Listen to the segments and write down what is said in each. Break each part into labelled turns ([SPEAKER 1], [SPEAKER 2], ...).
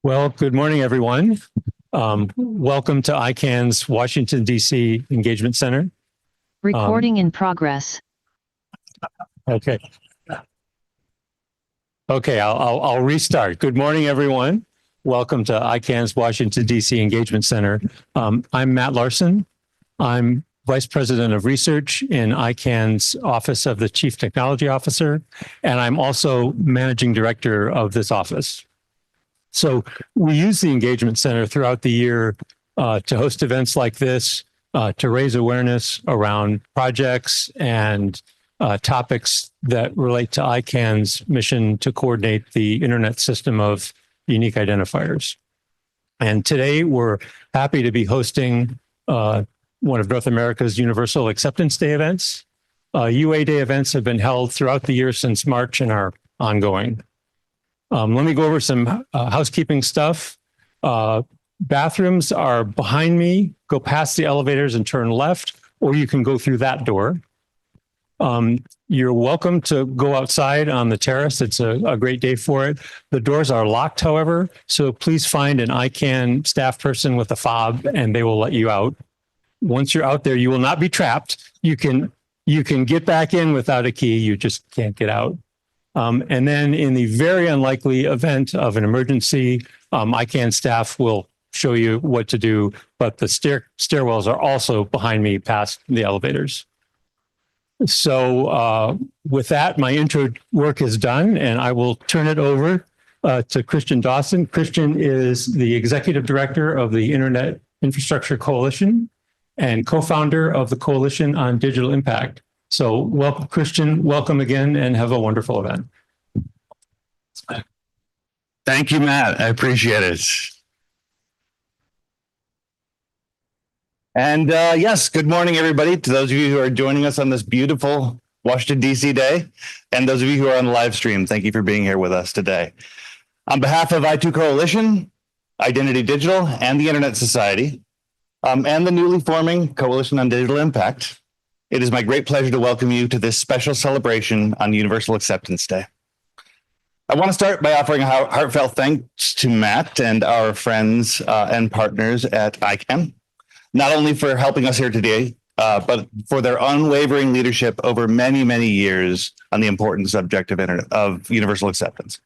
[SPEAKER 1] Well, good morning, everyone. Welcome to ICANN's Washington, D.C. Engagement Center.
[SPEAKER 2] Recording in progress.
[SPEAKER 1] Okay. Okay, I'll restart. Good morning, everyone. Welcome to ICANN's Washington, D.C. Engagement Center. I'm Matt Larson. I'm Vice President of Research in ICANN's Office of the Chief Technology Officer, and I'm also Managing Director of this office. So we use the Engagement Center throughout the year to host events like this, to raise awareness around projects and topics that relate to ICANN's mission to coordinate the internet system of unique identifiers. And today we're happy to be hosting one of North America's Universal Acceptance Day events. UA Day events have been held throughout the year since March and are ongoing. Let me go over some housekeeping stuff. Bathrooms are behind me. Go past the elevators and turn left, or you can go through that door. You're welcome to go outside on the terrace. It's a great day for it. The doors are locked, however, so please find an ICANN staff person with a fob and they will let you out. Once you're out there, you will not be trapped. You can get back in without a key. You just can't get out. And then in the very unlikely event of an emergency, ICANN staff will show you what to do, but the stairwells are also behind me past the elevators. So with that, my intro work is done, and I will turn it over to Christian Dawson. Christian is the Executive Director of the Internet Infrastructure Coalition and co-founder of the Coalition on Digital Impact. So welcome, Christian. Welcome again, and have a wonderful event.
[SPEAKER 3] Thank you, Matt. I appreciate it. And yes, good morning, everybody. To those of you who are joining us on this beautiful Washington, D.C. day, and those of you who are on the live stream, thank you for being here with us today. On behalf of I2 Coalition, Identity Digital, and the Internet Society, and the newly forming Coalition on Digital Impact, it is my great pleasure to welcome you to this special celebration on Universal Acceptance Day. I want to start by offering a heartfelt thanks to Matt and our friends and partners at ICANN, not only for helping us here today, but for their unwavering leadership over many, many years on the important subject of universal acceptance.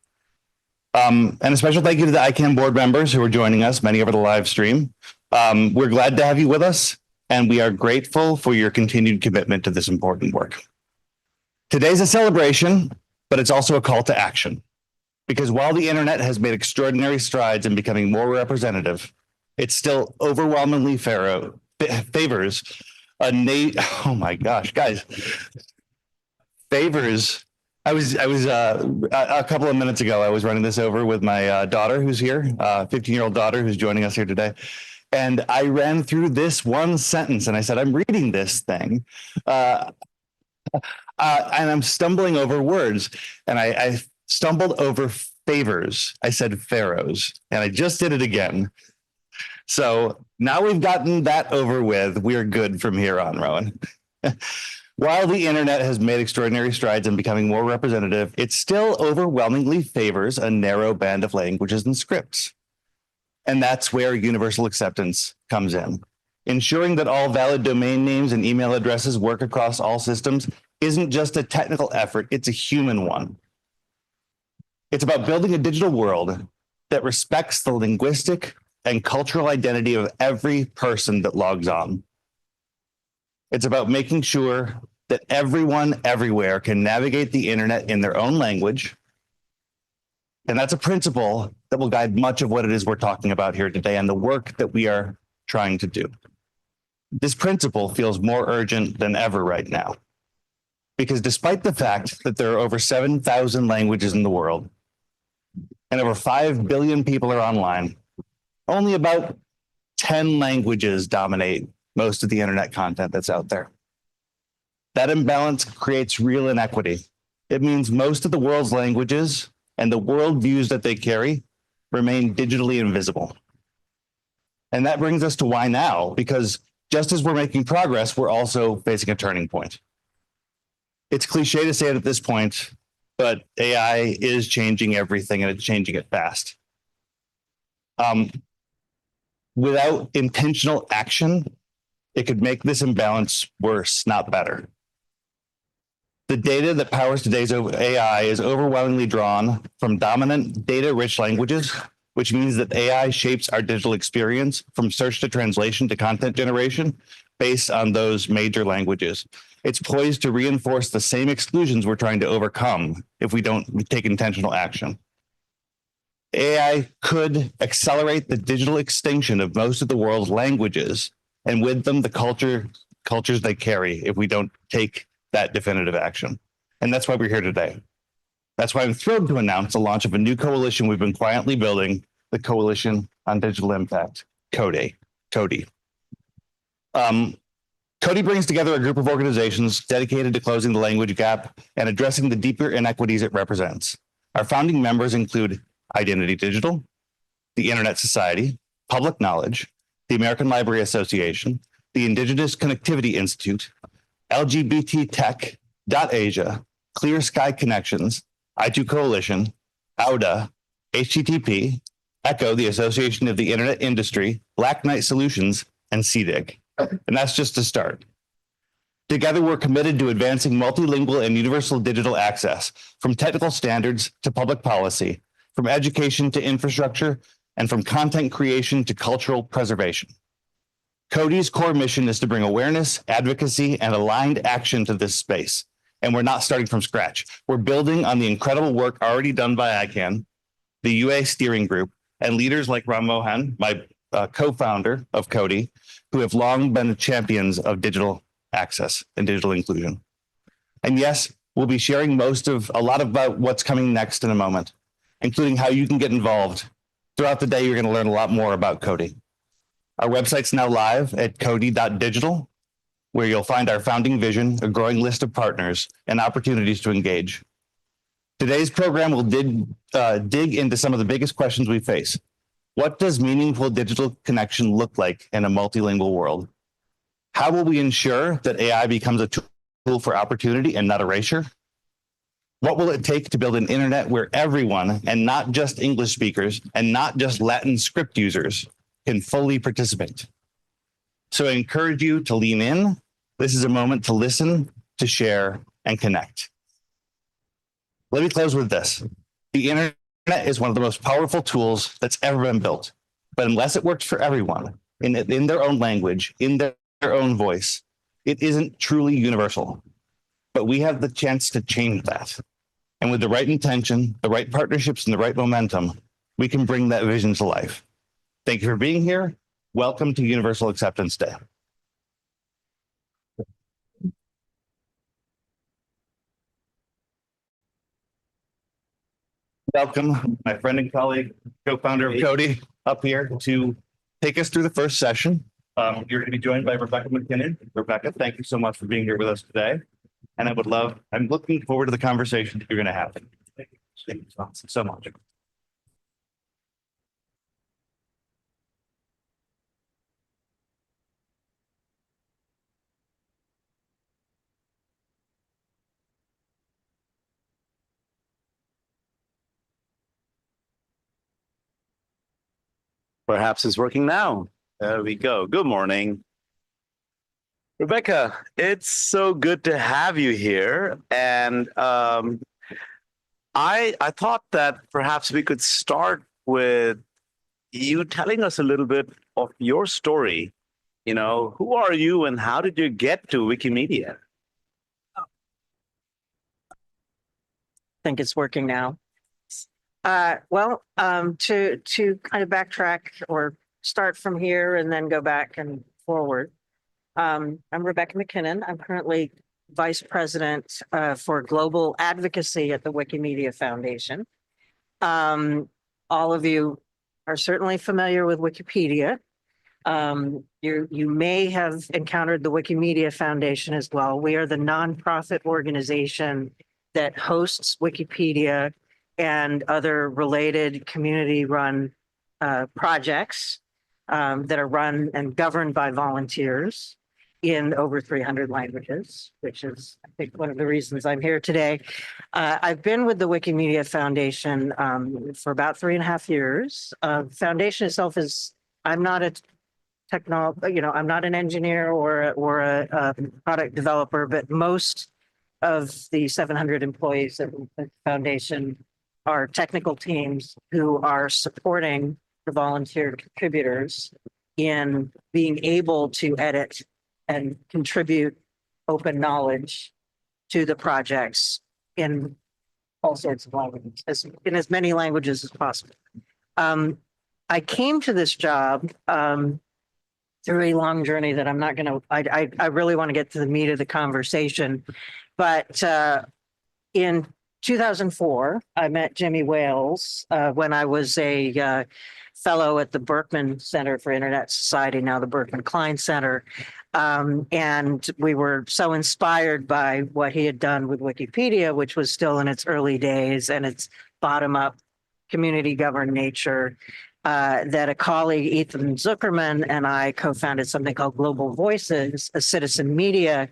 [SPEAKER 3] And a special thank you to the ICANN board members who are joining us, many over the live stream. We're glad to have you with us, and we are grateful for your continued commitment to this important work. Today's a celebration, but it's also a call to action. Because while the internet has made extraordinary strides in becoming more representative, it still overwhelmingly favors oh my gosh, guys, favors. I was a couple of minutes ago, I was running this over with my daughter who's here, 15-year-old daughter who's joining us here today. And I ran through this one sentence and I said, I'm reading this thing and I'm stumbling over words. And I stumbled over favors. I said pharaohs, and I just did it again. So now we've gotten that over with. We're good from here on, Rowan. While the internet has made extraordinary strides in becoming more representative, it still overwhelmingly favors a narrow band of languages and scripts. And that's where universal acceptance comes in. Ensuring that all valid domain names and email addresses work across all systems isn't just a technical effort, it's a human one. It's about building a digital world that respects the linguistic and cultural identity of every person that logs on. It's about making sure that everyone everywhere can navigate the internet in their own language. And that's a principle that will guide much of what it is we're talking about here today and the work that we are trying to do. This principle feels more urgent than ever right now, because despite the fact that there are over 7,000 languages in the world and over 5 billion people are online, only about 10 languages dominate most of the internet content that's out there. That imbalance creates real inequity. It means most of the world's languages and the worldviews that they carry remain digitally invisible. And that brings us to why now, because just as we're making progress, we're also facing a turning point. It's cliche to say it at this point, but AI is changing everything and it's changing it fast. Without intentional action, it could make this imbalance worse, not better. The data that powers today's AI is overwhelmingly drawn from dominant data-rich languages, which means that AI shapes our digital experience from search to translation to content generation based on those major languages. It's poised to reinforce the same exclusions we're trying to overcome if we don't take intentional action. AI could accelerate the digital extinction of most of the world's languages, and with them the cultures they carry if we don't take that definitive action. And that's why we're here today. That's why I'm thrilled to announce the launch of a new coalition we've been quietly building, the Coalition on Digital Impact, CODI. CODI brings together a group of organizations dedicated to closing the language gap and addressing the deeper inequities it represents. Our founding members include Identity Digital, the Internet Society, Public Knowledge, the American Library Association, the Indigenous Connectivity Institute, LGBT Tech, DotAsia, Clear Sky Connections, I2 Coalition, AUDA, HTTP, ECHO, the Association of the Internet Industry, Black Knight Solutions, and CDIG. And that's just a start. Together, we're committed to advancing multilingual and universal digital access, from technical standards to public policy, from education to infrastructure, and from content creation to cultural preservation. CODI's core mission is to bring awareness, advocacy, and aligned action to this space. And we're not starting from scratch. We're building on the incredible work already done by ICANN, the UA steering group, and leaders like Mohan, my co-founder of CODI, who have long been champions of digital access and digital inclusion. And yes, we'll be sharing a lot about what's coming next in a moment, including how you can get involved. Throughout the day, you're going to learn a lot more about CODI. Our website's now live at codi.digital, where you'll find our founding vision, a growing list of partners, and opportunities to engage. Today's program will dig into some of the biggest questions we face. What does meaningful digital connection look like in a multilingual world? How will we ensure that AI becomes a tool for opportunity and not erasure? What will it take to build an internet where everyone, and not just English speakers, and not just Latin script users, can fully participate? So I encourage you to lean in. This is a moment to listen, to share, and connect. Let me close with this. The internet is one of the most powerful tools that's ever been built. But unless it works for everyone, in their own language, in their own voice, it isn't truly universal. But we have the chance to change that. And with the right intention, the right partnerships, and the right momentum, we can bring that vision to life. Thank you for being here. Welcome to Universal Acceptance Day. Welcome, my friend and colleague, co-founder of CODI, up here to take us through the first session. You're going to be joined by Rebecca MacKinnon. Rebecca, thank you so much for being here with us today. And I'm looking forward to the conversation that you're going to have. Thank you so much.
[SPEAKER 4] Perhaps it's working now. There we go. Good morning. Rebecca, it's so good to have you here. And I thought that perhaps we could start with you telling us a little bit of your story. You know, who are you and how did you get to Wikimedia?
[SPEAKER 5] I think it's working now. To kind of backtrack or start from here and then go back and forward. I'm Rebecca MacKinnon. I'm currently Vice President for Global Advocacy at the Wikimedia Foundation. All of you are certainly familiar with Wikipedia. You may have encountered the Wikimedia Foundation as well. We are the nonprofit organization that hosts Wikipedia and other related community-run projects that are run and governed by volunteers. in over 300 languages, which is, I think, one of the reasons I'm here today. I've been with the Wikimedia Foundation for about 3.5 years. Foundation itself is, I'm not a I'm not an engineer or a product developer, but most of the 700 employees at the foundation are technical teams who are supporting the volunteer contributors in being able to edit and contribute open knowledge to the projects in all sorts of languages, in as many languages as possible. I came to this job through a long journey that I'm not going to, I really want to get to the meat of the conversation. But in 2004, I met Jimmy Wales when I was a fellow at the Berkman Center for Internet Society, now the Berkman Klein Center. And we were so inspired by what he had done with Wikipedia, which was still in its early days and its bottom-up community-governed nature, that a colleague, Ethan Zuckerman, and I co-founded something called Global Voices, a citizen media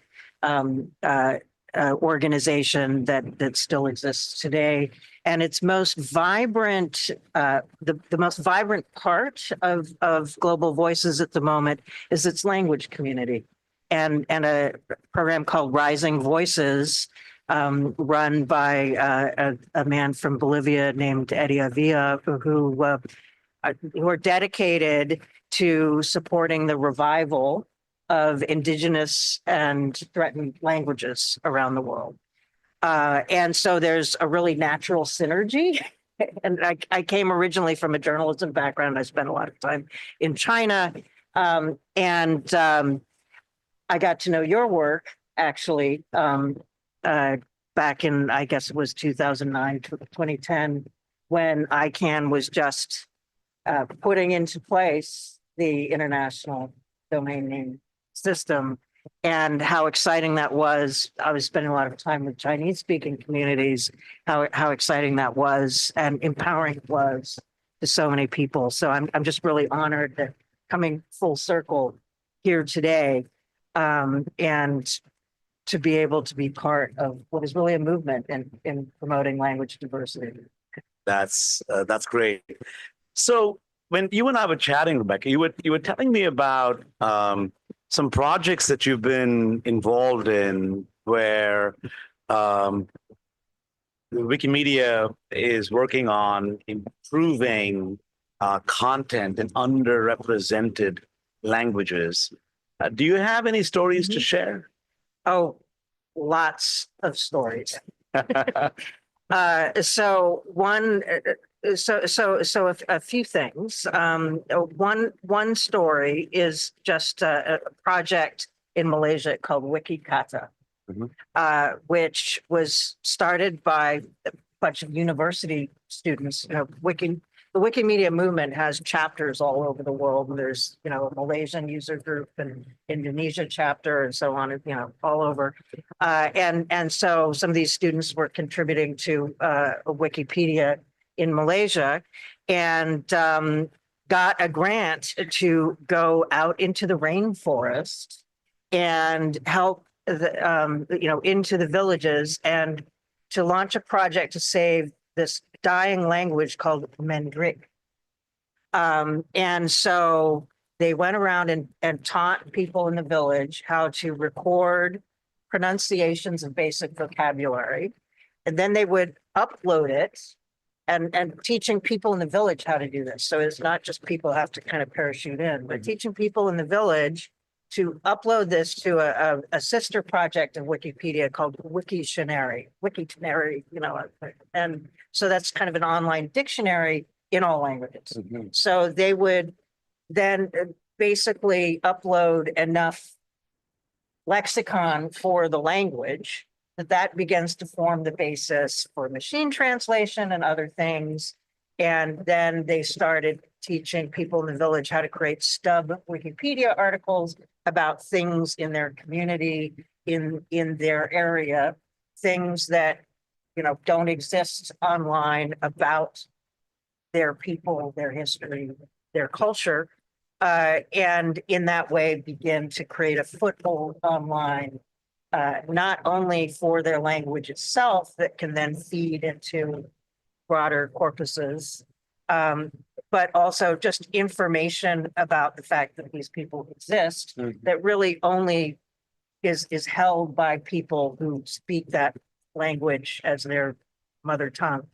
[SPEAKER 5] organization that still exists today. And its most vibrant, the most vibrant part of Global Voices at the moment is its language community, and a program called Rising Voices, run by a man from Bolivia named Eddie Avila, who are dedicated to supporting the revival of indigenous and threatened languages around the world. And so there's a really natural synergy. And I came originally from a journalism background. I spent a lot of time in China. And I got to know your work, actually, back in, I guess it was 2009 to 2010, when ICANN was just putting into place the international domain name system, and how exciting that was. I was spending a lot of time with Chinese speaking communities, how exciting that was and empowering it was to so many people. So I'm just really honored that coming full circle here today, and to be able to be part of what is really a movement in promoting language diversity.
[SPEAKER 4] That's great. So when you and I were chatting, Rebecca, you were telling me about some projects that you've been involved in where Wikimedia is working on improving content in underrepresented languages. Do you have any stories to share?
[SPEAKER 5] Oh, lots of stories. So a few things. One story is just a project in Malaysia called Wikikata, which was started by a bunch of university students. The Wikimedia movement has chapters all over the world. There's, a Malaysian user group and Indonesia chapter and so on, all over. And so some of these students were contributing to Wikipedia in Malaysia, and got a grant to go out into the rainforest and help into the villages, and to launch a project to save this dying language called Mandrik. And so they went around and taught people in the village how to record pronunciations of basic vocabulary. And then they would upload it, and teaching people in the village how to do this. So it's not just people have to kind of parachute in, but teaching people in the village to upload this to a sister project of Wikipedia called Wiktionary, and so that's kind of an online dictionary in all languages. So they would then basically upload enough lexicon for the language that begins to form the basis for machine translation and other things. And then they started teaching people in the village how to create stub Wikipedia articles about things in their community, in their area, things that, don't exist online about their people, their history, their culture. and in that way begin to create a foothold online, not only for their language itself that can then feed into broader corpuses, but also just information about the fact that these people exist that really only is held by people who speak that language as their mother tongue.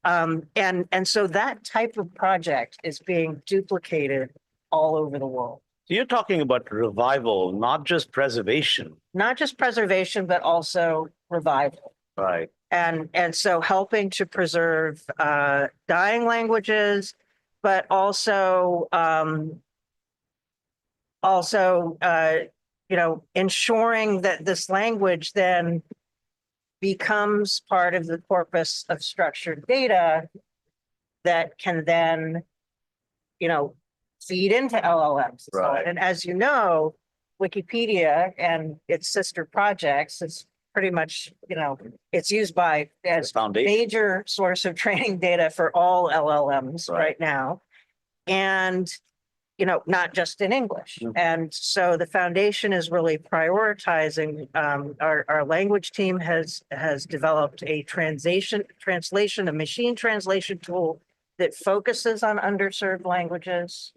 [SPEAKER 5] And so that type of project is being duplicated all over the world.
[SPEAKER 4] So you're talking about revival, not just preservation.
[SPEAKER 5] Not just preservation, but also revival.
[SPEAKER 4] Right.
[SPEAKER 5] And so helping to preserve dying languages, but also ensuring that this language then becomes part of the corpus of structured data that can then, feed into LLMs.
[SPEAKER 4] Right.
[SPEAKER 5] And as you know, Wikipedia and its sister projects is pretty much, it's used by as
[SPEAKER 4] foundation.
[SPEAKER 5] Major source of training data for all LLMs right now. And, not just in English. And so the foundation is really prioritizing, our language team has developed a a machine translation tool that focuses on underserved languages.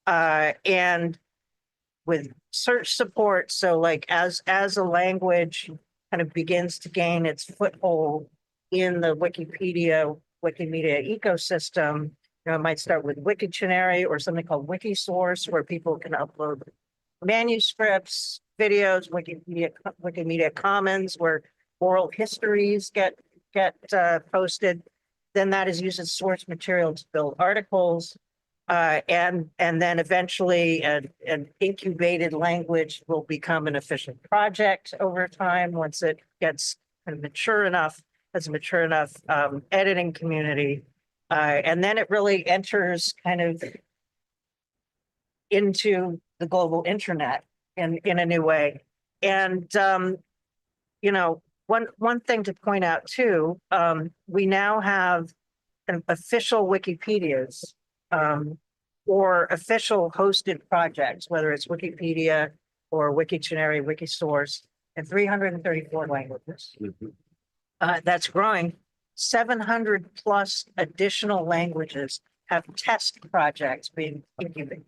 [SPEAKER 5] And with search support, so like as a language kind of begins to gain its foothold in the Wikimedia ecosystem, it might start with Wiktionary or something called Wikisource, where people can upload manuscripts, videos, Wikimedia Commons, where oral histories get posted. Then that is used as source material to build articles. And then eventually an incubated language will become an official project over time once it gets kind of mature enough, has a mature enough editing community. And then it really enters kind of into the global internet in a new way. And, one thing to point out too, we now have official Wikipedias or official hosted projects, whether it's Wikipedia or Wiktionary, Wikisource, in 334 languages. That's growing. 700 plus additional languages have test projects being incubated.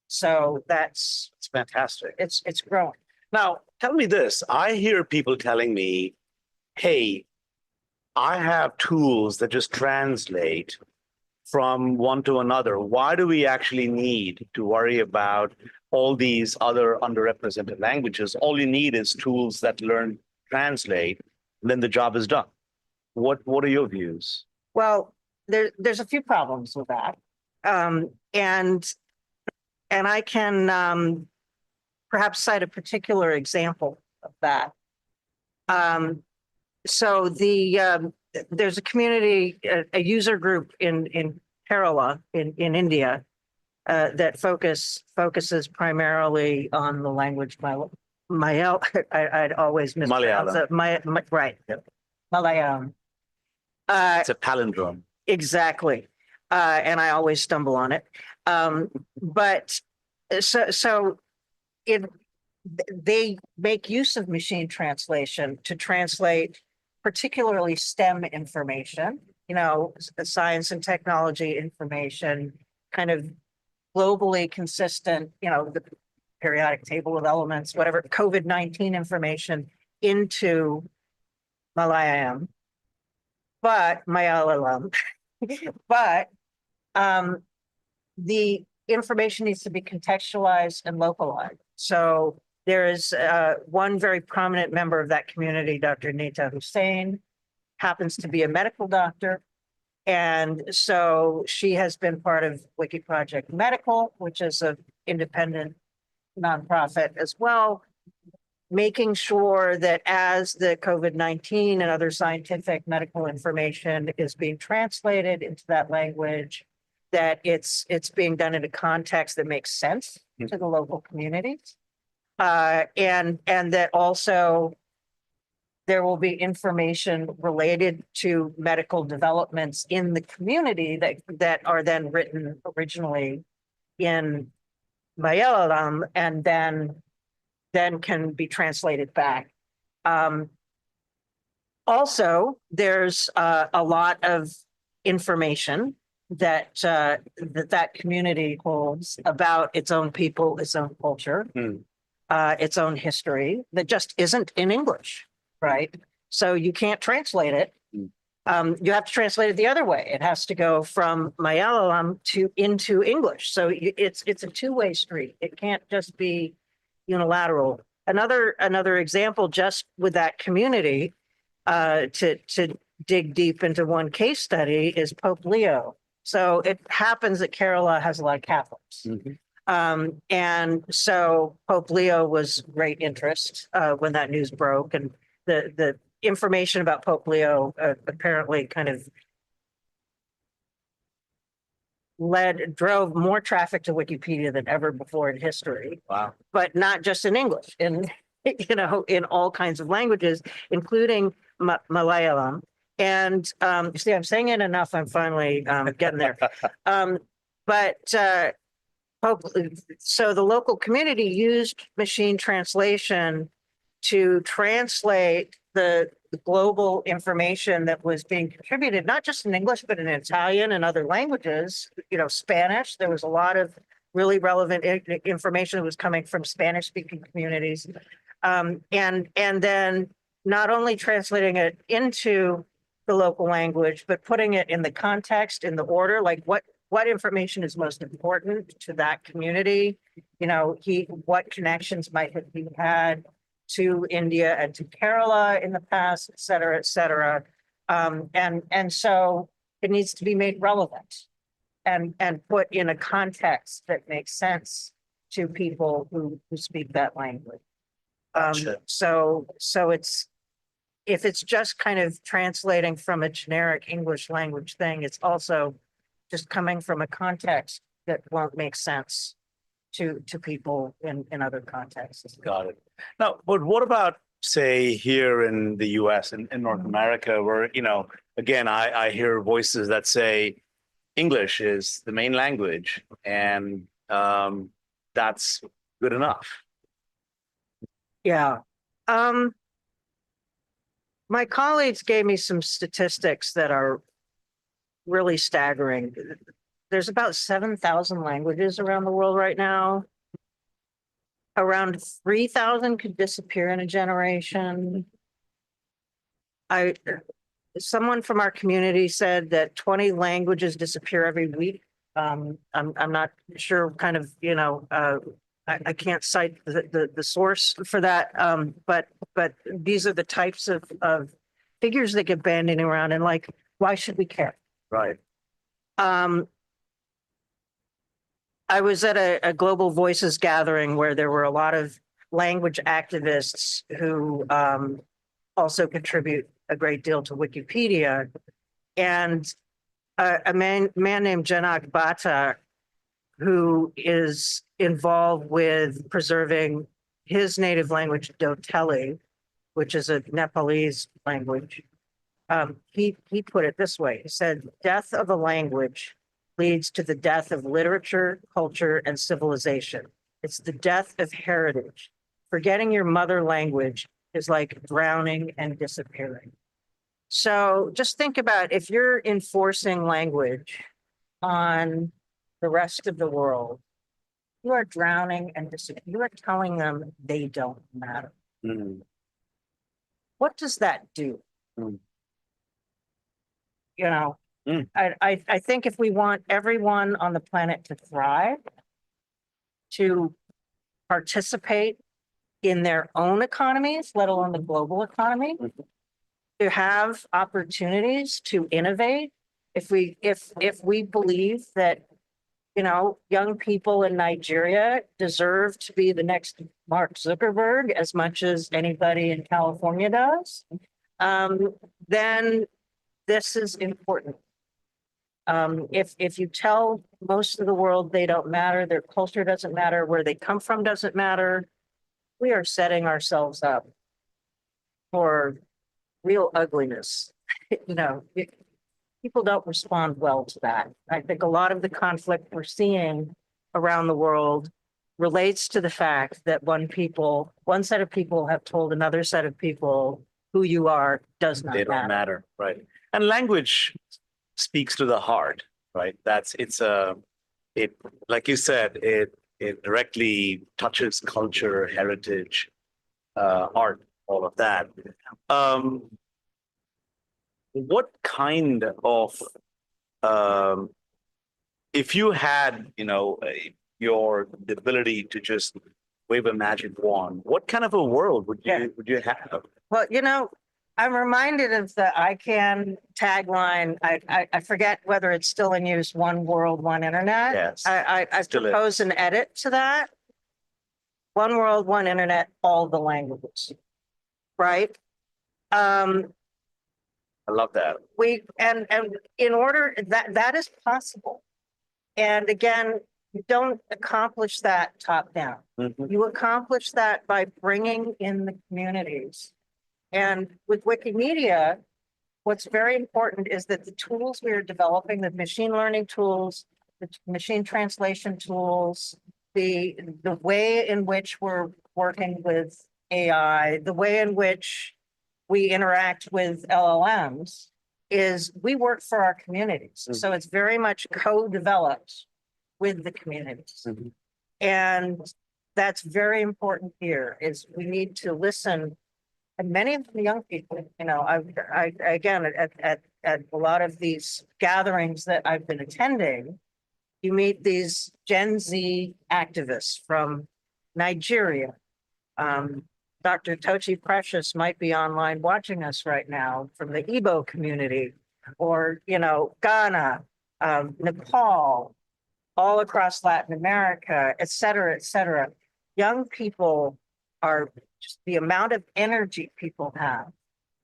[SPEAKER 5] So it's
[SPEAKER 4] fantastic.
[SPEAKER 5] It's growing.
[SPEAKER 4] Now, tell me this. I hear people telling me, hey, I have tools that just translate from one to another. Why do we actually need to worry about all these other underrepresented languages? All you need is tools that learn, translate, and then the job is done. What are your views?
[SPEAKER 5] Well, there's a few problems with that. And I can perhaps cite a particular example of that. So there's a community, a user group in Kerala in India that focuses primarily on the language I'd always mispronounce it. Right.
[SPEAKER 4] Yep.
[SPEAKER 5] Malayalam.
[SPEAKER 4] It's a palindrome.
[SPEAKER 5] Exactly. And I always stumble on it. But so they make use of machine translation to translate particularly STEM information, science and technology information, kind of globally consistent, the periodic table of elements, whatever, COVID-19 information into Malayalam. But the information needs to be contextualized and localized. So there is one very prominent member of that community, Dr. Nita Hussain, happens to be a medical doctor. And so she has been part of Wiki Project Medical, which is an independent nonprofit as well, making sure that as the COVID-19 and other scientific medical information is being translated into that language, that it's being done in a context that makes sense to the local communities. And that also there will be information related to medical developments in the community that are then written originally in Malayalam and then can be translated back. Also, there's a lot of information that that community holds about its own people, its own culture, its own history that just isn't in English, right? So you can't translate it. You have to translate it the other way. It has to go from Malayalam into English. So it's a two-way street. It can't just be unilateral. Another example, just with that community, to dig deep into one case study, is Pope Leo. So it happens that Kerala has a lot of Catholics. And so Pope Leo was great interest when that news broke, and the information about Pope Leo apparently kind of drove more traffic to Wikipedia than ever before in history.
[SPEAKER 4] Wow.
[SPEAKER 5] But not just in English, in all kinds of languages, including Malayalam. And see, I'm saying it enough. I'm finally getting there. So the local community used machine translation to translate the global information that was being contributed, not just in English, but in Italian and other languages, Spanish. There was a lot of really relevant information that was coming from Spanish-speaking communities. And then not only translating it into the local language, but putting it in the context, in the order, like what information is most important to that community, what connections might have been had to India and to Kerala in the past, et cetera, et cetera. And so it needs to be made relevant and put in a context that makes sense to people who speak that language.
[SPEAKER 4] Gotcha.
[SPEAKER 5] So if it's just kind of translating from a generic English language thing, it's also just coming from a context that won't make sense to people in other contexts.
[SPEAKER 4] Got it. Now, but what about, say, here in the US and in North America, where, again, I hear voices that say English is the main language and that's good enough.
[SPEAKER 5] Yeah. My colleagues gave me some statistics that are really staggering. There's about 7,000 languages around the world right now. Around 3,000 could disappear in a generation. Someone from our community said that 20 languages disappear every week. I'm not sure, kind of, I can't cite the source for that, but these are the types of figures that get bandied around, and like, why should we care?
[SPEAKER 4] Right.
[SPEAKER 5] I was at a Global Voices gathering where there were a lot of language activists who also contribute a great deal to Wikipedia. And a man named Janak Bhatta, who is involved with preserving his native language, Doteli, which is a Nepalese language. He put it this way. He said, "Death of a language leads to the death of literature, culture, and civilization. It's the death of heritage. Forgetting your mother language is like drowning and disappearing." So just think about, if you're enforcing language on the rest of the world, you are drowning and you are telling them they don't matter. What does that do? I think if we want everyone on the planet to thrive, to participate in their own economies, let alone the global economy, to have opportunities to innovate, if we believe that, young people in Nigeria deserve to be the next Mark Zuckerberg as much as anybody in California does, then this is important. If you tell most of the world they don't matter, their culture doesn't matter, where they come from doesn't matter, we are setting ourselves up for real ugliness. People don't respond well to that. I think a lot of the conflict we're seeing around the world relates to the fact that one set of people have told another set of people who you are does not
[SPEAKER 4] They don't matter, right? And language speaks to the heart, right? It, like you said, it directly touches culture, heritage, art, all of that. What kind of, if you had, the ability to just wave a magic wand, what kind of a world would you have?
[SPEAKER 5] Well, I'm reminded of the ICANN tagline. I forget whether it's still in use, one world, one internet.
[SPEAKER 4] Yes.
[SPEAKER 5] I
[SPEAKER 4] still is.
[SPEAKER 5] propose an edit to that. One world, one internet, all the languages. Right?
[SPEAKER 4] I love that.
[SPEAKER 5] And in order that is possible. And again, you don't accomplish that top down.
[SPEAKER 4] Mhm.
[SPEAKER 5] You accomplish that by bringing in the communities. And with Wikimedia, what's very important is that the tools we are developing, the machine learning tools, the machine translation tools, the way in which we're working with AI, the way in which we interact with LLMs is we work for our communities. So it's very much co-developed with the communities.
[SPEAKER 4] Mhm.
[SPEAKER 5] And that's very important here is we need to listen. And many of the young people, I again, at a lot of these gatherings that I've been attending, you meet these Gen Z activists from Nigeria. Dr. Tochi Precious might be online watching us right now from the Igbo community, or, Ghana, Nepal, all across Latin America, et cetera, et cetera. Young people are just the amount of energy people have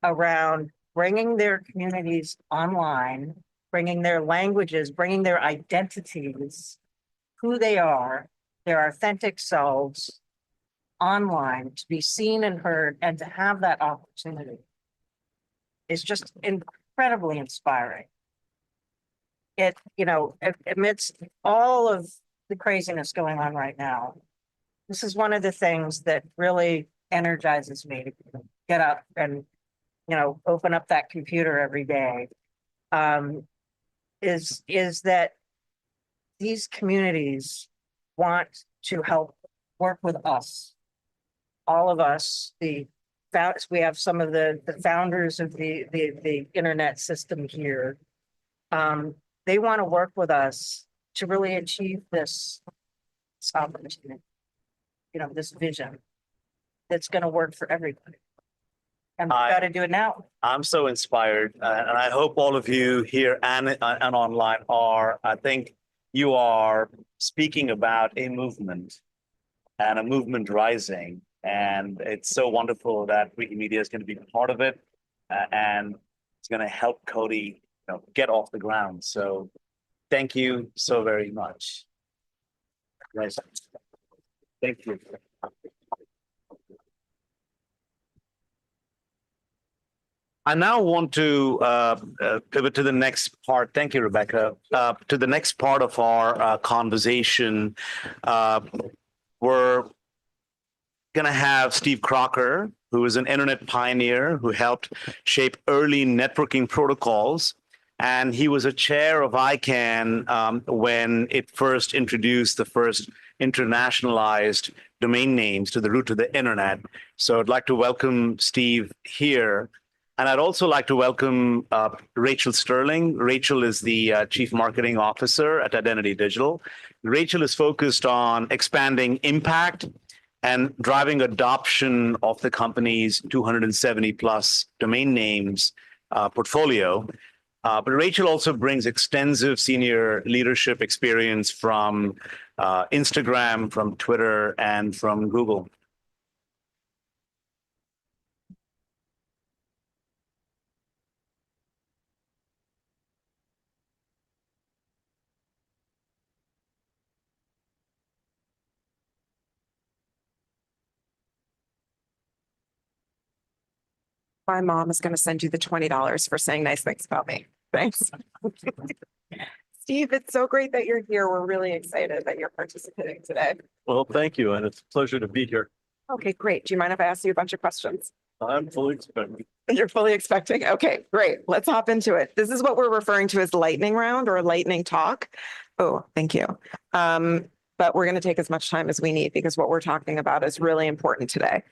[SPEAKER 5] around bringing their communities online, bringing their languages, bringing their identities, who they are, their authentic selves online to be seen and heard and to have that opportunity is just incredibly inspiring. Amidst all of the craziness going on right now, this is one of the things that really energizes me to get up and, open up that computer every day, is that these communities want to help work with us, all of us, we have some of the founders of the internet system here. They want to work with us to really achieve this opportunity, this vision that's going to work for everybody. And we've got to do it now.
[SPEAKER 4] I'm so inspired, and I hope all of you here and online are. I think you are speaking about a movement and a movement rising, and it's so wonderful that Wikimedia is going to be part of it, and it's going to help Cody get off the ground. So thank you so very much. Right. Thank you. I now want to pivot to the next part. Thank you, Rebecca. To the next part of our conversation. We're going to have Steve Crocker, who is an internet pioneer who helped shape early networking protocols. And he was a chair of ICANN when it first introduced the first internationalized domain names to the root of the internet. So I'd like to welcome Steve here. And I'd also like to welcome Rachel Sterling. Rachel is the Chief Marketing Officer at Identity Digital. Rachel is focused on expanding impact and driving adoption of the company's 270 plus domain names portfolio. But Rachel also brings extensive senior leadership experience from Instagram, from Twitter, and from Google.
[SPEAKER 6] My mom is going to send you the $20 for saying nice things about me. Thanks. Steve, it's so great that you're here. We're really excited that you're participating today.
[SPEAKER 7] Well, thank you, and it's a pleasure to be here.
[SPEAKER 6] Okay, great. Do you mind if I ask you a bunch of questions?
[SPEAKER 7] I'm fully expecting.
[SPEAKER 6] You're fully expecting? Okay, great. Let's hop into it. This is what we're referring to as lightning round or lightning talk. Oh, thank you. But we're going to take as much time as we need because what we're talking about is really important today.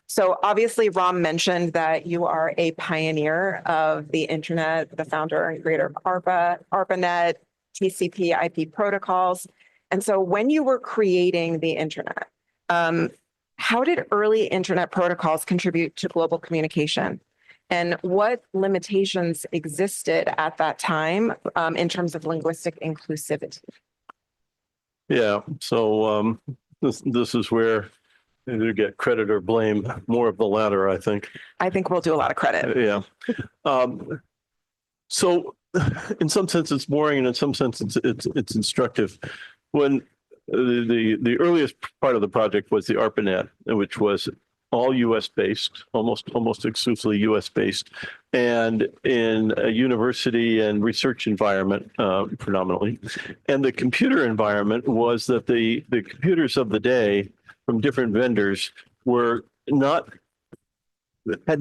[SPEAKER 6] So obviously, Ram mentioned that you are a pioneer of the internet, the founder and creator of ARPANET, TCP, IP protocols. And so when you were creating the internet, how did early internet protocols contribute to global communication? And what limitations existed at that time in terms of linguistic inclusivity?
[SPEAKER 7] Yeah, so this is where you get credit or blame, more of the latter, I think.
[SPEAKER 6] I think we'll do a lot of credit.
[SPEAKER 7] Yeah. So in some sense it's boring, and in some sense it's instructive. When the earliest part of the project was the ARPANET, which was all US based, almost exclusively US based, and in a university and research environment predominantly. And the computer environment was that the computers of the day from different vendors had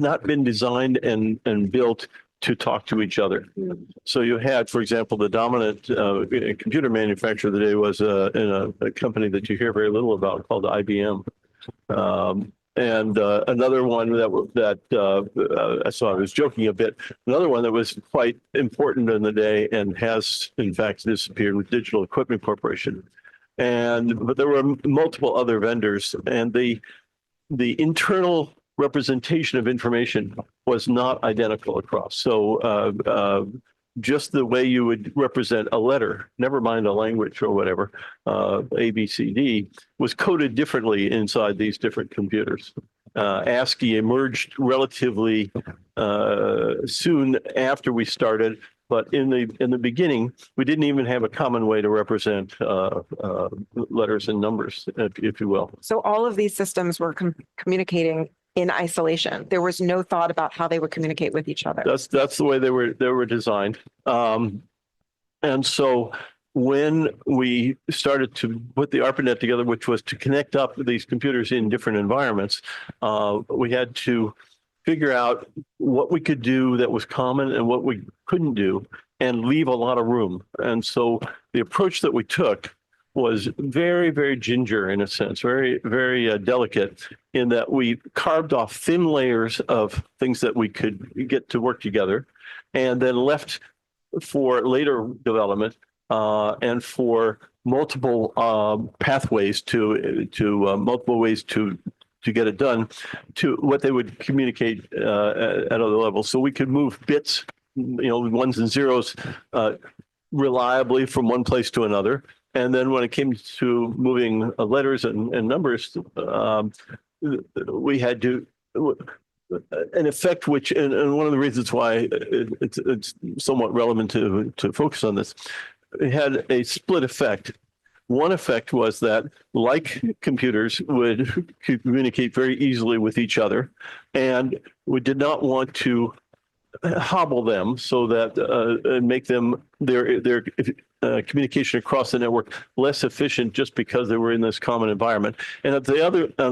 [SPEAKER 7] not been designed and built to talk to each other. So you had, for example, the dominant computer manufacturer of the day was in a company that you hear very little about called IBM. And another one so I was joking a bit. Another one that was quite important in the day and has in fact disappeared with Digital Equipment Corporation. But there were multiple other vendors, and the internal representation of information was not identical across. So just the way you would represent a letter, never mind a language or whatever, A, B, C, D, was coded differently inside these different computers. ASCII emerged relatively soon after we started, but in the beginning, we didn't even have a common way to represent letters and numbers, if you will.
[SPEAKER 6] So all of these systems were communicating in isolation. There was no thought about how they would communicate with each other.
[SPEAKER 7] That's the way they were designed. And so when we started to put the ARPANET together, which was to connect up these computers in different environments, we had to figure out what we could do that was common and what we couldn't do, and leave a lot of room. And so the approach that we took was very, very ginger in a sense, very, very delicate, in that we carved off thin layers of things that we could get to work together, and then left for later development and for multiple pathways to multiple ways to get it done, to what they would communicate at other levels. So we could move bits, ones and zeros, reliably from one place to another. And then when it came to moving letters and numbers, we had to, an effect which, and one of the reasons why it's somewhat relevant to focus on this, it had a split effect. One effect was that, like computers, would communicate very easily with each other, and we did not want to hobble them so that make them their communication across the network less efficient just because they were in this common environment. And on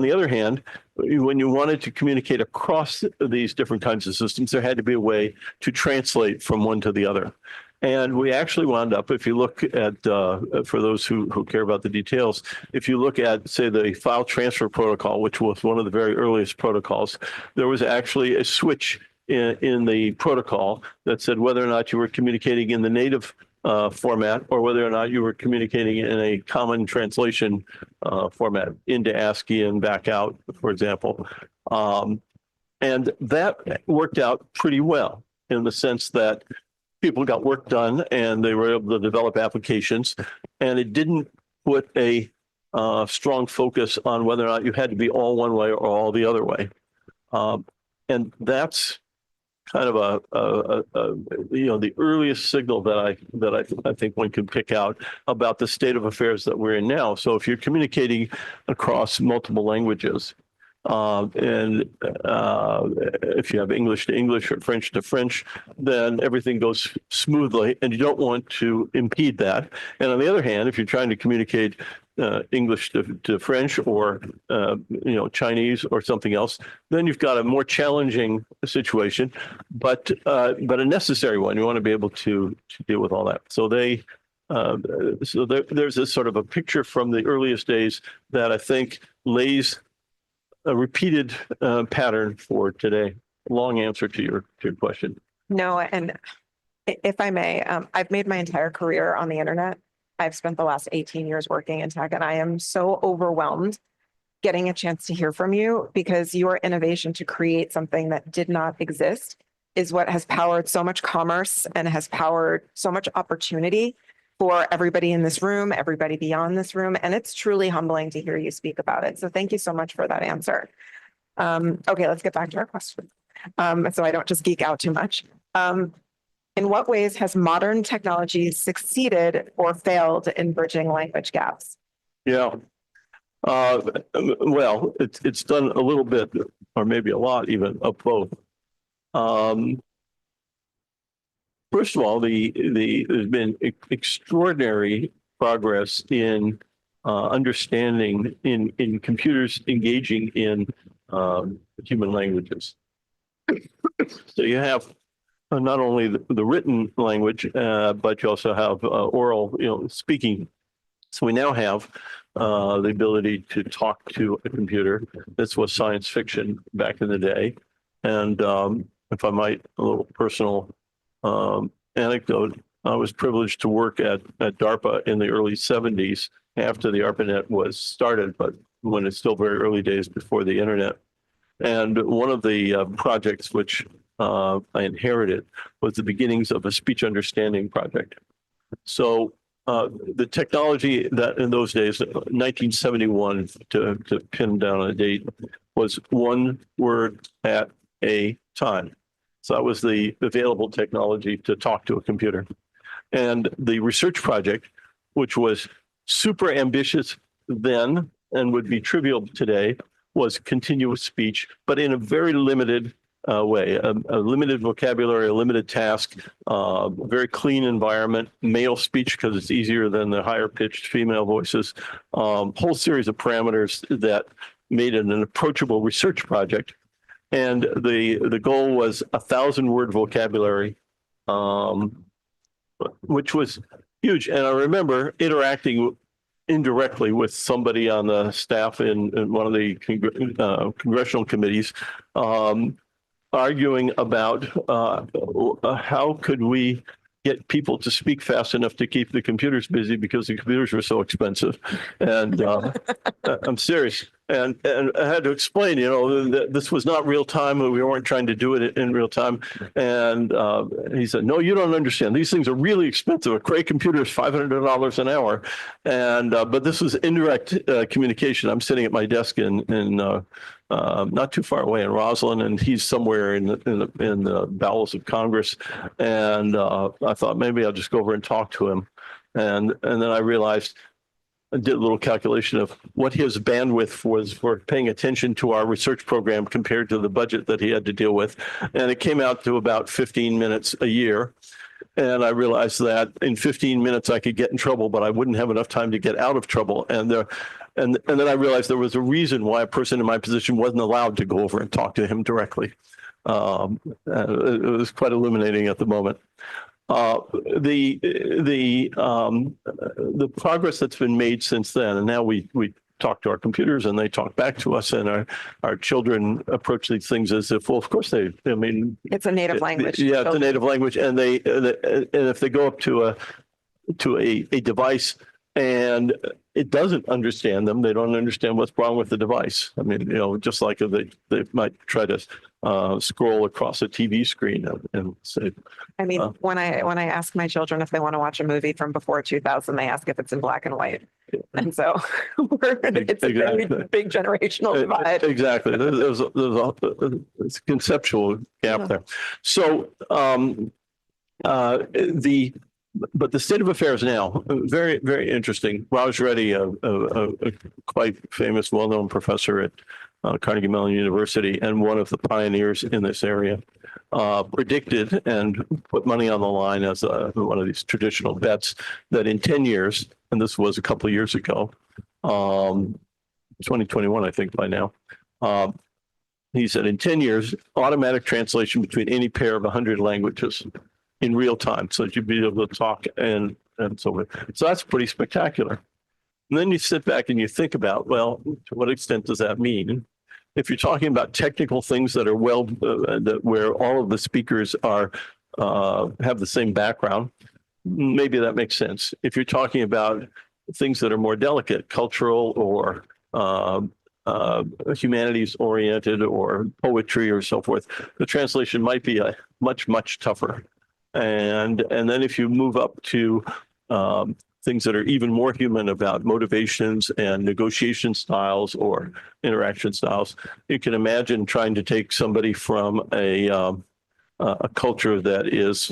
[SPEAKER 7] the other hand, when you wanted to communicate across these different kinds of systems, there had to be a way to translate from one to the other. And we actually wound up, if you look at, for those who care about the details, if you look at, say, the file transfer protocol, which was one of the very earliest protocols, there was actually a switch in the protocol that said whether or not you were communicating in the native format or whether or not you were communicating in a common translation format into ASCII and back out, for example. And that worked out pretty well in the sense that people got work done and they were able to develop applications, and it didn't put a strong focus on whether or not you had to be all one way or all the other way. And that's kind of the earliest signal that I think one could pick out about the state of affairs that we're in now. So if you're communicating across multiple languages, And if you have English to English or French to French, then everything goes smoothly, and you don't want to impede that. And on the other hand, if you're trying to communicate English to French or Chinese or something else, then you've got a more challenging situation, but a necessary one. You want to be able to deal with all that. So there's this sort of a picture from the earliest days that I think lays a repeated pattern for today. Long answer to your question.
[SPEAKER 6] No, and if I may, I've made my entire career on the internet. I've spent the last 18 years working in tech, and I am so overwhelmed getting a chance to hear from you, because your innovation to create something that did not exist is what has powered so much commerce and has powered so much opportunity for everybody in this room, everybody beyond this room. And it's truly humbling to hear you speak about it. So thank you so much for that answer. Okay, let's get back to our question. So I don't just geek out too much. In what ways has modern technology succeeded or failed in bridging language gaps?
[SPEAKER 7] Yeah. Well, it's done a little bit, or maybe a lot even, of both. First of all, there's been extraordinary progress in understanding in computers engaging in human languages. So you have not only the written language, but you also have oral, speaking. So we now have the ability to talk to a computer. This was science fiction back in the day. And if I might, a little personal anecdote, I was privileged to work at DARPA in the early 70s after the ARPANET was started, but when it's still very early days before the internet. And one of the projects which I inherited was the beginnings of a speech understanding project. So the technology that in those days, 1971, to pin down a date, was one word at a time. So that was the available technology to talk to a computer. And the research project, which was super ambitious then and would be trivial today, was continuous speech, but in a very limited way, a limited vocabulary, a limited task, very clean environment, male speech because it's easier than the higher pitched female voices, whole series of parameters that made it an approachable research project. And the goal was 1,000-word vocabulary, which was huge. And I remember interacting indirectly with somebody on the staff in one of the congressional committees, arguing about how could we get people to speak fast enough to keep the computers busy because the computers were so expensive. And I'm serious. And I had to explain, that this was not real time. We weren't trying to do it in real time. And he said, no, you don't understand. These things are really expensive. A Cray computer is $500 an hour. And but this was indirect communication. I'm sitting at my desk in not too far away in Roslyn, and he's somewhere in the bowels of Congress. And I thought maybe I'll just go over and talk to him. And then I realized, I did a little calculation of what his bandwidth was for paying attention to our research program compared to the budget that he had to deal with. And it came out to about 15 minutes a year. And I realized that in 15 minutes I could get in trouble, but I wouldn't have enough time to get out of trouble. And then I realized there was a reason why a person in my position wasn't allowed to go over and talk to him directly. It was quite illuminating at the moment. The progress that's been made since then, and now we talk to our computers and they talk back to us, and our children approach these things as if, well, of course
[SPEAKER 6] it's a native language.
[SPEAKER 7] Yeah, it's a native language, and and if they go up to a device and it doesn't understand them, they don't understand what's wrong with the device. I mean, just like if they might try to scroll across a TV screen and say.
[SPEAKER 6] I mean, when I ask my children if they want to watch a movie from before 2000, they ask if it's in black and white. And so it's a very big generational divide.
[SPEAKER 7] Exactly. There's a conceptual gap there. So but the state of affairs now, very, very interesting. Raj Reddy, a quite famous, well-known professor at Carnegie Mellon University, and one of the pioneers in this area, predicted and put money on the line as one of these traditional bets that in 10 years, and this was a couple of years ago, 2021, I think by now, he said in 10 years, automatic translation between any pair of 100 languages in real time, so that you'd be able to talk and so forth. So that's pretty spectacular. And then you sit back and you think about, well, to what extent does that mean? If you're talking about technical things that are where all of the speakers are have the same background, maybe that makes sense. If you're talking about things that are more delicate, cultural or humanities oriented or poetry or so forth, the translation might be a much tougher. And then if you move up to things that are even more human about motivations and negotiation styles or interaction styles, you can imagine trying to take somebody from a culture that is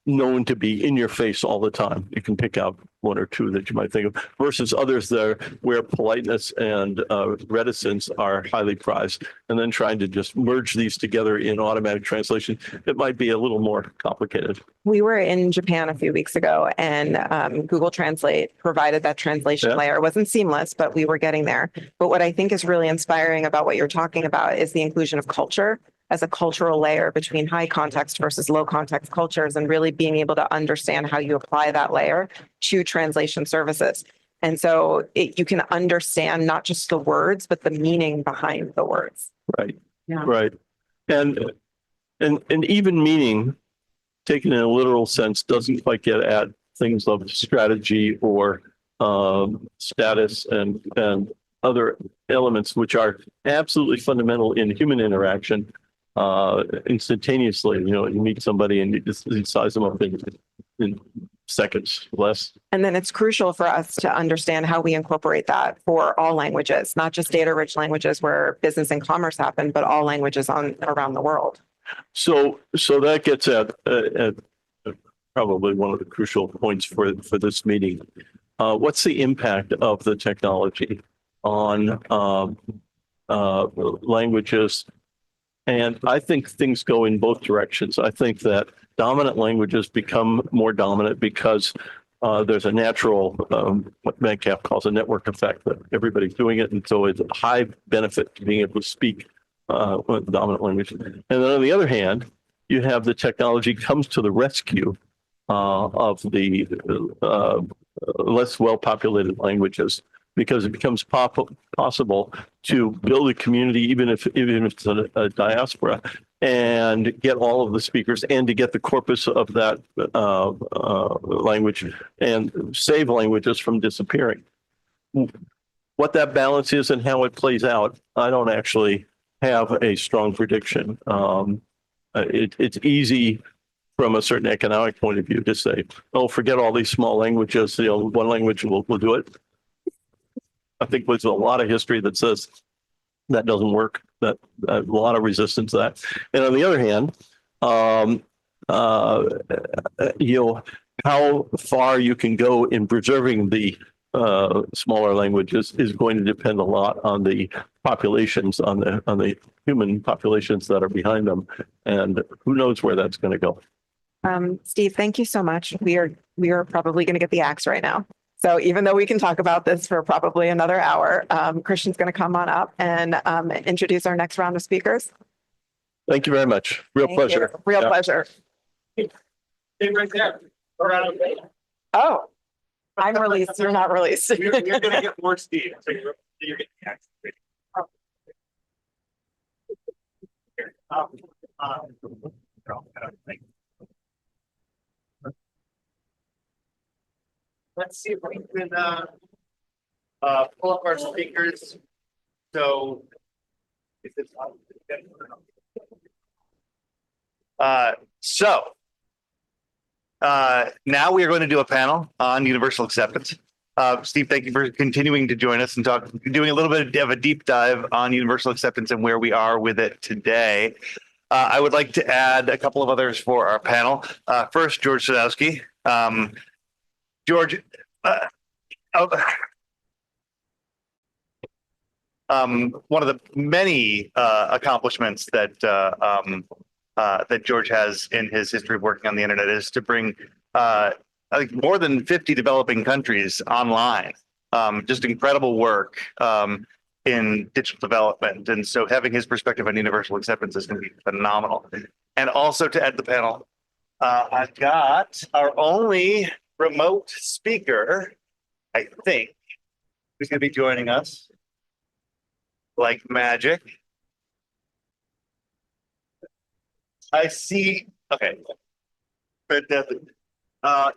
[SPEAKER 7] known to be in your face all the time. You can pick out one or two that you might think of versus others that where politeness and reticence are highly prized, and then trying to just merge these together in automatic translation. It might be a little more complicated.
[SPEAKER 6] We were in Japan a few weeks ago, and Google Translate provided that translation layer. It wasn't seamless, but we were getting there. But what I think is really inspiring about what you're talking about is the inclusion of culture as a cultural layer between high context versus low context cultures, and really being able to understand how you apply that layer to translation services. And so you can understand not just the words, but the meaning behind the words.
[SPEAKER 7] Right. Yeah. Right. And even meaning, taken in a literal sense, doesn't quite get at things of strategy or status and other elements which are absolutely fundamental in human interaction. Instantaneously, you meet somebody and you size them up in seconds, less. And
[SPEAKER 6] then it's crucial for us to understand how we incorporate that for all languages, not just data-rich languages where business and commerce happen, but all languages around the world.
[SPEAKER 7] So that gets at probably one of the crucial points for this meeting. What's the impact of the technology on languages? And I think things go in both directions. I think that dominant languages become more dominant because there's a natural, what Metcalf calls a network effect, that everybody's doing it. And so it's a high benefit to being able to speak with dominant language. And then on the other hand, you have the technology comes to the rescue of the less well-populated languages, because it becomes possible to build a community, even if it's a diaspora, and get all of the speakers and to get the corpus of that language and save languages from disappearing. What that balance is and how it plays out, I don't actually have a strong prediction. It's easy from a certain economic point of view to say, oh, forget all these small languages, one language will do it. I think there's a lot of history that says that doesn't work, that a lot of resistance to that. And on the other hand, how far you can go in preserving the smaller languages is going to depend a lot on the populations, on the human populations that are behind them. And who knows where that's going to go.
[SPEAKER 6] Steve, thank you so much. We are probably going to get the axe right now. So even though we can talk about this for probably another hour, Christian's going to come on up and introduce our next round of speakers.
[SPEAKER 7] Thank you very much. Real pleasure.
[SPEAKER 6] Real pleasure.
[SPEAKER 8] Stay right there.
[SPEAKER 6] Oh, I'm released. You're not released.
[SPEAKER 8] You're going to get more Steve. So you're getting asked. Let's see if we can pull up our speakers. So,
[SPEAKER 3] now we are going to do a panel on universal acceptance. Steve, thank you for continuing to join us and doing a little bit of a deep dive on universal acceptance and where we are with it today. I would like to add a couple of others for our panel. First, George Sadowsky. George, one of the many accomplishments that that George has in his history of working on the internet is to bring I think more than 50 developing countries online. Just incredible work in digital development. And so having his perspective on universal acceptance is going to be phenomenal. And also to add the panel, I've got our only remote speaker, I think, who's going to be joining us like magic. I see. Okay. Fantastic.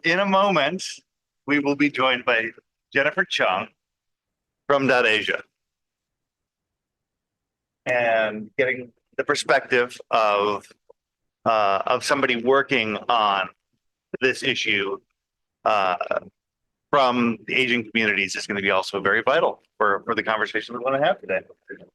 [SPEAKER 3] In a moment, we will be joined by Jennifer Chung from DotAsia, and getting the perspective of somebody working on this issue from the Asian communities is going to be also very vital for the conversation we want to have today.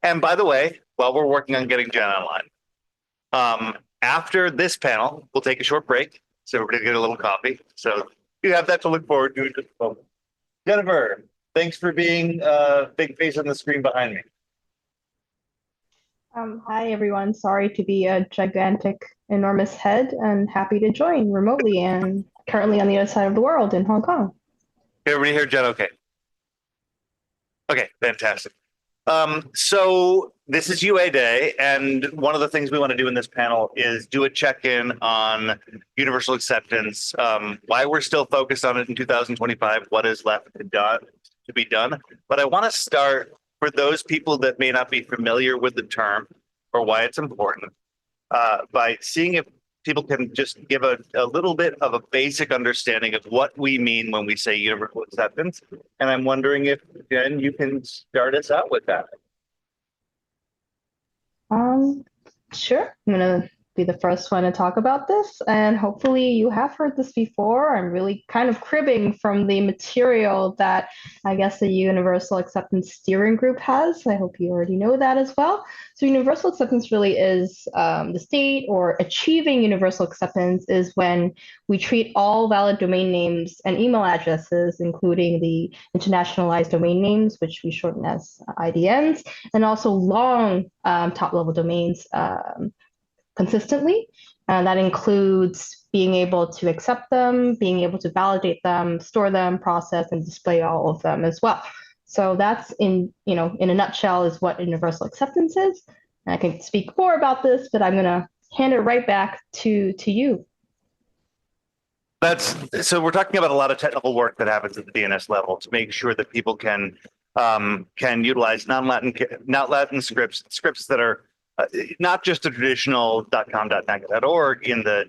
[SPEAKER 3] And by the way, while we're working on getting Jen online, after this panel, we'll take a short break so everybody get a little coffee. So you have that to look forward to in just a moment. Jennifer, thanks for being a big face on the screen behind me.
[SPEAKER 9] Hi, everyone. Sorry to be a gigantic, enormous head, and happy to join remotely and currently on the other side of the world in Hong Kong.
[SPEAKER 3] Everybody hear Jen? Okay. Okay, fantastic. So this is UA Day, and one of the things we want to do in this panel is do a check-in on universal acceptance, why we're still focused on it in 2025, what is left to be done. But I want to start, for those people that may not be familiar with the term or why it's important, by seeing if people can just give a little bit of a basic understanding of what we mean when we say universal acceptance. And I'm wondering if, Jen, you can start us out with that.
[SPEAKER 9] Sure. I'm gonna be the first one to talk about this, and hopefully you have heard this before. I'm really kind of cribbing from the material that I guess the Universal Acceptance Steering Group has. I hope you already know that as well. So universal acceptance really is the state, or achieving universal acceptance is when we treat all valid domain names and email addresses, including the internationalized domain names, which we shorten as IDNs, and also long top-level domains consistently. And that includes being able to accept them, being able to validate them, store them, process, and display all of them as well. So that's in a nutshell is what universal acceptance is. And I can speak more about this, but I'm going to hand it right back to you.
[SPEAKER 3] So we're talking about a lot of technical work that happens at the DNS level to make sure that people can utilize non-Latin scripts that are not just a traditional .com, .net.org in the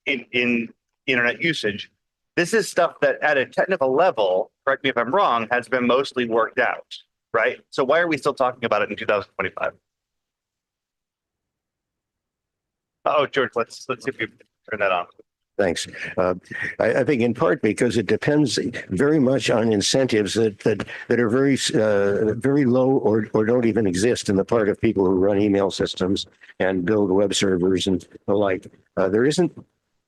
[SPEAKER 3] in internet usage. This is stuff that at a technical level, correct me if I'm wrong, has been mostly worked out, right? So why are we still talking about it in 2025? Oh, George, let's see if we turn that on.
[SPEAKER 10] Thanks. I think in part because it depends very much on incentives that are very low or don't even exist in the part of people who run email systems and build web servers and the like. There isn't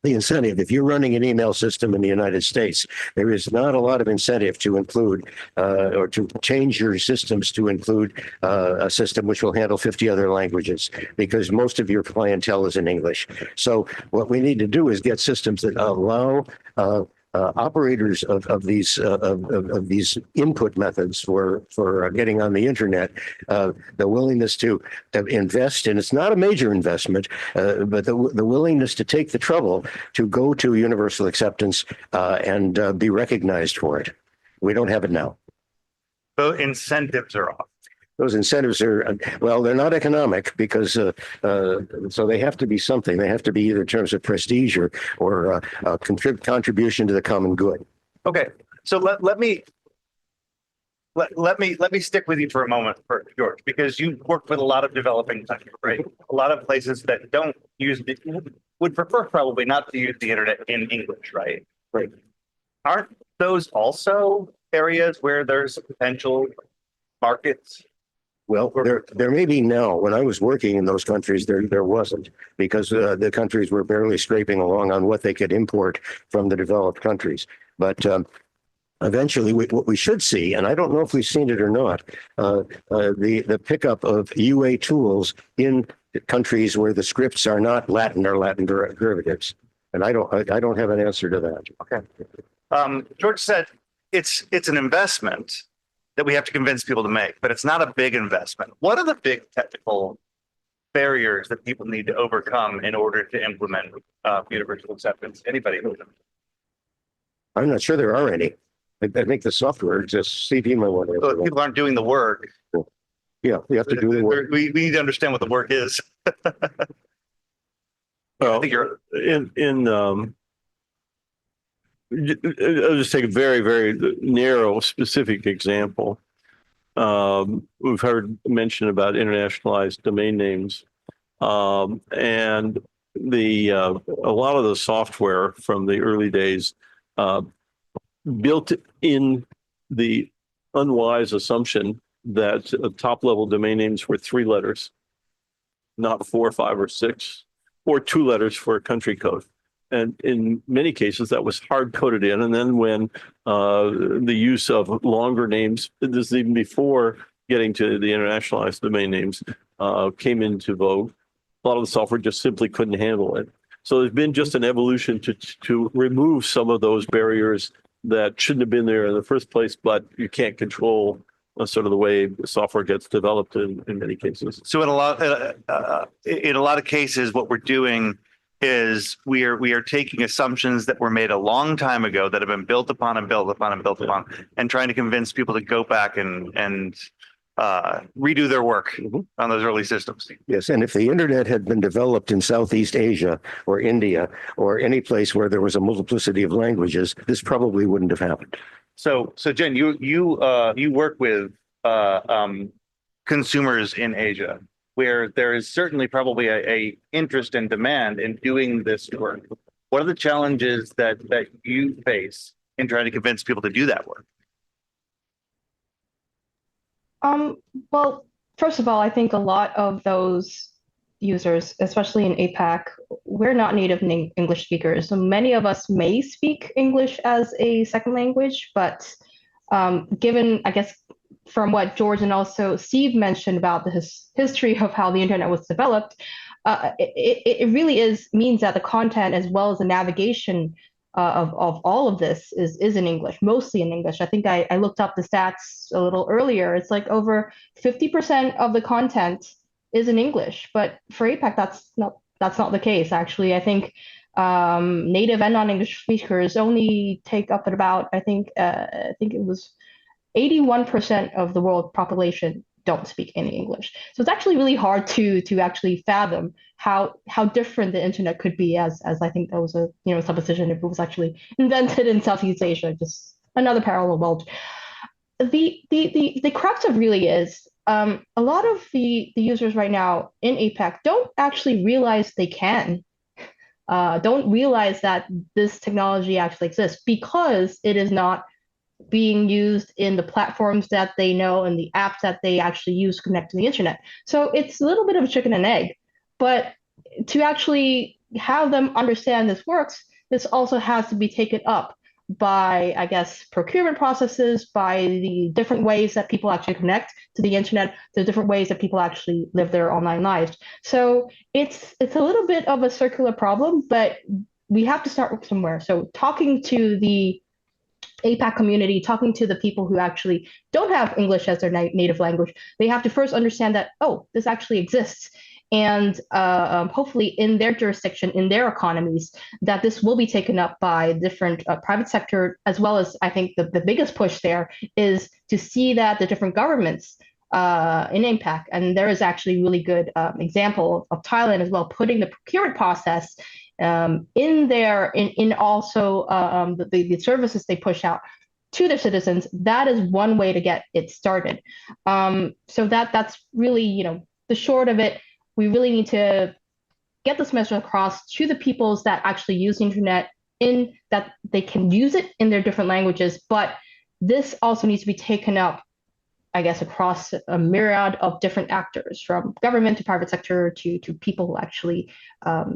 [SPEAKER 10] the incentive. If you're running an email system in the United States, there is not a lot of incentive to include or to change your systems to include a system which will handle 50 other languages, because most of your clientele is in English. So what we need to do is get systems that allow operators of these input methods for getting on the internet, the willingness to invest, and it's not a major investment, but the willingness to take the trouble to go to universal acceptance and be recognized for it. We don't have it now.
[SPEAKER 3] The incentives are off.
[SPEAKER 10] Those incentives are, well, they're not economic because, so they have to be something. They have to be either in terms of prestige or contribution to the common good.
[SPEAKER 3] Okay, so let me stick with you for a moment, George, because you work with a lot of developing countries, right? A lot of places that don't use would prefer probably not to use the internet in English, right?
[SPEAKER 10] Right.
[SPEAKER 3] Aren't those also areas where there's potential markets?
[SPEAKER 10] Well, there may be now. When I was working in those countries, there wasn't, because the countries were barely scraping along on what they could import from the developed countries. But eventually what we should see, and I don't know if we've seen it or not, the pickup of UA tools in countries where the scripts are not Latin or Latin derivatives. And I don't have an answer to that.
[SPEAKER 3] Okay. George said it's an investment that we have to convince people to make, but it's not a big investment. What are the big technical barriers that people need to overcome in order to implement universal acceptance? Anybody?
[SPEAKER 10] I'm not sure there are any. I think the software exists. CV might want to answer that.
[SPEAKER 3] People aren't doing the work.
[SPEAKER 10] Yeah, you have to do the work.
[SPEAKER 3] We need to understand what the work is.
[SPEAKER 7] Well,
[SPEAKER 3] I think you're
[SPEAKER 7] I'll just take a very, very narrow, specific example. We've heard mention about internationalized domain names, and a lot of the software from the early days built in the unwise assumption that top-level domain names were 3 letters, not 4, 5, or 6, or 2 letters for a country code. And in many cases, that was hard-coded in. And then when the use of longer names, this is even before getting to the internationalized domain names, came into vogue, a lot of the software just simply couldn't handle it. So there's been just an evolution to remove some of those barriers that shouldn't have been there in the first place, but you can't control sort of the way software gets developed in many cases.
[SPEAKER 3] So in a lot of cases, what we're doing is we are taking assumptions that were made a long time ago that have been built upon and built upon and built upon, and trying to convince people to go back and redo their work on those early systems.
[SPEAKER 10] Yes, and if the internet had been developed in Southeast Asia or India or any place where there was a multiplicity of languages, this probably wouldn't have happened.
[SPEAKER 3] So Jen, you work with consumers in Asia, where there is certainly probably a interest and demand in doing this work. What are the challenges that you face in trying to convince people to do that work?
[SPEAKER 9] Well, first of all, I think a lot of those users, especially in APAC, we're not native English speakers. So many of us may speak English as a second language, but given, I guess, from what George and also Steve mentioned about the history of how the internet was developed, it really means that the content as well as the navigation of all of this is in English, mostly in English. I think I looked up the stats a little earlier. It's like over 50% of the content is in English, but for APAC, that's not the case. Actually, I think native and non-English speakers only take up at about I think it was 81% of the world population don't speak any English. So it's actually really hard to actually fathom how different the internet could be, as I think that was a supposition if it was actually invented in Southeast Asia, just another parallel world. The crux of really is a lot of the users right now in APAC don't actually realize they don't realize that this technology actually exists because it is not being used in the platforms that they know and the apps that they actually use to connect to the internet. So it's a little bit of a chicken and egg, but to actually have them understand this works, this also has to be taken up by, I guess, procurement processes, by the different ways that people actually connect to the internet, the different ways that people actually live their online lives. So it's a little bit of a circular problem, but we have to start somewhere. So talking to the APAC community, talking to the people who actually don't have English as their native language, they have to first understand that, oh, this actually exists. And hopefully in their jurisdiction, in their economies, that this will be taken up by different private sector, as well as I think the biggest push there is to see that the different governments in APAC, and there is actually really good example of Thailand as well, putting the procurement process in also the services they push out to their citizens. That is one way to get it started. So that's really, the short of it. We really need to get this message across to the peoples that actually use the internet, in that they can use it in their different languages, but this also needs to be taken up, I guess, across a myriad of different actors, from government to private sector to people who actually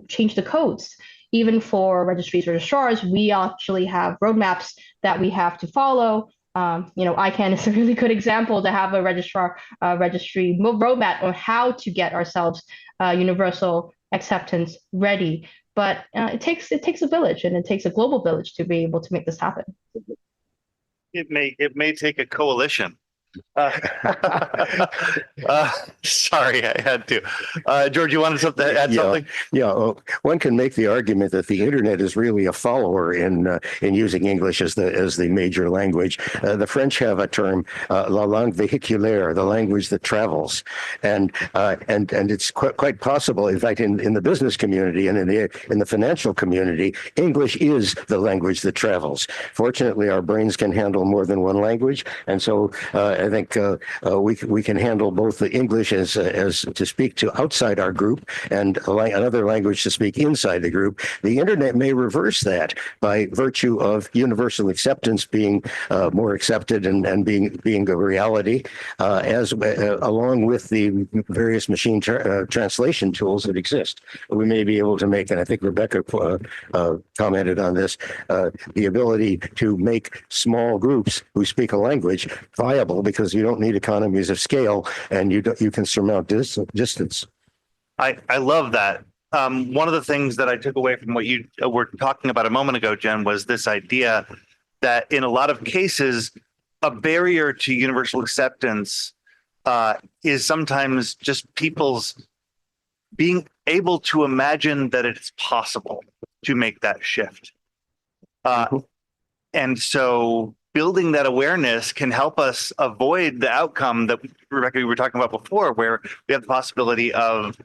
[SPEAKER 9] change the codes. even for registries, registrars, we actually have roadmaps that we have to follow. ICANN is a really good example to have a registry roadmap on how to get ourselves universal acceptance ready. But it takes a village, and it takes a global village to be able to make this happen.
[SPEAKER 3] It may take a coalition. Sorry, I had to. George, you wanted to add something?
[SPEAKER 10] Yeah, one can make the argument that the internet is really a follower in using English as the major language. The French have a term, la langue véhiculaire, the language that travels, and it's quite possible. In fact, in the business community and in the financial community, English is the language that travels. Fortunately, our brains can handle more than one language, and so I think we can handle both the English as to speak to outside our group and another language to speak inside the group. The internet may reverse that by virtue of universal acceptance being more accepted and being a reality, along with the various machine translation tools that exist. We may be able to make, and I think Rebecca commented on this, the ability to make small groups who speak a language viable, because you don't need economies of scale and you can surmount distance.
[SPEAKER 3] I love that. One of the things that I took away from what you were talking about a moment ago, Jen, was this idea that in a lot of cases, a barrier to universal acceptance is sometimes just people's being able to imagine that it's possible to make that shift. And so building that awareness can help us avoid the outcome that, Rebecca, we were talking about before, where we have the possibility of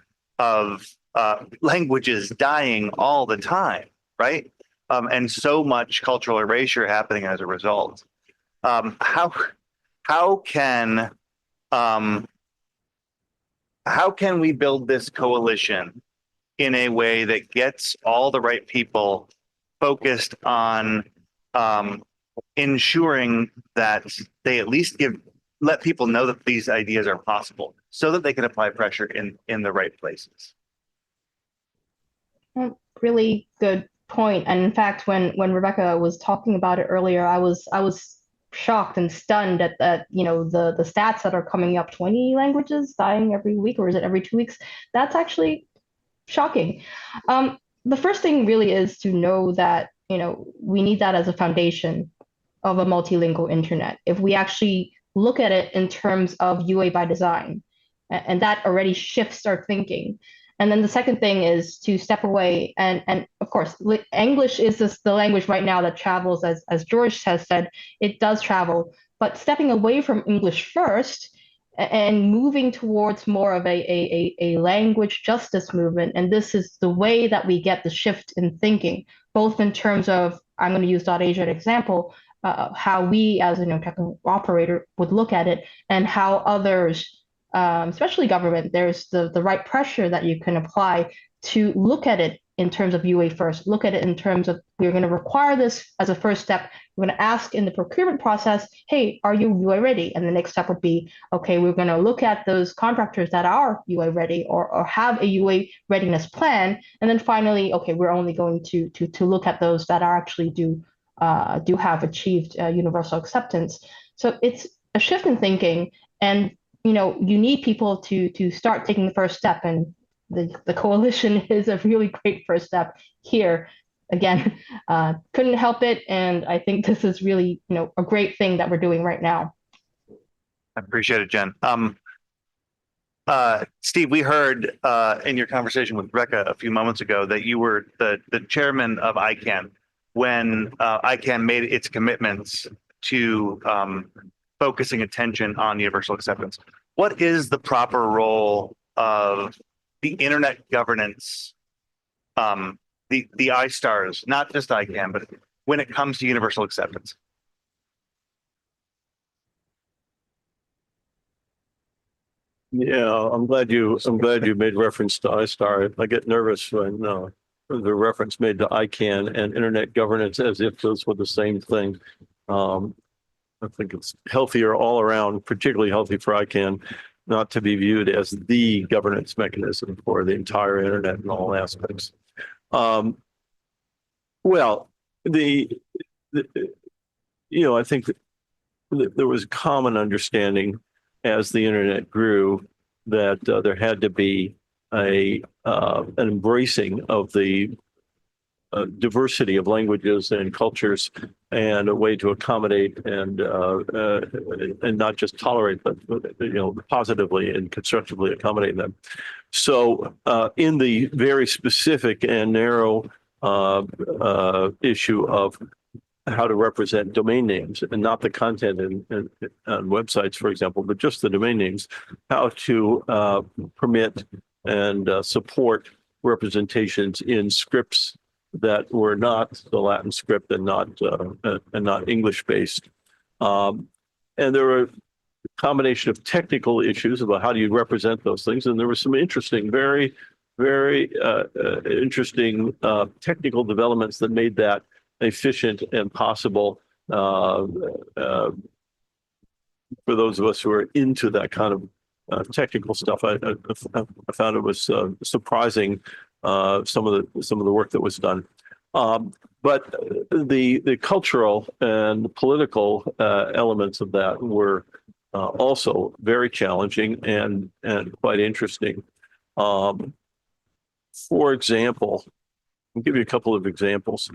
[SPEAKER 3] languages dying all the time, right? And so much cultural erasure happening as a result. How can we build this coalition in a way that gets all the right people focused on ensuring that they at least let people know that these ideas are possible, so that they can apply pressure in the right places?
[SPEAKER 9] Really good point. And in fact, when Rebecca was talking about it earlier, I was shocked and stunned at that, the stats that are coming up, 20 languages dying every week, or is it every 2 weeks? That's actually shocking. The first thing really is to know that, we need that as a foundation of a multilingual internet. If we actually look at it in terms of UA by design, and that already shifts our thinking. And then the second thing is to step away. And of course, English is the language right now that travels, as George has said, it does travel. But stepping away from English first and moving towards more of a language justice movement. And this is the way that we get the shift in thinking, both in terms of, I'm going to use DotAsia as an example, how we as a technical operator would look at it, and how others, especially government, there's the right pressure that you can apply to look at it in terms of UA first, look at it in terms of, we're going to require this as a first step. We're going to ask in the procurement process, hey, are you UA ready? And the next step would be, okay, we're going to look at those contractors that are UA ready or have a UA readiness plan. And then finally, okay, we're only going to look at those that are actually do have achieved universal acceptance. So it's a shift in thinking, and you need people to start taking the first step, and the coalition is a really great first step here. Again, couldn't help it, and I think this is really a great thing that we're doing right now.
[SPEAKER 3] I appreciate it, Jen. Steve, we heard in your conversation with Rebecca a few moments ago that you were the chairman of ICANN when ICANN made its commitments to focusing attention on universal acceptance. What is the proper role of the internet governance, the iStars, not just ICANN, but when it comes to universal acceptance?
[SPEAKER 7] Yeah, I'm glad you made reference to iStar. I get nervous when the reference made to ICANN and internet governance as if those were the same thing. I think it's healthier all around, particularly healthy for ICANN, not to be viewed as the governance mechanism for the entire internet in all aspects. Well, the I think that there was a common understanding as the internet grew that there had to be an embracing of the diversity of languages and cultures, and a way to accommodate and not just tolerate, but positively and constructively accommodate them. So in the very specific and narrow issue of how to represent domain names, and not the content on websites, for example, but just the domain names, how to permit and support representations in scripts that were not the Latin script and not English based. And there were a combination of technical issues about how do you represent those things. And there were some interesting, very, very interesting technical developments that made that efficient and possible for those of us who are into that kind of technical stuff. I found it was surprising, some of the work that was done. But the cultural and political elements of that were also very challenging and quite interesting. For example, I'll give you a couple of examples.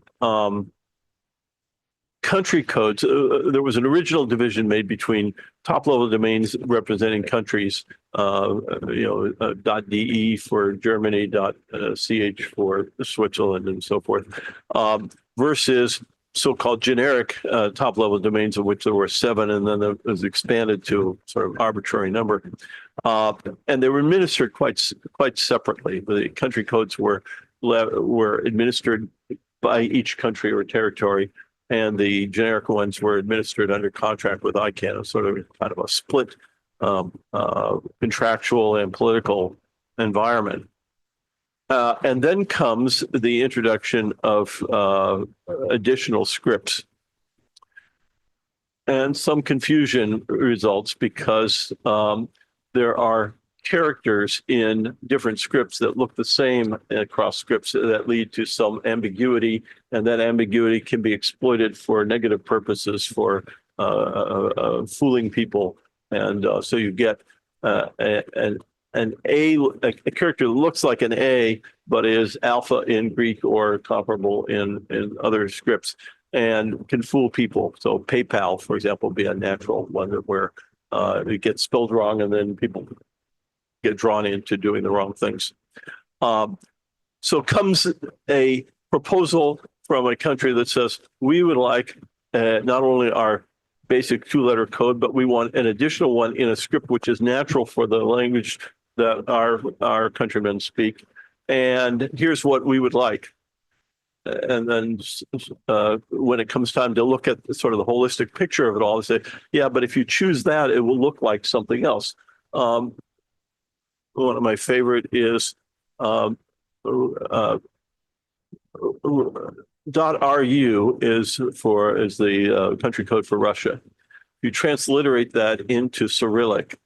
[SPEAKER 7] Country codes. There was an original division made between top-level domains representing countries, .de for Germany, .ch for Switzerland, and so forth, versus so-called generic top-level domains, of which there were 7, and then it was expanded to sort of arbitrary number. And they were administered quite separately. The country codes were administered by each country or territory, and the generic ones were administered under contract with ICANN, sort of kind of a split contractual and political environment. And then comes the introduction of additional scripts. And some confusion results because there are characters in different scripts that look the same across scripts that lead to some ambiguity, and that ambiguity can be exploited for negative purposes, for fooling people. And so you get a character that looks like an A, but is alpha in Greek or comparable in other scripts, and can fool people. So PayPal, for example, would be a natural one where it gets spelled wrong, and then people get drawn into doing the wrong things. So comes a proposal from a country that says, we would like not only our basic 2-letter code, but we want an additional one in a script which is natural for the language that our countrymen speak. And here's what we would like. And then when it comes time to look at sort of the holistic picture of it all, they say, yeah, but if you choose that, it will look like something else. One of my favorite is .ru is the country code for Russia. If you transliterate that into Cyrillic,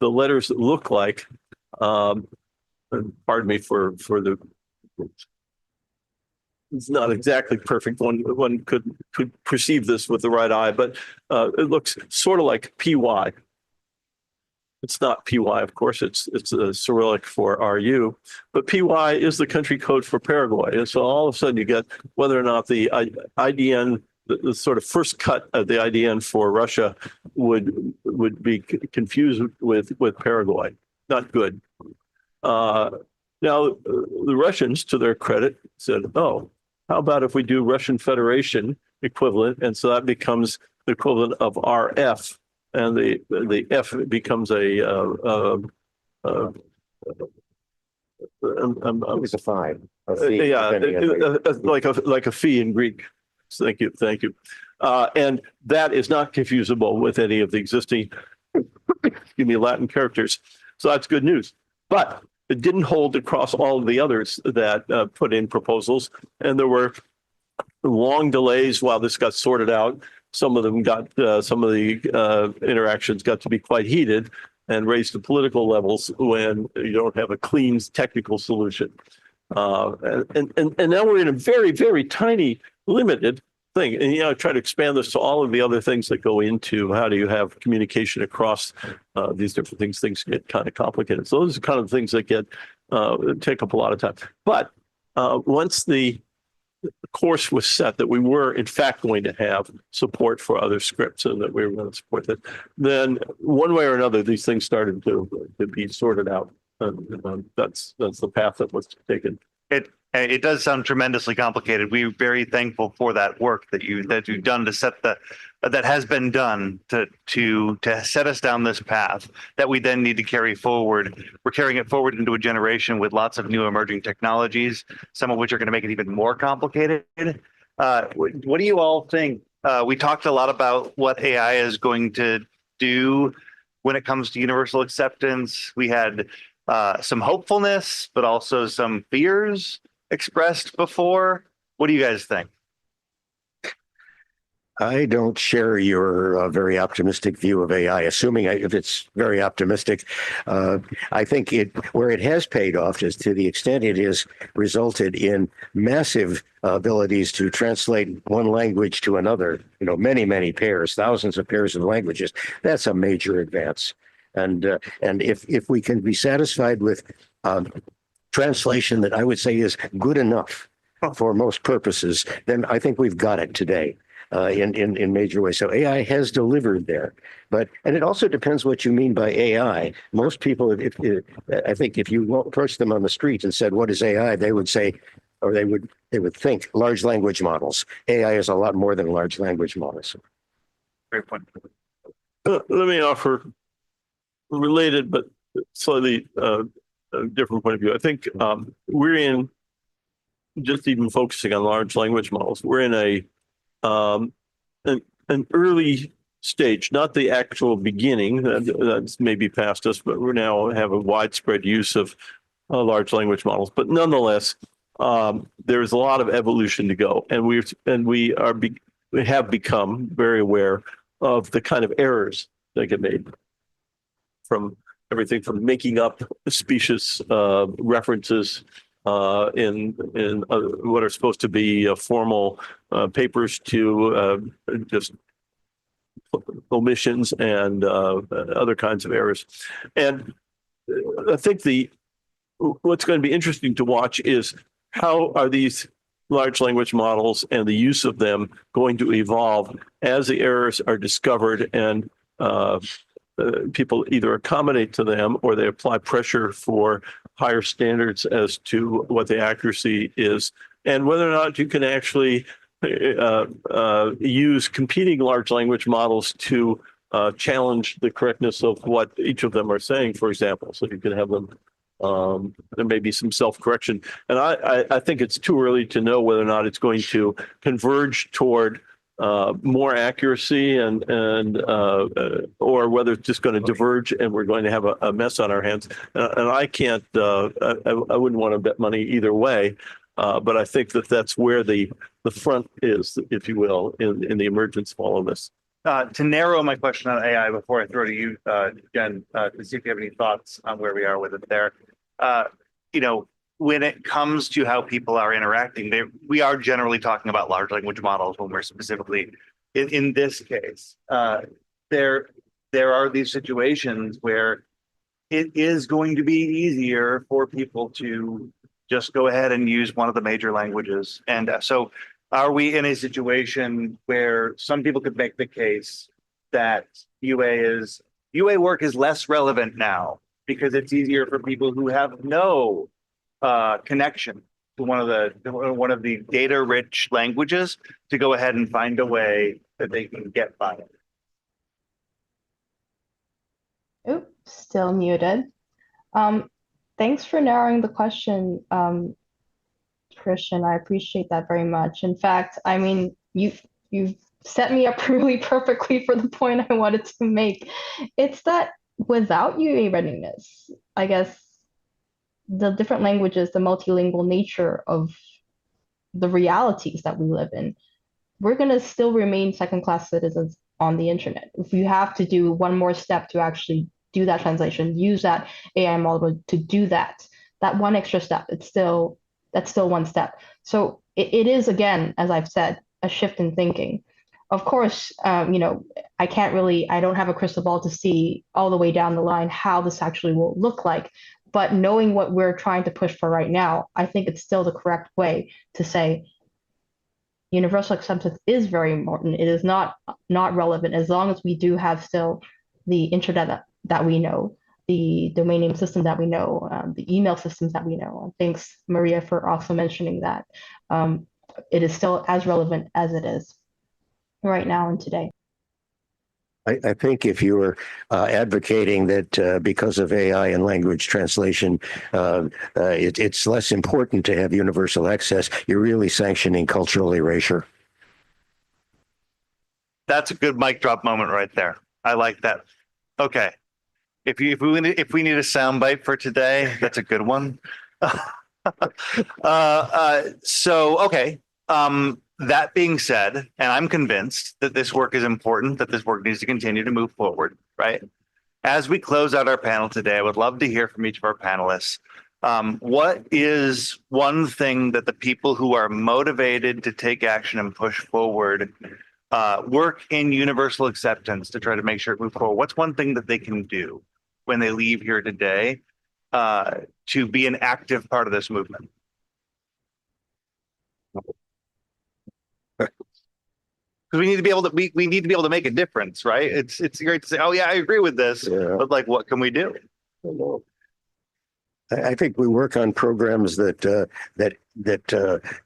[SPEAKER 7] the letters look like, pardon me for the, it's not exactly perfect. One could perceive this with the right eye, but it looks sort of like PY. It's not PY, of course, it's a Cyrillic for RU, but PY is the country code for Paraguay. And so all of a sudden you get whether or not the IDN, the sort of first cut of the IDN for Russia would be confused with Paraguay. Not good. Now, the Russians, to their credit, said, oh, how about if we do Russian Federation equivalent? And so that becomes the equivalent of RF. And the F becomes
[SPEAKER 10] It's a 5. A fee,
[SPEAKER 7] like a fee in Greek. Thank you. And that is not confusable with any of the existing, Latin characters. So that's good news. But it didn't hold across all of the others that put in proposals, and there were long delays while this got sorted out. Some of them some of the interactions got to be quite heated and raised to political levels when you don't have a clean technical solution. And now we're in a very, very tiny, limited thing. And, try to expand this to all of the other things that go into how do you have communication across these different things. Things get kind of complicated. So those are kind of things that take up a lot of time. But once the course was set that we were in fact going to have support for other scripts and that we were going to support that, then one way or another, these things started to be sorted out. And that's the path that was taken.
[SPEAKER 3] It does sound tremendously complicated. We're very thankful for that work that you've done to set that has been done to set us down this path that we then need to carry forward. We're carrying it forward into a generation with lots of new emerging technologies, some of which are going to make it even more complicated. What do you all think? We talked a lot about what AI is going to do when it comes to universal acceptance. We had some hopefulness, but also some fears expressed before. What do you guys think?
[SPEAKER 10] I don't share your very optimistic view of AI, assuming if it's very optimistic. I think where it has paid off is to the extent it has resulted in massive abilities to translate one language to another, many, many pairs, thousands of pairs of languages. That's a major advance. And if we can be satisfied with translation that I would say is good enough for most purposes, then I think we've got it today. In major ways. So AI has delivered there, and it also depends what you mean by AI. Most people, I think if you approach them on the street and said, what is AI? They would say, or they would think large language models. AI is a lot more than large language models.
[SPEAKER 3] Great point.
[SPEAKER 7] Let me offer a related, but slightly different point of view. I think we're in, just even focusing on large language models, we're in an early stage, not the actual beginning. That's maybe past us, but we now have a widespread use of large language models. But nonetheless, there's a lot of evolution to go, and we have become very aware of the kind of errors that get made from everything from making up specious references in what are supposed to be formal papers to just omissions and other kinds of errors. And I think what's going to be interesting to watch is how are these large language models and the use of them going to evolve as the errors are discovered and people either accommodate to them or they apply pressure for higher standards as to what the accuracy is, and whether or not you can actually use competing large language models to challenge the correctness of what each of them are saying, for example. So you can have them, there may be some self-correction. And I think it's too early to know whether or not it's going to converge toward more accuracy or whether it's just going to diverge and we're going to have a mess on our hands. And I can't, I wouldn't want to bet money either way. But I think that's where the front is, if you will, in the emergence of all of this.
[SPEAKER 3] To narrow my question on AI before I throw to you, Jen, to see if you have any thoughts on where we are with it there. When it comes to how people are interacting, we are generally talking about large language models when we're specifically in this case. There are these situations where it is going to be easier for people to just go ahead and use one of the major languages. And so are we in a situation where some people could make the case that UA work is less relevant now because it's easier for people who have no connection to one of the data-rich languages to go ahead and find a way that they can get by it?
[SPEAKER 9] Oops, still muted. Thanks for narrowing the question, Christian. I appreciate that very much. In fact, I mean, you've set me up really perfectly for the point I wanted to make. It's that without UA readiness, I guess the different languages, the multilingual nature of the realities that we live in, we're going to still remain second-class citizens on the internet. If you have to do one more step to actually do that translation, use that AI model to do that one extra step, it's still that's still one step. So it is, again, as I've said, a shift in thinking. Of course, I don't have a crystal ball to see all the way down the line how this actually will look like. But knowing what we're trying to push for right now, I think it's still the correct way to say universal acceptance is very important. It is not relevant as long as we do have still the internet that we know, the domain name system that we know, the email systems that we know. Thanks, Maria, for also mentioning that. It is still as relevant as it is right now and today.
[SPEAKER 10] I think if you were advocating that because of AI and language translation, it's less important to have universal access, you're really sanctioning cultural erasure.
[SPEAKER 3] That's a good mic drop moment right there. I like that. Okay. If we need a soundbite for today, that's a good one. Okay. That being said, and I'm convinced that this work is important, that this work needs to continue to move forward, right? As we close out our panel today, I would love to hear from each of our panelists. What is one thing that the people who are motivated to take action and push forward work in universal acceptance to try to make sure it moves forward? What's one thing that they can do when they leave here today to be an active part of this movement? Because we need to be able to we need to be able to make a difference, right? It's great to say, oh yeah, I agree with this, but like, what can we do?
[SPEAKER 10] I think we work on programs that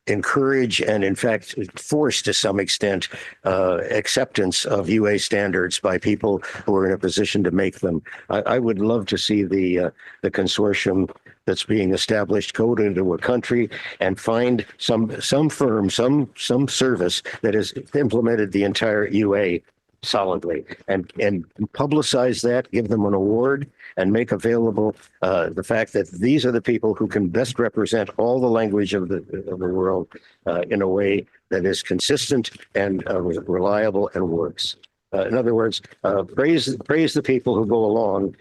[SPEAKER 10] encourage and, in fact, force to some extent acceptance of UA standards by people who are in a position to make them. I would love to see the consortium that's being established go into a country and find some firm, some service that has implemented the entire UA solidly and publicize that, give them an award, and make available the fact that these are the people who can best represent all the language of the world in a way that is consistent and reliable and works. In other words, praise the people who go along,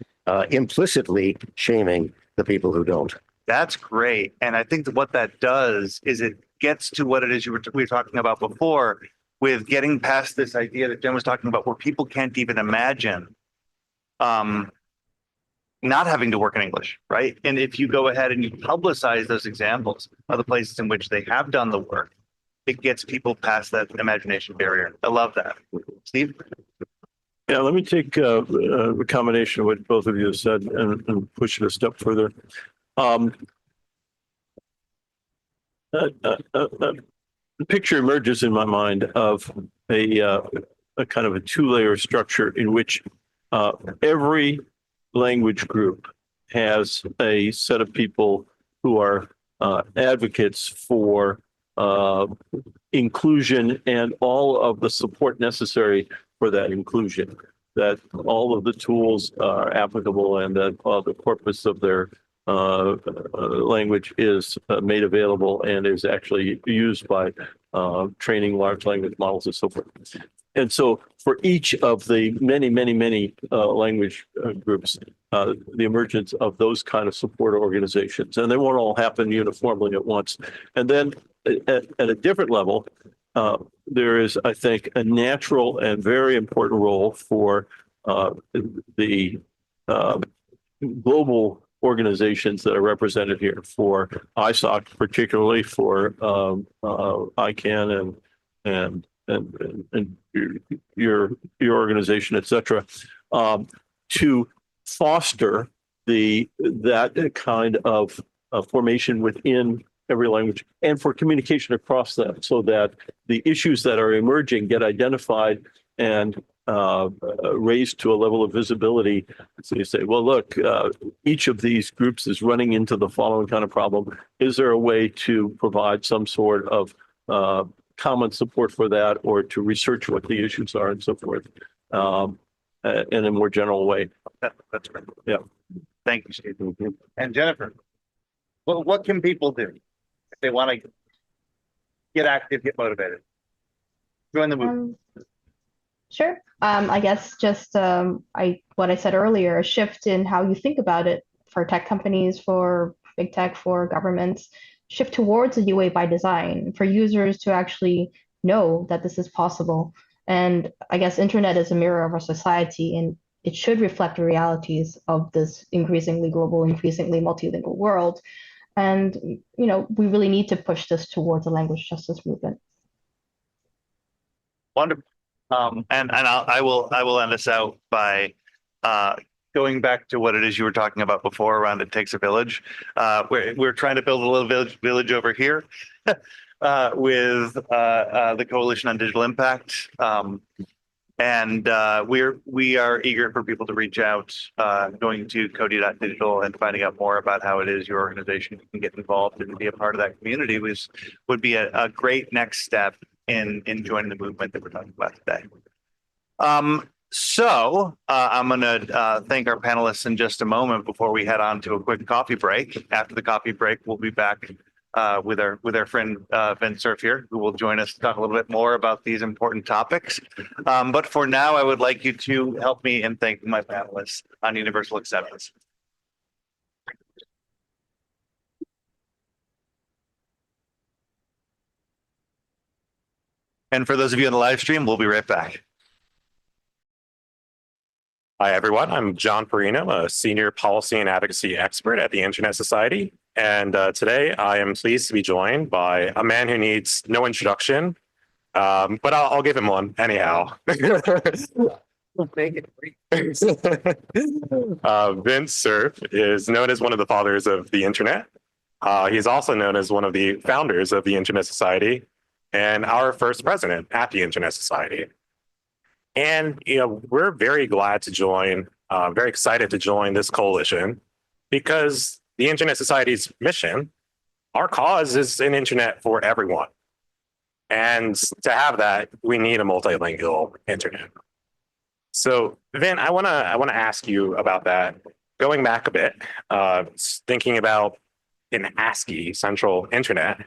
[SPEAKER 10] implicitly shaming the people who don't.
[SPEAKER 3] That's great. And I think that what that does is it gets to what it is we were talking about before, with getting past this idea that Jen was talking about, where people can't even imagine not having to work in English, right? And if you go ahead and you publicize those examples of the places in which they have done the work, it gets people past that imagination barrier. I love that. Steve?
[SPEAKER 7] Yeah, let me take a combination of what both of you have said and push it a step further. The picture emerges in my mind of a kind of a two-layer structure in which every language group has a set of people who are advocates for inclusion and all of the support necessary for that inclusion, that all of the tools are applicable and that the corpus of their language is made available and is actually used by training large language models and so forth. And so for each of the many language groups, the emergence of those kind of support organizations, and they won't all happen uniformly at once. And then at a different level, there is, I think, a natural and very important role for the global organizations that are represented here, for ISOC, particularly for ICANN and your organization, et cetera, to foster that kind of formation within every language and for communication across them, so that the issues that are emerging get identified and raised to a level of visibility. So you say, well, look, each of these groups is running into the following kind of problem. Is there a way to provide some sort of common support for that, or to research what the issues are and so forth, in a more general way?
[SPEAKER 3] That's great.
[SPEAKER 7] Yeah.
[SPEAKER 3] Thank you, Steve. And Jennifer, what can people do if they want to get active, get motivated? Join the movement.
[SPEAKER 9] Sure. I guess just what I said earlier, a shift in how you think about it for tech companies, for big tech, for governments, shift towards a UA by design for users to actually know that this is possible. And I guess internet is a mirror of our society, and it should reflect the realities of this increasingly global, increasingly multilingual world. And we really need to push this towards a language justice movement.
[SPEAKER 3] Wonderful. I will end us out by going back to what it is you were talking about before around it takes a village. We're trying to build a little village over here with the Coalition on Digital Impact. We are eager for people to reach out, going to Cody.digital and finding out more about how it is your organization can get involved and be a part of that community would be a great next step in joining the movement that we're talking about today. I'm going to thank our panelists in just a moment before we head on to a quick coffee break. After the coffee break, we'll be back with our friend Ben Cerf here, who will join us to talk a little bit more about these important topics. But for now, I would like you to help me in thanking my panelists on universal acceptance. And for those of you on the live stream, we'll be right back.
[SPEAKER 11] Hi, everyone. I'm John Perino, a senior policy and advocacy expert at the Internet Society. And today I am pleased to be joined by a man who needs no introduction, but I'll give him one anyhow. Vince Cerf is known as one of the fathers of the Internet. He's also known as one of the founders of the Internet Society and our first president at the Internet Society. And we're very glad to join, very excited to join this coalition because the Internet Society's mission, our cause is an internet for everyone. And to have that, we need a multilingual internet. So, Vin, I want to ask you about that. Going back a bit, thinking about an ASCII central internet,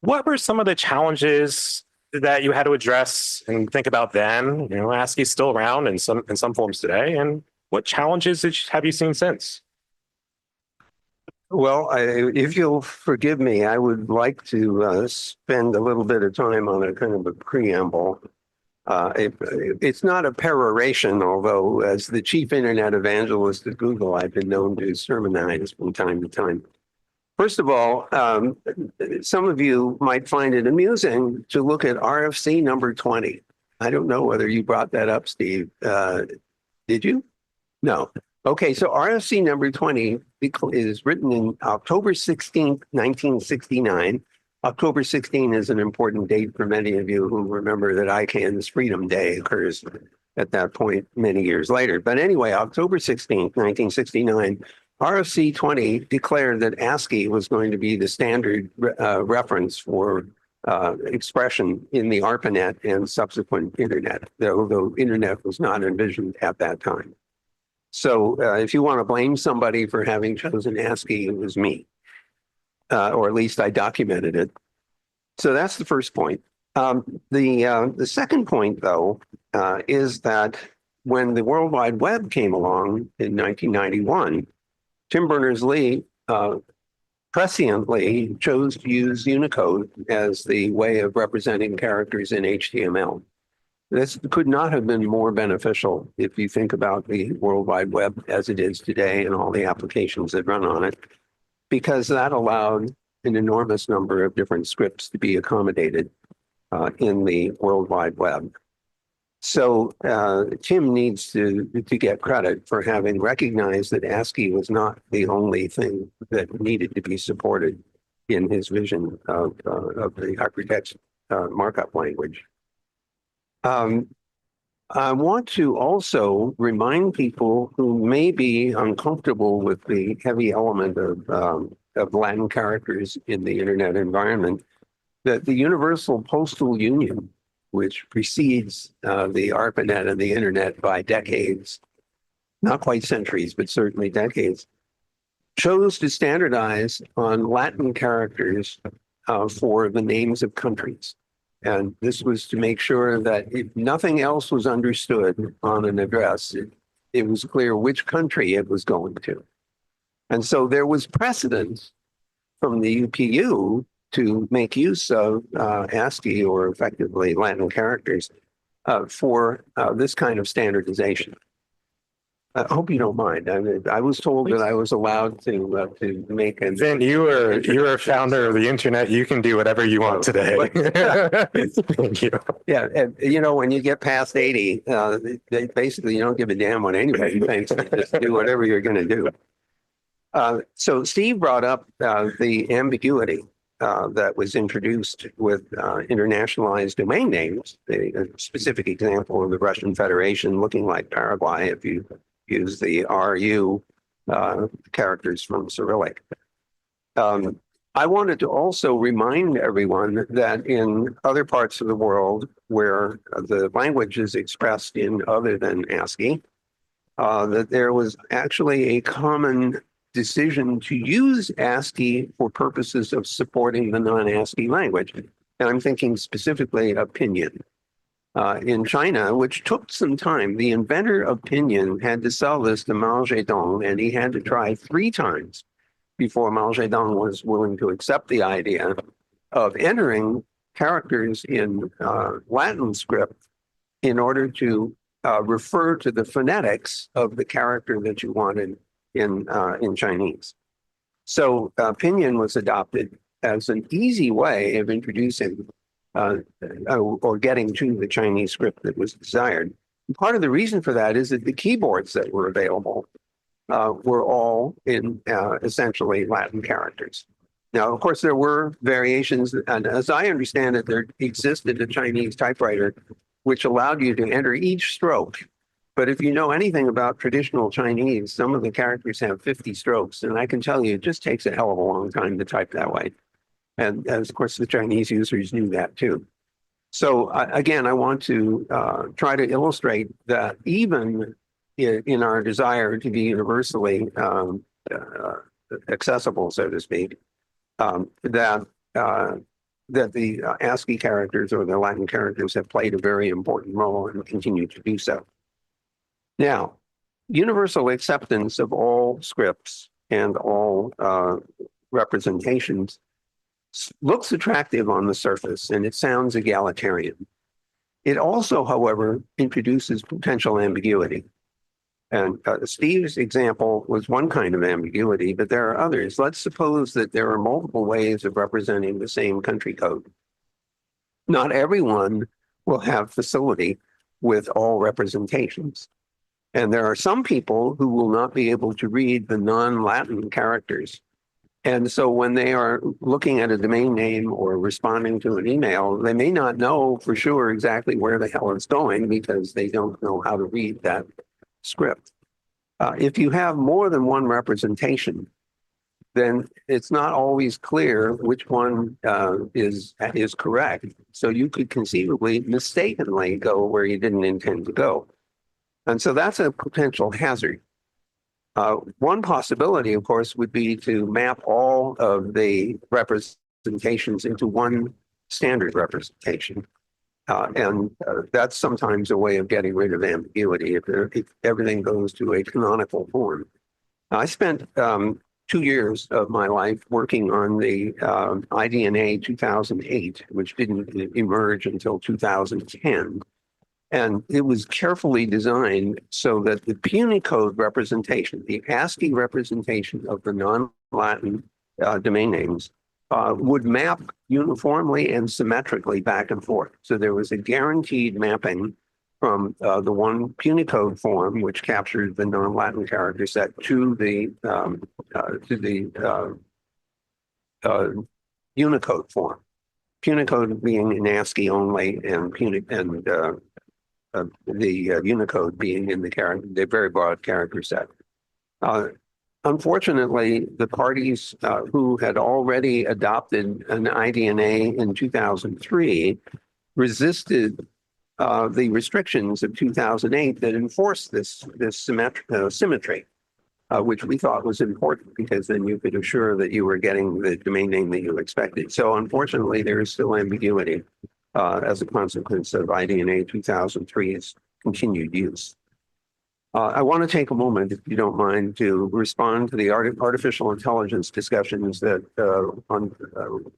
[SPEAKER 11] what were some of the challenges that you had to address and think about then? ASCII is still around in some forms today, and what challenges have you seen since?
[SPEAKER 10] Well, if you'll forgive me, I would like to spend a little bit of time on a kind of a preamble. It's not a peroration, although as the chief internet evangelist at Google, I've been known to sermonize from time to time. First of all, some of you might find it amusing to look at RFC number 20. I don't know whether you brought that up, Steve. Did you? No. Okay, so RFC number 20 is written in October 16th, 1969. October 16 is an important date for many of you who remember that ICANN's Freedom Day occurs at that point many years later. But anyway, October 16th, 1969, RFC 20 declared that ASCII was going to be the standard reference for expression in the ARPANET and subsequent internet, although internet was not envisioned at that time. So if you want to blame somebody for having chosen ASCII, it was me, or at least I documented it. So that's the first point. The second point, though, is that when the World Wide Web came along in 1991, Tim Berners-Lee presciently chose to use Unicode as the way of representing characters in HTML. This could not have been more beneficial if you think about the World Wide Web as it is today and all the applications that run on it, because that allowed an enormous number of different scripts to be accommodated in the World Wide Web. So Tim needs to get credit for having recognized that ASCII was not the only thing that needed to be supported in his vision of the hypertext markup language. I want to also remind people who may be uncomfortable with the heavy element of Latin characters in the internet environment that the Universal Postal Union, which precedes the ARPANET and the internet by decades, not quite centuries, but certainly decades, chose to standardize on Latin characters for the names of countries. And this was to make sure that if nothing else was understood on an address, it was clear which country it was going to. And so there was precedent
[SPEAKER 12] from the UPU to make use of ASCII or effectively Latin characters for this kind of standardization. I hope you don't mind. I mean, I was told that I was allowed to make an.
[SPEAKER 11] Then you are a founder of the internet. You can do whatever you want today. Thank you.
[SPEAKER 12] Yeah, and you know, when you get past 80, they basically you don't give a damn what anybody thinks. You just do whatever you're going to do. So Steve brought up the ambiguity that was introduced with internationalized domain names. A specific example of the Russian Federation looking like Paraguay if you use the RU characters from Cyrillic. I wanted to also remind everyone that in other parts of the world where the language is expressed in other than ASCII, that there was actually a common decision to use ASCII for purposes of supporting the non-ASCII language. And I'm thinking specifically of Pinyin. In China, which took some time, the inventor of Pinyin had to sell this to Mao Zedong, and he had to try 3 times before Mao Zedong was willing to accept the idea of entering characters in Latin script in order to refer to the phonetics of the character that you wanted in Chinese. So Pinyin was adopted as an easy way of introducing or getting to the Chinese script that was desired. And part of the reason for that is that the keyboards that were available were all in essentially Latin characters. Now, of course, there were variations, and as I understand it, there existed a Chinese typewriter which allowed you to enter each stroke. But if you know anything about traditional Chinese, some of the characters have 50 strokes, and I can tell you it just takes a hell of a long time to type that way. And of course, the Chinese users knew that too. So again, I want to try to illustrate that even in our desire to be universally accessible, so to speak, that the ASCII characters or the Latin characters have played a very important role and continue to do so. Now, universal acceptance of all scripts and all representations looks attractive on the surface, and it sounds egalitarian. It also, however, introduces potential ambiguity. And Steve's example was one kind of ambiguity, but there are others. Let's suppose that there are multiple ways of representing the same country code. Not everyone will have facility with all representations. And there are some people who will not be able to read the non-Latin characters. And so when they are looking at a domain name or responding to an email, they may not know for sure exactly where the hell it's going because they don't know how to read that script. If you have more than one representation, then it's not always clear which one is correct. So you could conceivably mistakenly go where you didn't intend to go. And so that's a potential hazard. One possibility, of course, would be to map all of the representations into one standard representation. And that's sometimes a way of getting rid of ambiguity if everything goes to a canonical form. I spent 2 years of my life working on the IDNA 2008, which didn't emerge until 2010. And it was carefully designed so that the Punycode representation, the ASCII representation of the non-Latin domain names, would map uniformly and symmetrically back and forth. So there was a guaranteed mapping from the one Punycode form, which captured the non-Latin character set, to the Unicode form. Punycode being in ASCII only, and the Unicode being in the very broad character set. Unfortunately, the parties who had already adopted an IDNA in 2003 resisted the restrictions of 2008 that enforced this symmetry, which we thought was important because then you could assure that you were getting the domain name that you expected. So unfortunately, there is still ambiguity as a consequence of IDNA 2003's continued use. I want to take a moment, if you don't mind, to respond to the artificial intelligence discussions that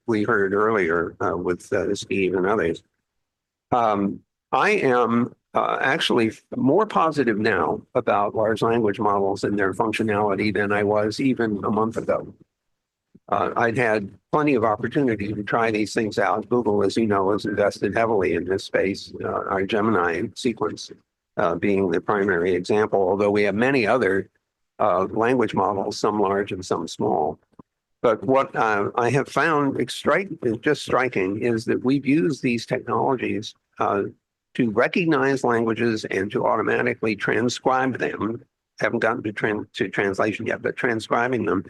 [SPEAKER 12] we heard earlier with Steve and others. I am actually more positive now about large language models and their functionality than I was even a month ago. I'd had plenty of opportunity to try these things out. Google, as you know, has invested heavily in this space, our Gemini sequence being the primary example, although we have many other language models, some large and some small. But what I have found just striking is that we've used these technologies to recognize languages and to automatically transcribe them. Haven't gotten to translation yet, but transcribing them.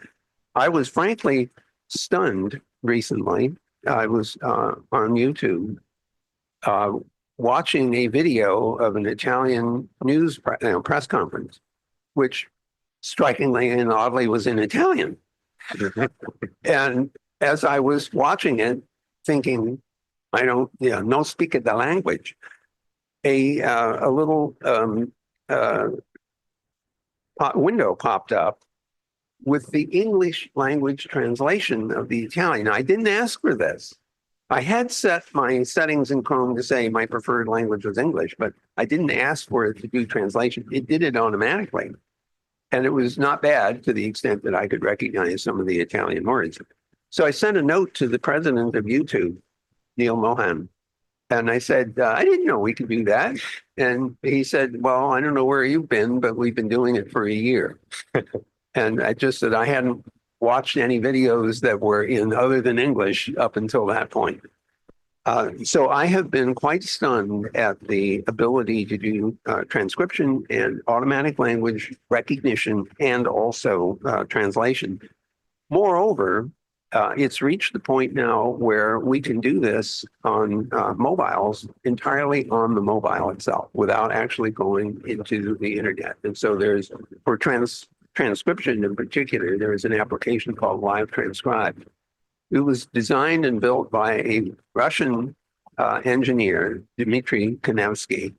[SPEAKER 12] I was frankly stunned recently. I was on YouTube watching a video of an Italian news press conference, which strikingly and oddly was in Italian. And as I was watching it, thinking, I don't speak the language, a little window popped up with the English language translation of the Italian. I didn't ask for this. I had set my settings in Chrome to say my preferred language was English, but I didn't ask for it to do translation. It did it automatically. And it was not bad to the extent that I could recognize some of the Italian words. So I sent a note to the president of YouTube, Neil Mohan, and I said, I didn't know we could do that. And he said, well, I don't know where you've been, but we've been doing it for a year. And I just said I hadn't watched any videos that were in other than English up until that point. So I have been quite stunned at the ability to do transcription and automatic language recognition and also translation. Moreover, it's reached the point now where we can do this on mobiles, entirely on the mobile itself, without actually going into the internet. And so there's, for transcription in particular, there is an application called Live Transcribe. It was designed and built by a Russian engineer, Dmitry Konevsky,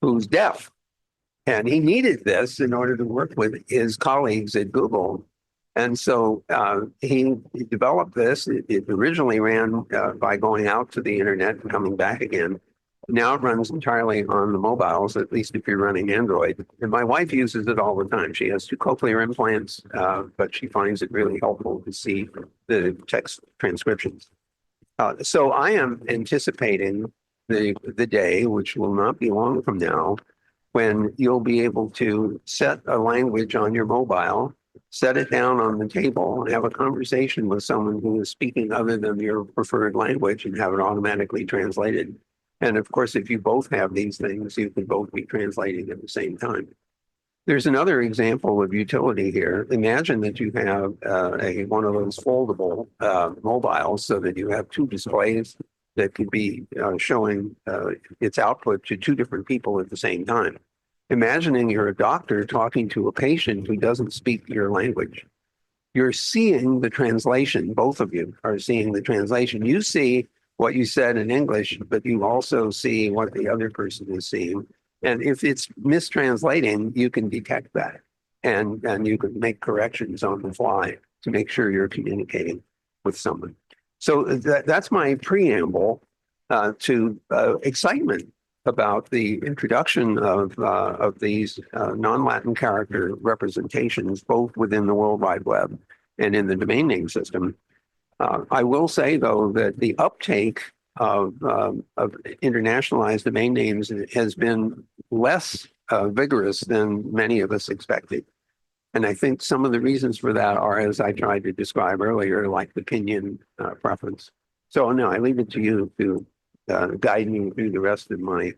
[SPEAKER 12] who's deaf. And he needed this in order to work with his colleagues at Google. And so he developed this. It originally ran by going out to the internet and coming back again. Now it runs entirely on the mobiles, at least if you're running Android. And my wife uses it all the time. She has 2 cochlear implants, but she finds it really helpful to see the text transcriptions. So I am anticipating the day, which will not be long from now, when you'll be able to set a language on your mobile, set it down on the table, and have a conversation with someone who is speaking other than your preferred language and have it automatically translated. And of course, if you both have these things, you can both be translating at the same time. There's another example of utility here. Imagine that you have one of those foldable mobiles so that you have 2 displays that could be showing its output to 2 different people at the same time. Imagining you're a doctor talking to a patient who doesn't speak your language. You're seeing the translation. Both of you are seeing the translation. You see what you said in English, but you also see what the other person is seeing. And if it's mistranslating, you can detect that. And you can make corrections on the fly to make sure you're communicating with someone. So that's my preamble to excitement about the introduction of these non-Latin character representations, both within the World Wide Web and in the domain name system. I will say, though, that the uptake of internationalized domain names has been less vigorous than many of us expected. And I think some of the reasons for that are, as I tried to describe earlier, like the Pinyin preference. So no, I leave it to you to guide me through the rest of my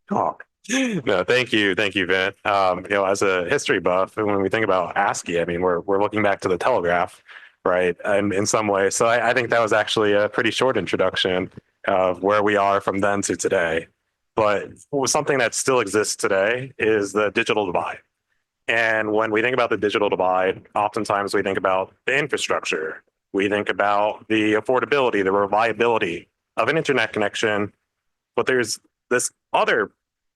[SPEAKER 12] talk.
[SPEAKER 11] No, thank you, Vint. As a history buff, and when we think about ASCII, I mean, we're looking back to the telegraph, right? And in some ways, so I think that was actually a pretty short introduction of where we are from then to today. But something that still exists today is the digital divide. And when we think about the digital divide, oftentimes we think about the infrastructure. We think about the affordability, the reliability of an internet connection. But there's this other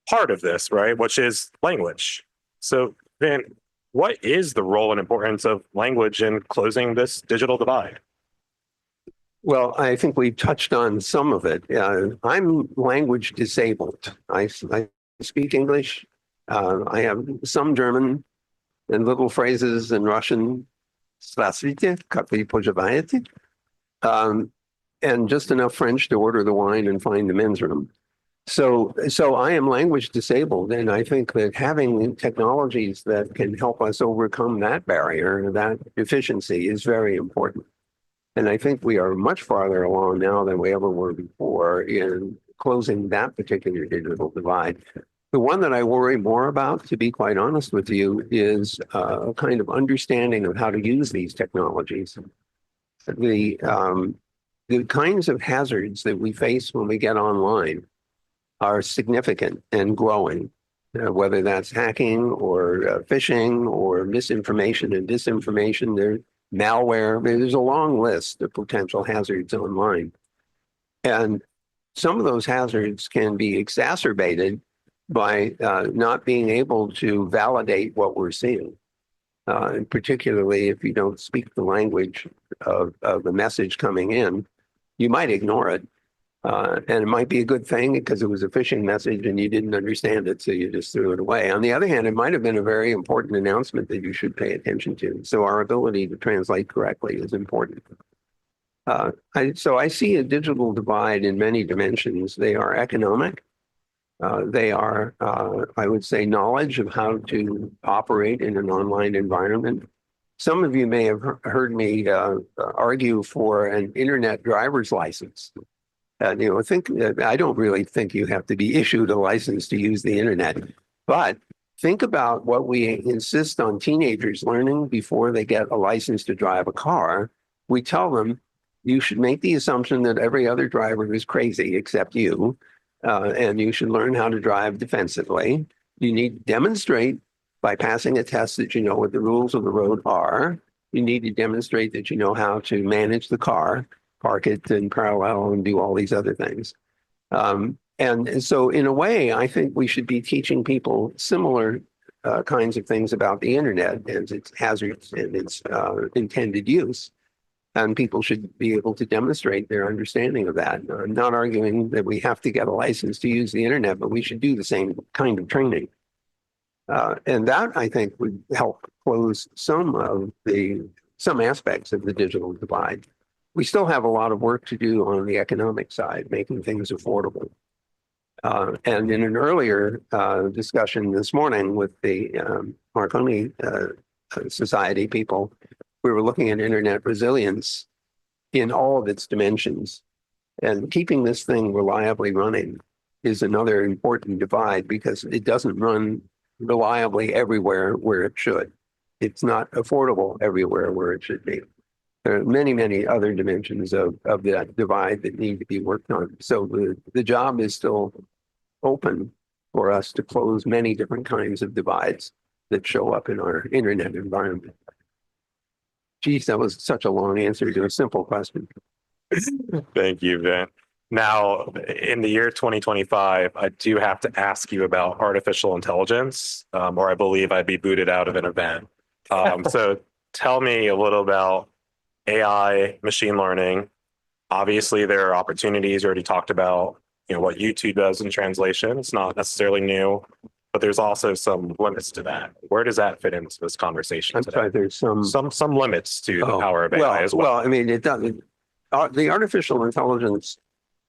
[SPEAKER 11] part of this, right, which is language. So then what is the role and importance of language in closing this digital divide?
[SPEAKER 12] Well, I think we've touched on some of it. I'm language disabled. I speak English. I have some German and little phrases in Russian. Здравствуйте, как вы поживаете? And just enough French to order the wine and find the men's room. So I am language disabled, and I think that having technologies that can help us overcome that barrier, that deficiency, is very important. And I think we are much farther along now than we ever were before in closing that particular digital divide. The one that I worry more about, to be quite honest with you, is a kind of understanding of how to use these technologies. The kinds of hazards that we face when we get online are significant and growing, whether that's hacking or phishing or misinformation and disinformation. There's malware. There's a long list of potential hazards online. And some of those hazards can be exacerbated by not being able to validate what we're seeing, particularly if you don't speak the language of the message coming in. You might ignore it. And it might be a good thing because it was a phishing message and you didn't understand it, so you just threw it away. On the other hand, it might have been a very important announcement that you should pay attention to. So our ability to translate correctly is important. So I see a digital divide in many dimensions. They are economic. They are, I would say, knowledge of how to operate in an online environment. Some of you may have heard me argue for an internet driver's license. I don't really think you have to be issued a license to use the internet, but think about what we insist on teenagers learning before they get a license to drive a car. We tell them you should make the assumption that every other driver is crazy except you, and you should learn how to drive defensively. You need to demonstrate by passing a test that you know what the rules of the road are. You need to demonstrate that you know how to manage the car, park it in parallel, and do all these other things. And so in a way, I think we should be teaching people similar kinds of things about the internet and its hazards and its intended use. And people should be able to demonstrate their understanding of that. I'm not arguing that we have to get a license to use the internet, but we should do the same kind of training. And that, I think, would help close some aspects of the digital divide. We still have a lot of work to do on the economic side, making things affordable. And in an earlier discussion this morning with the Marconi Society people, we were looking at internet resilience in all of its dimensions. And keeping this thing reliably running is another important divide because it doesn't run reliably everywhere where it should. It's not affordable everywhere where it should be. There are many, many other dimensions of that divide that need to be worked on. So the job is still open for us to close many different kinds of divides that show up in our internet environment. Geez, that was such a long answer to a simple question.
[SPEAKER 11] Thank you, Vin. Now, in the year 2025, I do have to ask you about artificial intelligence, or I believe I'd be booted out of an event. So tell me a little about AI, machine learning. Obviously, there are opportunities. You already talked about, what YouTube does in translation. It's not necessarily new, but there's also some limits to that. Where does that fit into this conversation today?
[SPEAKER 12] Sorry, there's
[SPEAKER 11] some limits to the power of AI as well.
[SPEAKER 12] Well, I mean, it doesn't. The artificial intelligence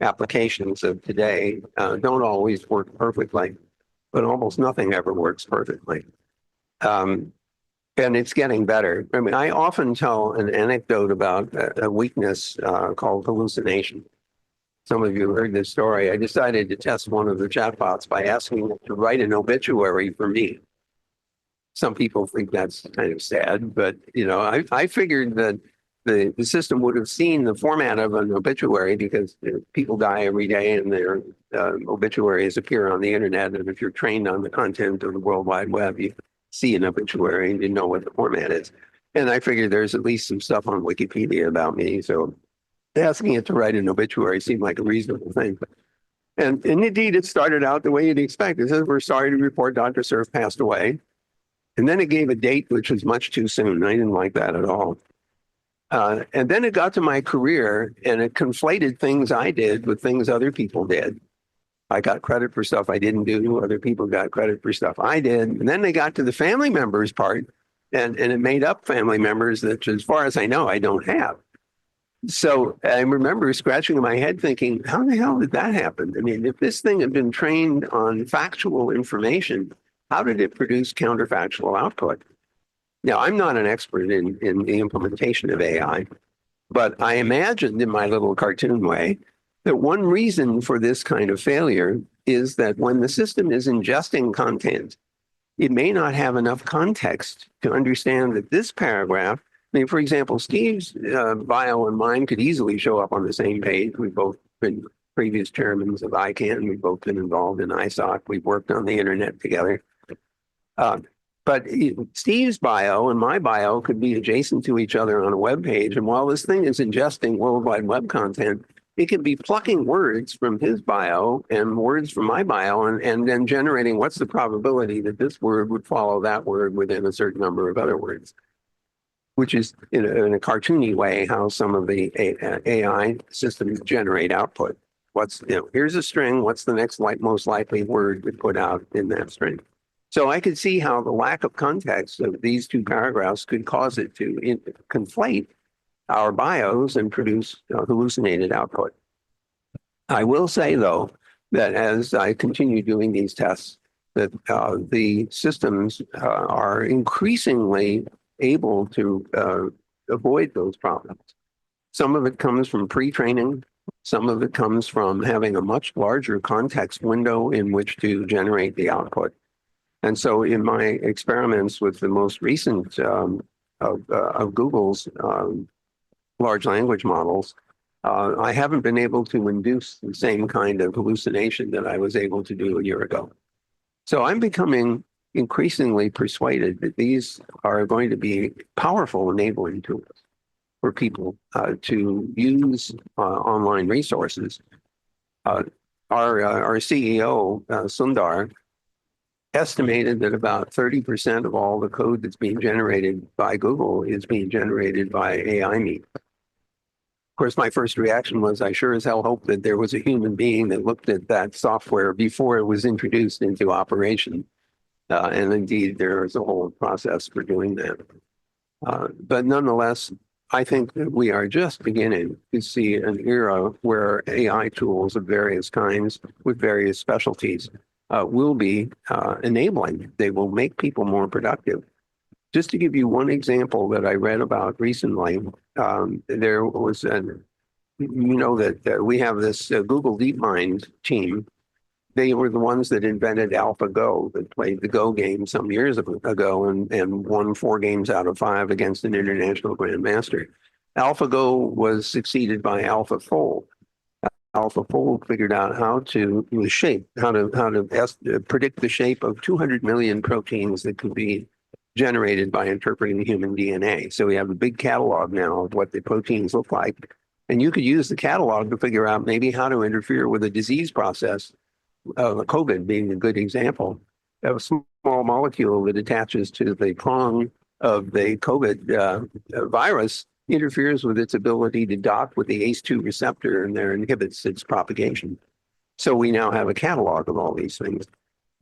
[SPEAKER 12] applications of today don't always work perfectly, but almost nothing ever works perfectly. And it's getting better. I mean, I often tell an anecdote about a weakness called hallucination. Some of you heard this story. I decided to test one of the chatbots by asking it to write an obituary for me. Some people think that's kind of sad, but I figured that the system would have seen the format of an obituary because people die every day and their obituaries appear on the internet. And if you're trained on the content of the World Wide Web, you see an obituary and you know what the format is. And I figured there's at least some stuff on Wikipedia about me. So asking it to write an obituary seemed like a reasonable thing. And indeed, it started out the way you'd expect. It says, "We're sorry to report Dr. Cerf passed away." And then it gave a date, which was much too soon. I didn't like that at all. And then it got to my career and it conflated things I did with things other people did. I got credit for stuff I didn't do. Other people got credit for stuff I did. And then they got to the family members part and it made up family members that, as far as I know, I don't have. So I remember scratching my head thinking, how the hell did that happen? I mean, if this thing had been trained on factual information, how did it produce counterfactual output? Now, I'm not an expert in the implementation of AI, but I imagined in my little cartoon way that one reason for this kind of failure is that when the system is ingesting content, it may not have enough context to understand that this paragraph, I mean, for example, Steve's bio and mine could easily show up on the same page. We've both been previous chairmen of ICANN. We've both been involved in ISOC. We've worked on the internet together. But Steve's bio and my bio could be adjacent to each other on a web page. And while this thing is ingesting World Wide Web content, it can be plucking words from his bio and words from my bio and then generating what's the probability that this word would follow that word within a certain number of other words, which is in a cartoony way how some of the AI systems generate output. Here's a string, what's the next most likely word to put out in that string? So I could see how the lack of context of these two paragraphs could cause it to conflate our bios and produce hallucinated output. I will say, though, that as I continue doing these tests, that the systems are increasingly able to avoid those problems. Some of it comes from pre-training. Some of it comes from having a much larger context window in which to generate the output. And so in my experiments with the most recent of Google's large language models, I haven't been able to induce the same kind of hallucination that I was able to do a year ago. So I'm becoming increasingly persuaded that these are going to be powerful enabling tools for people to use online resources. Our CEO, Sundar, estimated that about 30% of all the code that's being generated by Google is being generated by AI means. Of course, my first reaction was I sure as hell hope that there was a human being that looked at that software before it was introduced into operation. And indeed, there is a whole process for doing that. But nonetheless, I think that we are just beginning to see an era where AI tools of various kinds with various specialties will be enabling. They will make people more productive. Just to give you one example that I read about recently, there was that we have this Google DeepMind team. They were the ones that invented AlphaGo, that played the Go game some years ago and won 4 games out of 5 against an international grandmaster. AlphaGo was succeeded by AlphaFold. AlphaFold figured out how to predict the shape of 200 million proteins that could be generated by interpreting human DNA. So we have a big catalog now of what the proteins look like. And you could use the catalog to figure out maybe how to interfere with a disease process, COVID being a good example. A small molecule that attaches to the prong of the COVID virus interferes with its ability to dock with the ACE2 receptor and there inhibits its propagation. So we now have a catalog of all these things.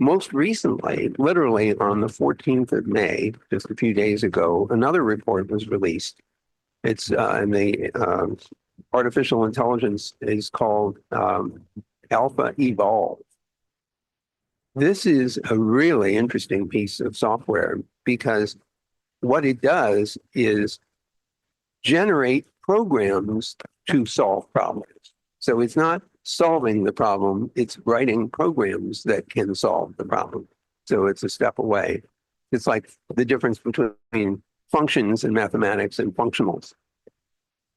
[SPEAKER 12] Most recently, literally on the 14th of May, just a few days ago, another report was released. It's in the artificial intelligence is called Alpha Evolve. This is a really interesting piece of software because what it does is generate programs to solve problems. So it's not solving the problem, it's writing programs that can solve the problem. So it's a step away. It's like the difference between functions and mathematics and functionals.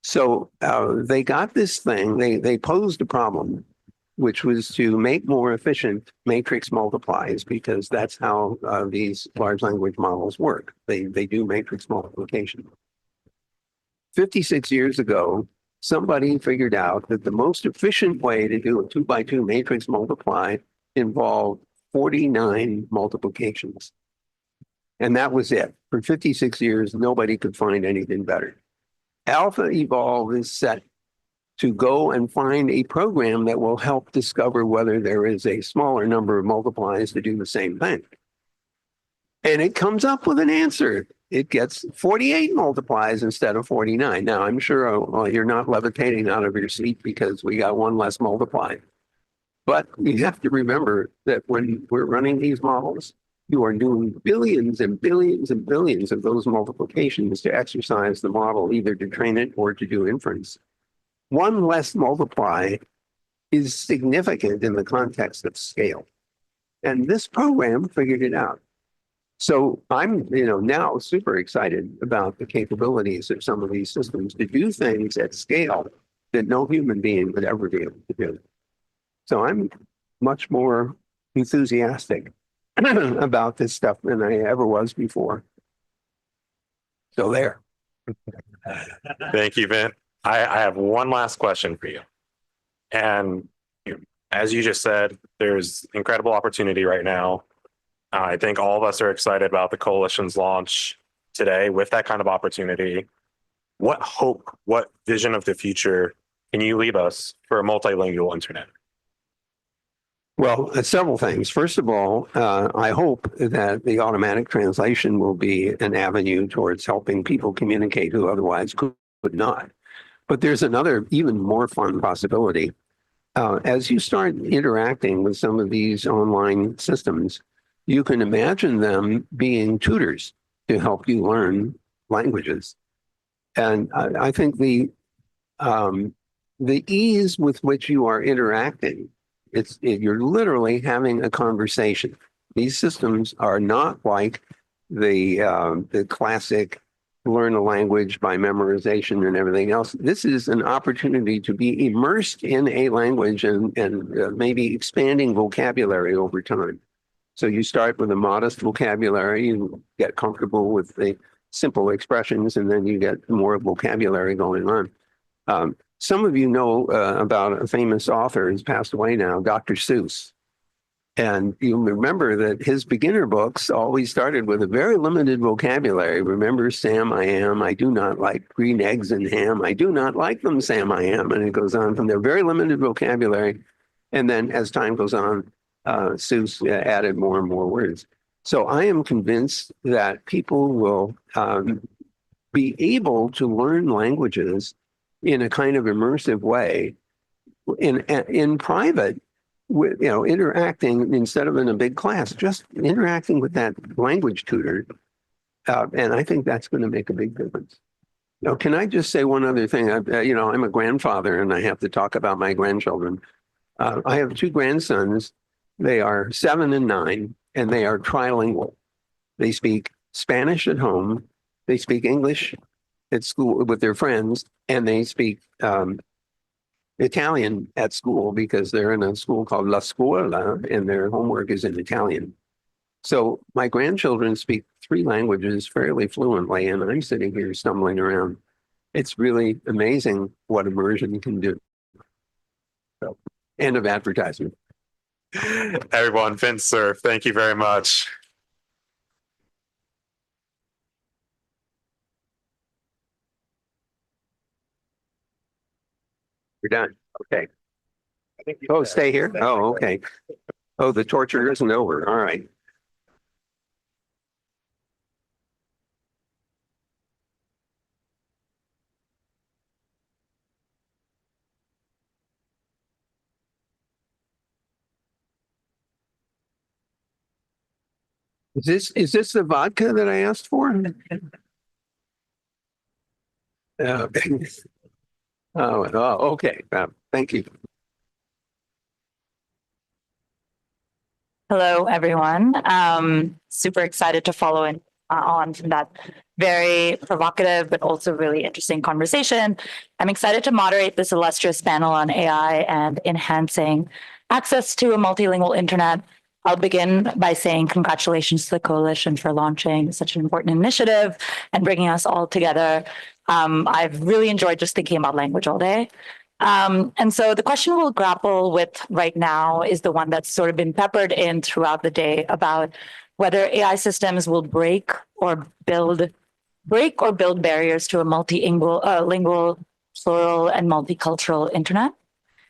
[SPEAKER 12] So they got this thing, they posed a problem, which was to make more efficient matrix multiplies, because that's how these large language models work. They do matrix multiplication. 56 years ago, somebody figured out that the most efficient way to do a 2x2 matrix multiply involved 49 multiplications. And that was it. For 56 years, nobody could find anything better. Alpha Evolve is set to go and find a program that will help discover whether there is a smaller number of multiplies to do the same thing. And it comes up with an answer. It gets 48 multiplies instead of 49. Now, I'm sure you're not levitating out of your seat because we got one less multiply. But you have to remember that when we're running these models, you are doing billions and billions and billions of those multiplications to exercise the model, either to train it or to do inference. One less multiply is significant in the context of scale. And this program figured it out. So I'm, now super excited about the capabilities of some of these systems to do things at scale that no human being would ever be able to do. So I'm much more enthusiastic about this stuff than I ever was before. So there.
[SPEAKER 11] Thank you, Vint. I have one last question for you. And as you just said, there's incredible opportunity right now. I think all of us are excited about the coalition's launch today with that kind of opportunity. What hope, what vision of the future can you leave us for a multilingual internet?
[SPEAKER 12] Well, several things. First of all, I hope that the automatic translation will be an avenue towards helping people communicate who otherwise could not. But there's another even more fun possibility. As you start interacting with some of these online systems, you can imagine them being tutors to help you learn languages. And I think the ease with which you are interacting, you're literally having a conversation. These systems are not like the classic learn a language by memorization and everything else. This is an opportunity to be immersed in a language and maybe expanding vocabulary over time. So you start with a modest vocabulary, you get comfortable with the simple expressions, and then you get more vocabulary going on. Some of you know about a famous author who's passed away now, Dr. Seuss. And you'll remember that his beginner books always started with a very limited vocabulary. Remember, Sam, I am, I do not like green eggs and ham. I do not like them, Sam, I am. And it goes on from their very limited vocabulary. And then as time goes on, Seuss added more and more words. So I am convinced that people will be able to learn languages in a kind of immersive way in private, with interacting instead of in a big class, just interacting with that language tutor. And I think that's going to make a big difference. Now, can I just say one other thing? I'm a grandfather and I have to talk about my grandchildren. I have two grandsons. They are 7 and 9, and they are trilingual. They speak Spanish at home. They speak English at school with their friends, and they speak Italian at school because they're in a school called La Scuola, and their homework is in Italian. So my grandchildren speak 3 languages fairly fluently, and I'm sitting here stumbling around. It's really amazing what immersion can do. So, end of advertisement.
[SPEAKER 11] Everyone, Vint Cerf, thank you very much.
[SPEAKER 12] You're done. Okay. Oh, stay here? Oh, okay. Oh, the torture isn't over. All right. Is this the vodka that I asked for? Okay. Thank you.
[SPEAKER 13] Hello, everyone. Super excited to follow on from that very provocative but also really interesting conversation. I'm excited to moderate this illustrious panel on AI and enhancing access to a multilingual internet. I'll begin by saying congratulations to the coalition for launching such an important initiative and bringing us all together. I've really enjoyed just thinking about language all day. And so the question we'll grapple with right now is the one that's sort of been peppered in throughout the day about whether AI systems will break or build barriers to a lingual, plural, and multicultural internet.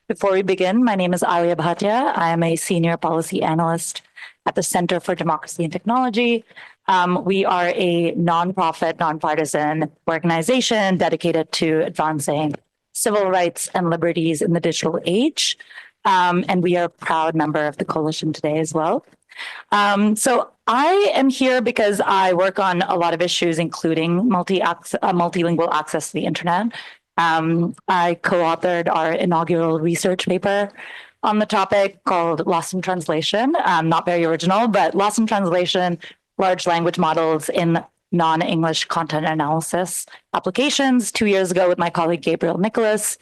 [SPEAKER 13] Before we begin, my name is Alia Bhatia. I am a senior policy analyst at the Center for Democracy and Technology. We are a nonprofit, nonpartisan organization dedicated to advancing civil rights and liberties in the digital age. And we are a proud member of the coalition today as well. So I am here because I work on a lot of issues, including multilingual access to the internet. I co-authored our inaugural research paper on the topic called Lost in Translation. Not very original, but Lost in Translation, large language models in non-English content analysis applications 2 years ago with my colleague Gabriel Nicholas.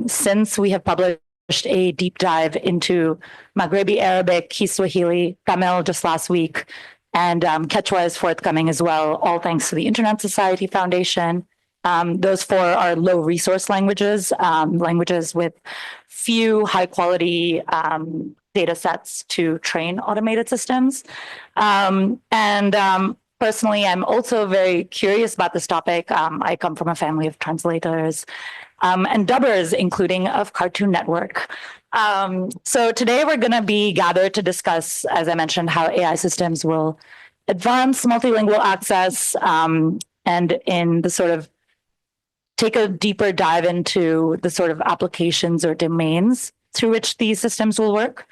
[SPEAKER 13] Since we have published a deep dive into Maghrebi Arabic, Kiswahili, Tamil just last week, and Quechua is forthcoming as well, all thanks to the Internet Society Foundation. Those four are low resource languages, languages with few high quality data sets to train automated systems. Personally, I'm also very curious about this topic. I come from a family of translators and dubbers, including of Cartoon Network. So today we're going to be gathered to discuss, as I mentioned, how AI systems will advance multilingual access and in the sort of take a deeper dive into the sort of applications or domains through which these systems will work.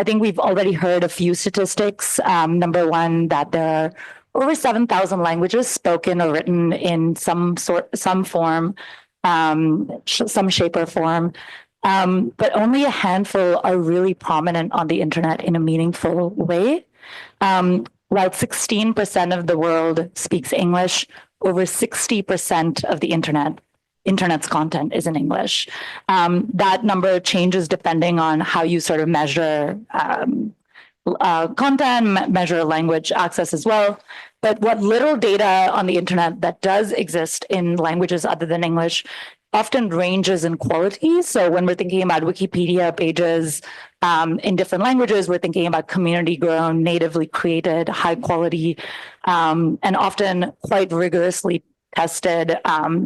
[SPEAKER 13] I think we've already heard a few statistics. Number one, that there are over 7,000 languages spoken or written in some form, some shape or form. But only a handful are really prominent on the internet in a meaningful way. While 16% of the world speaks English, over 60% of the internet's content is in English. That number changes depending on how you sort of measure content, measure language access as well. But what little data on the internet that does exist in languages other than English often ranges in quality. So when we're thinking about Wikipedia pages in different languages, we're thinking about community grown, natively created, high quality, and often quite rigorously tested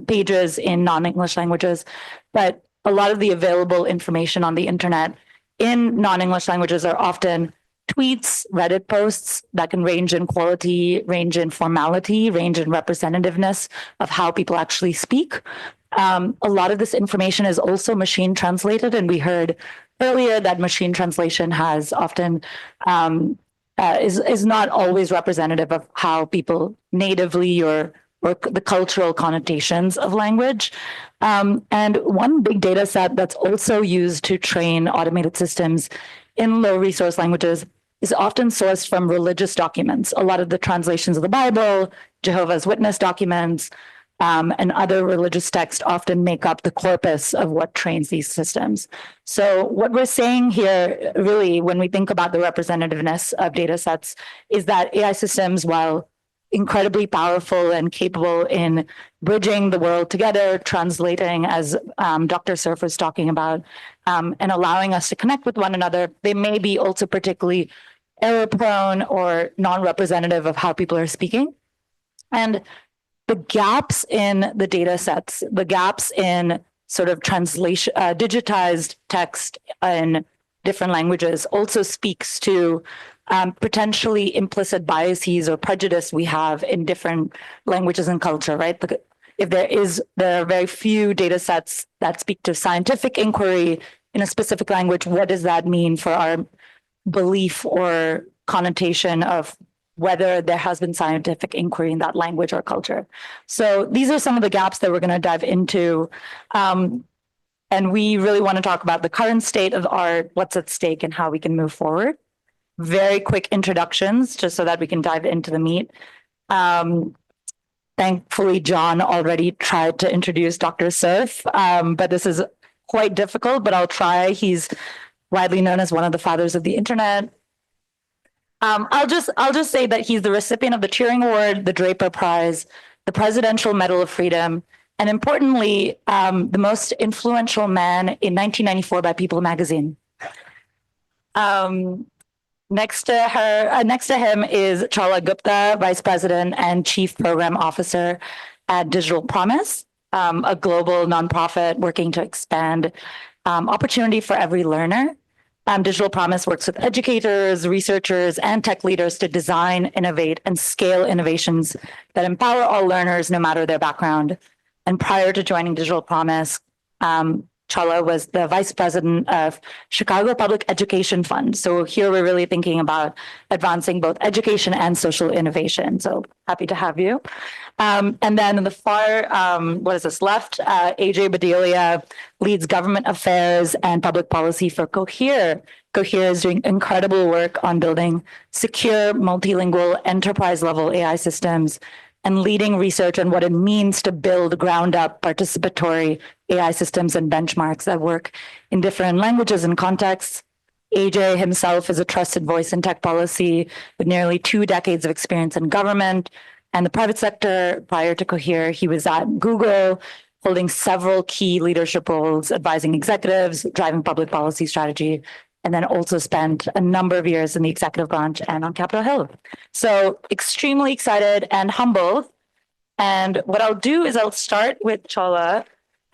[SPEAKER 13] pages in non-English languages. But a lot of the available information on the internet in non-English languages are often tweets, Reddit posts that can range in quality, range in formality, range in representativeness of how people actually speak. A lot of this information is also machine translated, and we heard earlier that machine translation has often is not always representative of how people natively or the cultural connotations of language. And one big data set that's also used to train automated systems in low resource languages is often sourced from religious documents. A lot of the translations of the Bible, Jehovah's Witness documents, and other religious texts often make up the corpus of what trains these systems. So what we're saying here, really, when we think about the representativeness of data sets, is that AI systems, while incredibly powerful and capable in bridging the world together, translating, as Dr. Surf was talking about, and allowing us to connect with one another, they may be also particularly error-prone or non-representative of how people are speaking. And the gaps in the data sets, the gaps in sort of translation, digitized text in different languages also speaks to potentially implicit biases or prejudice we have in different languages and culture, right? If there are very few data sets that speak to scientific inquiry in a specific language, what does that mean for our belief or connotation of whether there has been scientific inquiry in that language or culture? So these are some of the gaps that we're going to dive into. And we really want to talk about the current state of art, what's at stake, and how we can move forward. Very quick introductions, just so that we can dive into the meat. Thankfully, John already tried to introduce Dr. Surf, but this is quite difficult, but I'll try. He's widely known as one of the fathers of the internet. I'll just say that he's the recipient of the Turing Award, the Draper Prize, the Presidential Medal of Freedom, and importantly, the most influential man in 1994 by People magazine. Next to him is Chala Gupta, Vice President and Chief Program Officer at Digital Promise, a global nonprofit working to expand opportunity for every learner. Digital Promise works with educators, researchers, and tech leaders to design, innovate, and scale innovations that empower all learners, no matter their background. And prior to joining Digital Promise, Chala was the vice president of Chicago Public Education Fund. So here we're really thinking about advancing both education and social innovation. So happy to have you. And then in the far, left, AJ Bedelia leads government affairs and public policy for Cohere. Cohere is doing incredible work on building secure, multilingual, enterprise-level AI systems and leading research on what it means to build ground-up participatory AI systems and benchmarks that work in different languages and contexts. AJ himself is a trusted voice in tech policy with nearly 2 decades of experience in government and the private sector. Prior to Cohere, he was at Google, holding several key leadership roles, advising executives, driving public policy strategy, and then also spent a number of years in the executive branch and on Capitol Hill. So extremely excited and humbled. And what I'll do is I'll start with Chala.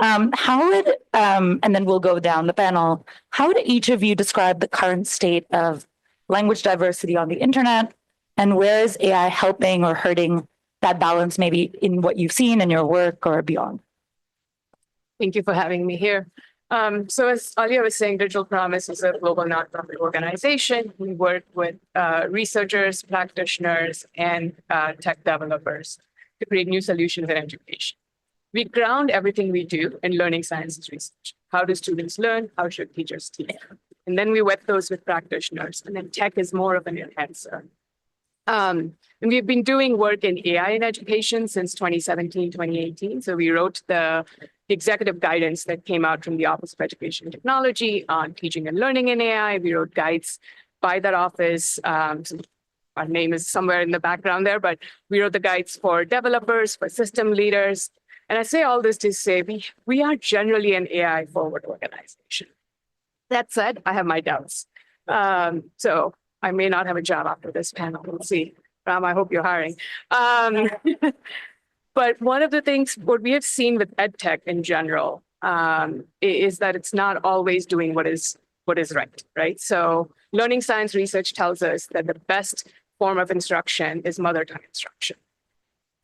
[SPEAKER 13] How would, and then we'll go down the panel, how would each of you describe the current state of language diversity on the internet? And where is AI helping or hurting that balance, maybe in what you've seen in your work or beyond?
[SPEAKER 14] Thank you for having me here. So as Alia was saying, Digital Promise is a global nonprofit organization. We work with researchers, practitioners, and tech developers to create new solutions in education. We ground everything we do in learning sciences research. How do students learn? How should teachers teach? And then we wet those with practitioners, and then tech is more of an enhancer. And we've been doing work in AI in education since 2017, 2018. So we wrote the executive guidance that came out from the Office of Education and Technology on teaching and learning in AI. We wrote guides by that office. So our name is somewhere in the background there, but we wrote the guides for developers, for system leaders. And I say all this to say we are generally an AI forward organization. That said, I have my doubts. So I may not have a job after this panel. We'll see. Ram, I hope you're hiring. But one of the things, what we have seen with EdTech in general, is that it's not always doing what is right? So learning science research tells us that the best form of instruction is mother tongue instruction.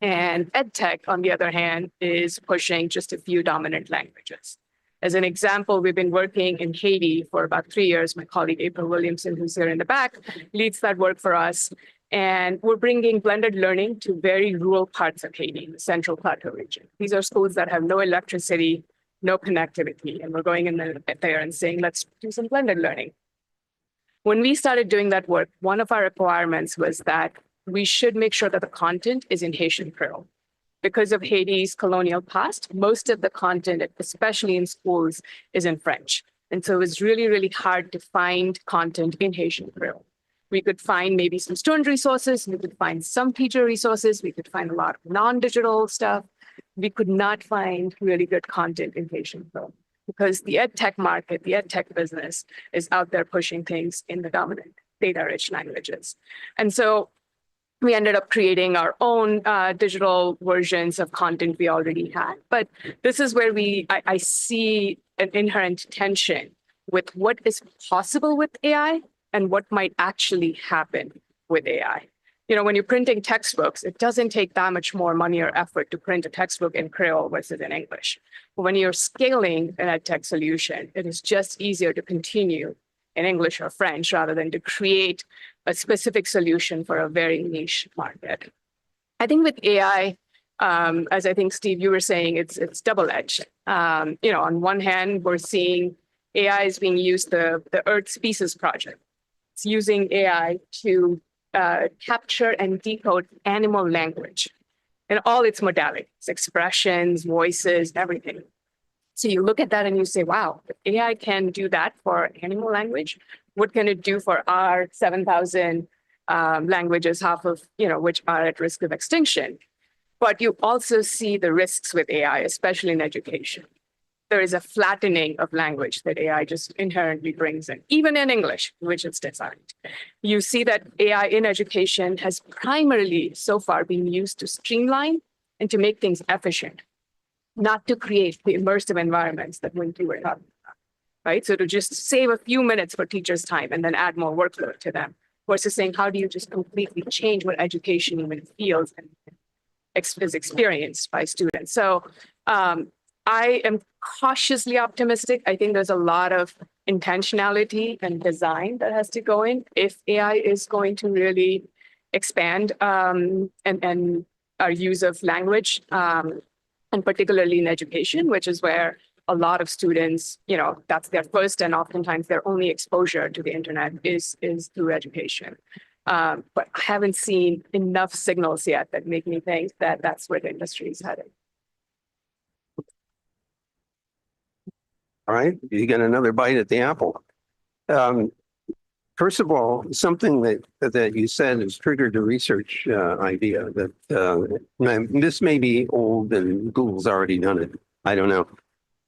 [SPEAKER 14] And EdTech, on the other hand, is pushing just a few dominant languages. As an example, we've been working in Haiti for about 3 years. My colleague April Williamson, who's here in the back, leads that work for us. And we're bringing blended learning to very rural parts of Haiti, the Central Plateau region. These are schools that have no electricity, no connectivity. And we're going in there and saying, let's do some blended learning. When we started doing that work, one of our requirements was that we should make sure that the content is in Haitian Creole. Because of Haiti's colonial past, most of the content, especially in schools, is in French. And so it's really, really hard to find content in Haitian Creole. We could find maybe some student resources. We could find some teacher resources. We could find a lot of non-digital stuff. We could not find really good content in Haitian Creole because the EdTech market, the EdTech business is out there pushing things in the dominant data-rich languages. And so we ended up creating our own digital versions of content we already had. But this is where I see an inherent tension with what is possible with AI and what might actually happen with AI. You know, when you're printing textbooks, it doesn't take that much more money or effort to print a textbook in Creole versus in English. But when you're scaling an EdTech solution, it is just easier to continue in English or French rather than to create a specific solution for a very niche market. I think with AI, as I think, Steve, you were saying, it's double-edged. You know, on one hand, we're seeing AI is being used, the Earth Species Project. It's using AI to capture and decode animal language in all its modalities, expressions, voices, everything. So you look at that and you say, wow, if AI can do that for animal language, what can it do for our 7,000 languages, half of which are at risk of extinction? But you also see the risks with AI, especially in education. There is a flattening of language that AI just inherently brings in, even in English, which it's designed. You see that AI in education has primarily so far been used to streamline and to make things efficient, not to create the immersive environments that we were talking about, right? So to just save a few minutes for teachers' time and then add more workload to them, versus saying, how do you just completely change what education even feels and is experienced by students? So I am cautiously optimistic. I think there's a lot of intentionality and design that has to go in if AI is going to really expand and our use of language, and particularly in education, which is where a lot of students, that's their first and oftentimes their only exposure to the internet is through education. But I haven't seen enough signals yet that make me think that that's where the industry is headed.
[SPEAKER 12] All right, you get another bite at the apple. First of all, something that you said has triggered a research idea that this may be old and Google's already done it. I don't know.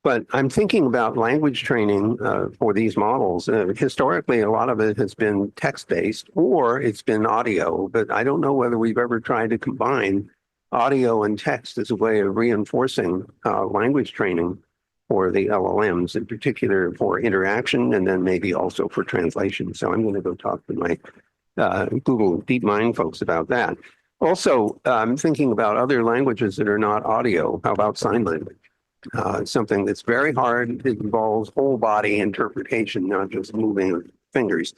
[SPEAKER 12] But I'm thinking about language training for these models. Historically, a lot of it has been text-based or it's been audio, but I don't know whether we've ever tried to combine audio and text as a way of reinforcing language training for the LLMs, in particular for interaction and then maybe also for translation. So I'm going to go talk to my Google DeepMind folks about that. Also, I'm thinking about other languages that are not audio. How about sign language? Something that's very hard. It involves whole body interpretation, not just moving fingers.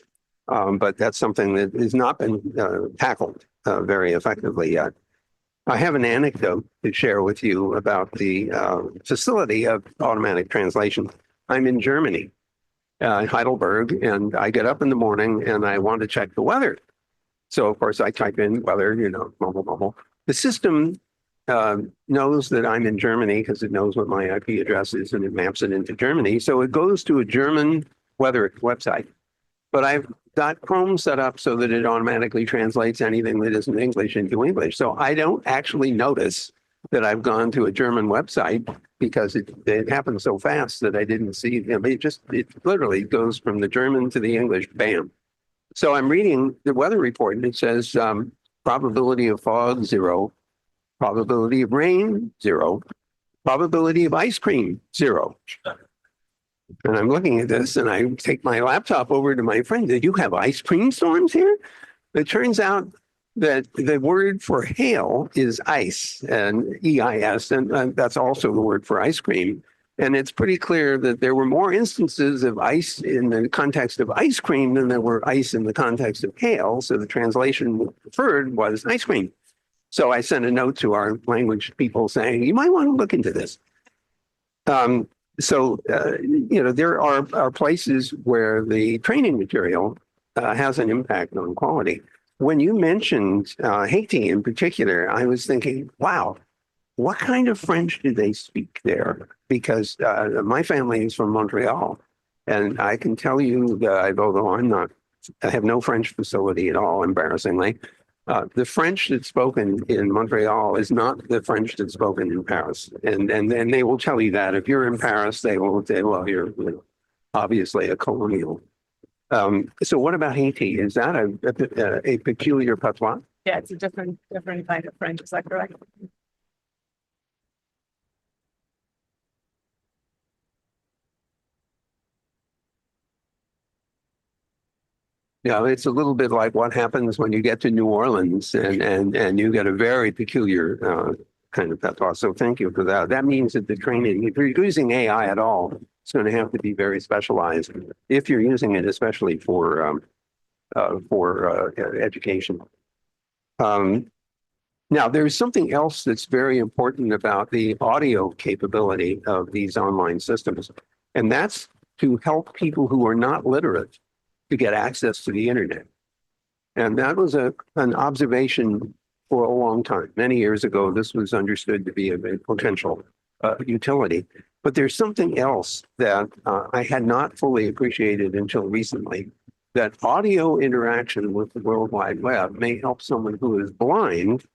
[SPEAKER 12] But that's something that has not been tackled very effectively yet. I have an anecdote to share with you about the facility of automatic translation. I'm in Germany, Heidelberg, and I get up in the morning and I want to check the weather. So, of course, I type in weather, mumble, mumble. The system knows that I'm in Germany because it knows what my IP address is and it maps it into Germany. So it goes to a German weather website. But I've got Chrome set up so that it automatically translates anything that isn't English into English. So I don't actually notice that I've gone to a German website because it happened so fast that I didn't see it. It literally goes from the German to the English, bam. So I'm reading the weather report and it says probability of fog, 0. Probability of rain, 0. Probability of ice cream, 0. And I'm looking at this and I take my laptop over to my friend. Did you have ice cream storms here? It turns out that the word for hail is ice, and EIS, and that's also the word for ice cream. And it's pretty clear that there were more instances of ice in the context of ice cream than there were ice in the context of hail. So the translation preferred was ice cream. So I sent a note to our language people saying, you might want to look into this. There are places where the training material has an impact on quality. When you mentioned Haiti in particular, I was thinking, wow, what kind of French do they speak there? Because my family is from Montreal, and I can tell you that although I have no French facility at all, embarrassingly, the French that's spoken in Montreal is not the French that's spoken in Paris. And they will tell you that. If you're in Paris, they will say, well, you're obviously a colonial. So what about Haiti? Is that a peculiar patois?
[SPEAKER 14] Yeah, it's a different kind of French. Is that correct?
[SPEAKER 12] Yeah, it's a little bit like what happens when you get to New Orleans and you get a very peculiar kind of patois. So thank you for that. That means that the training, if you're using AI at all, it's going to have to be very specialized if you're using it, especially for education. Now, there's something else that's very important about the audio capability of these online systems, and that's to help people who are not literate to get access to the internet. And that was an observation for a long time. Many years ago, this was understood to be a potential utility. But there's something else that I had not fully appreciated until recently, that audio interaction with the World Wide Web may help someone who is blind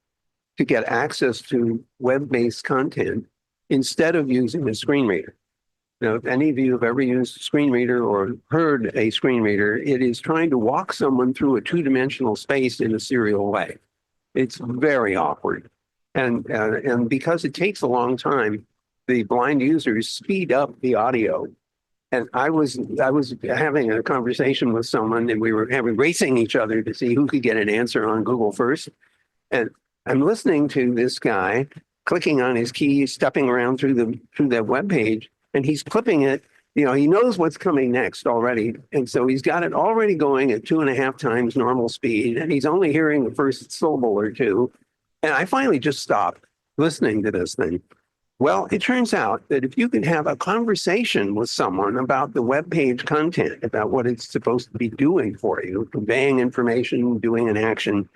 [SPEAKER 12] to get access to web-based content instead of using a screen reader. Now, if any of you have ever used a screen reader or heard a screen reader, it is trying to walk someone through a two-dimensional space in a serial way. It's very awkward. And because it takes a long time, the blind users speed up the audio. And I was having a conversation with someone, and we were racing each other to see who could get an answer on Google first. And I'm listening to this guy clicking on his keys, stepping around through that web page, and he's clipping it. You know, he knows what's coming next already. And so he's got it already going at 2.5 times normal speed, and he's only hearing the first syllable or two. And I finally just stopped listening to this thing. Well, it turns out that if you can have a conversation with someone about the web page content, about what it's supposed to be doing for you, conveying information, doing an action,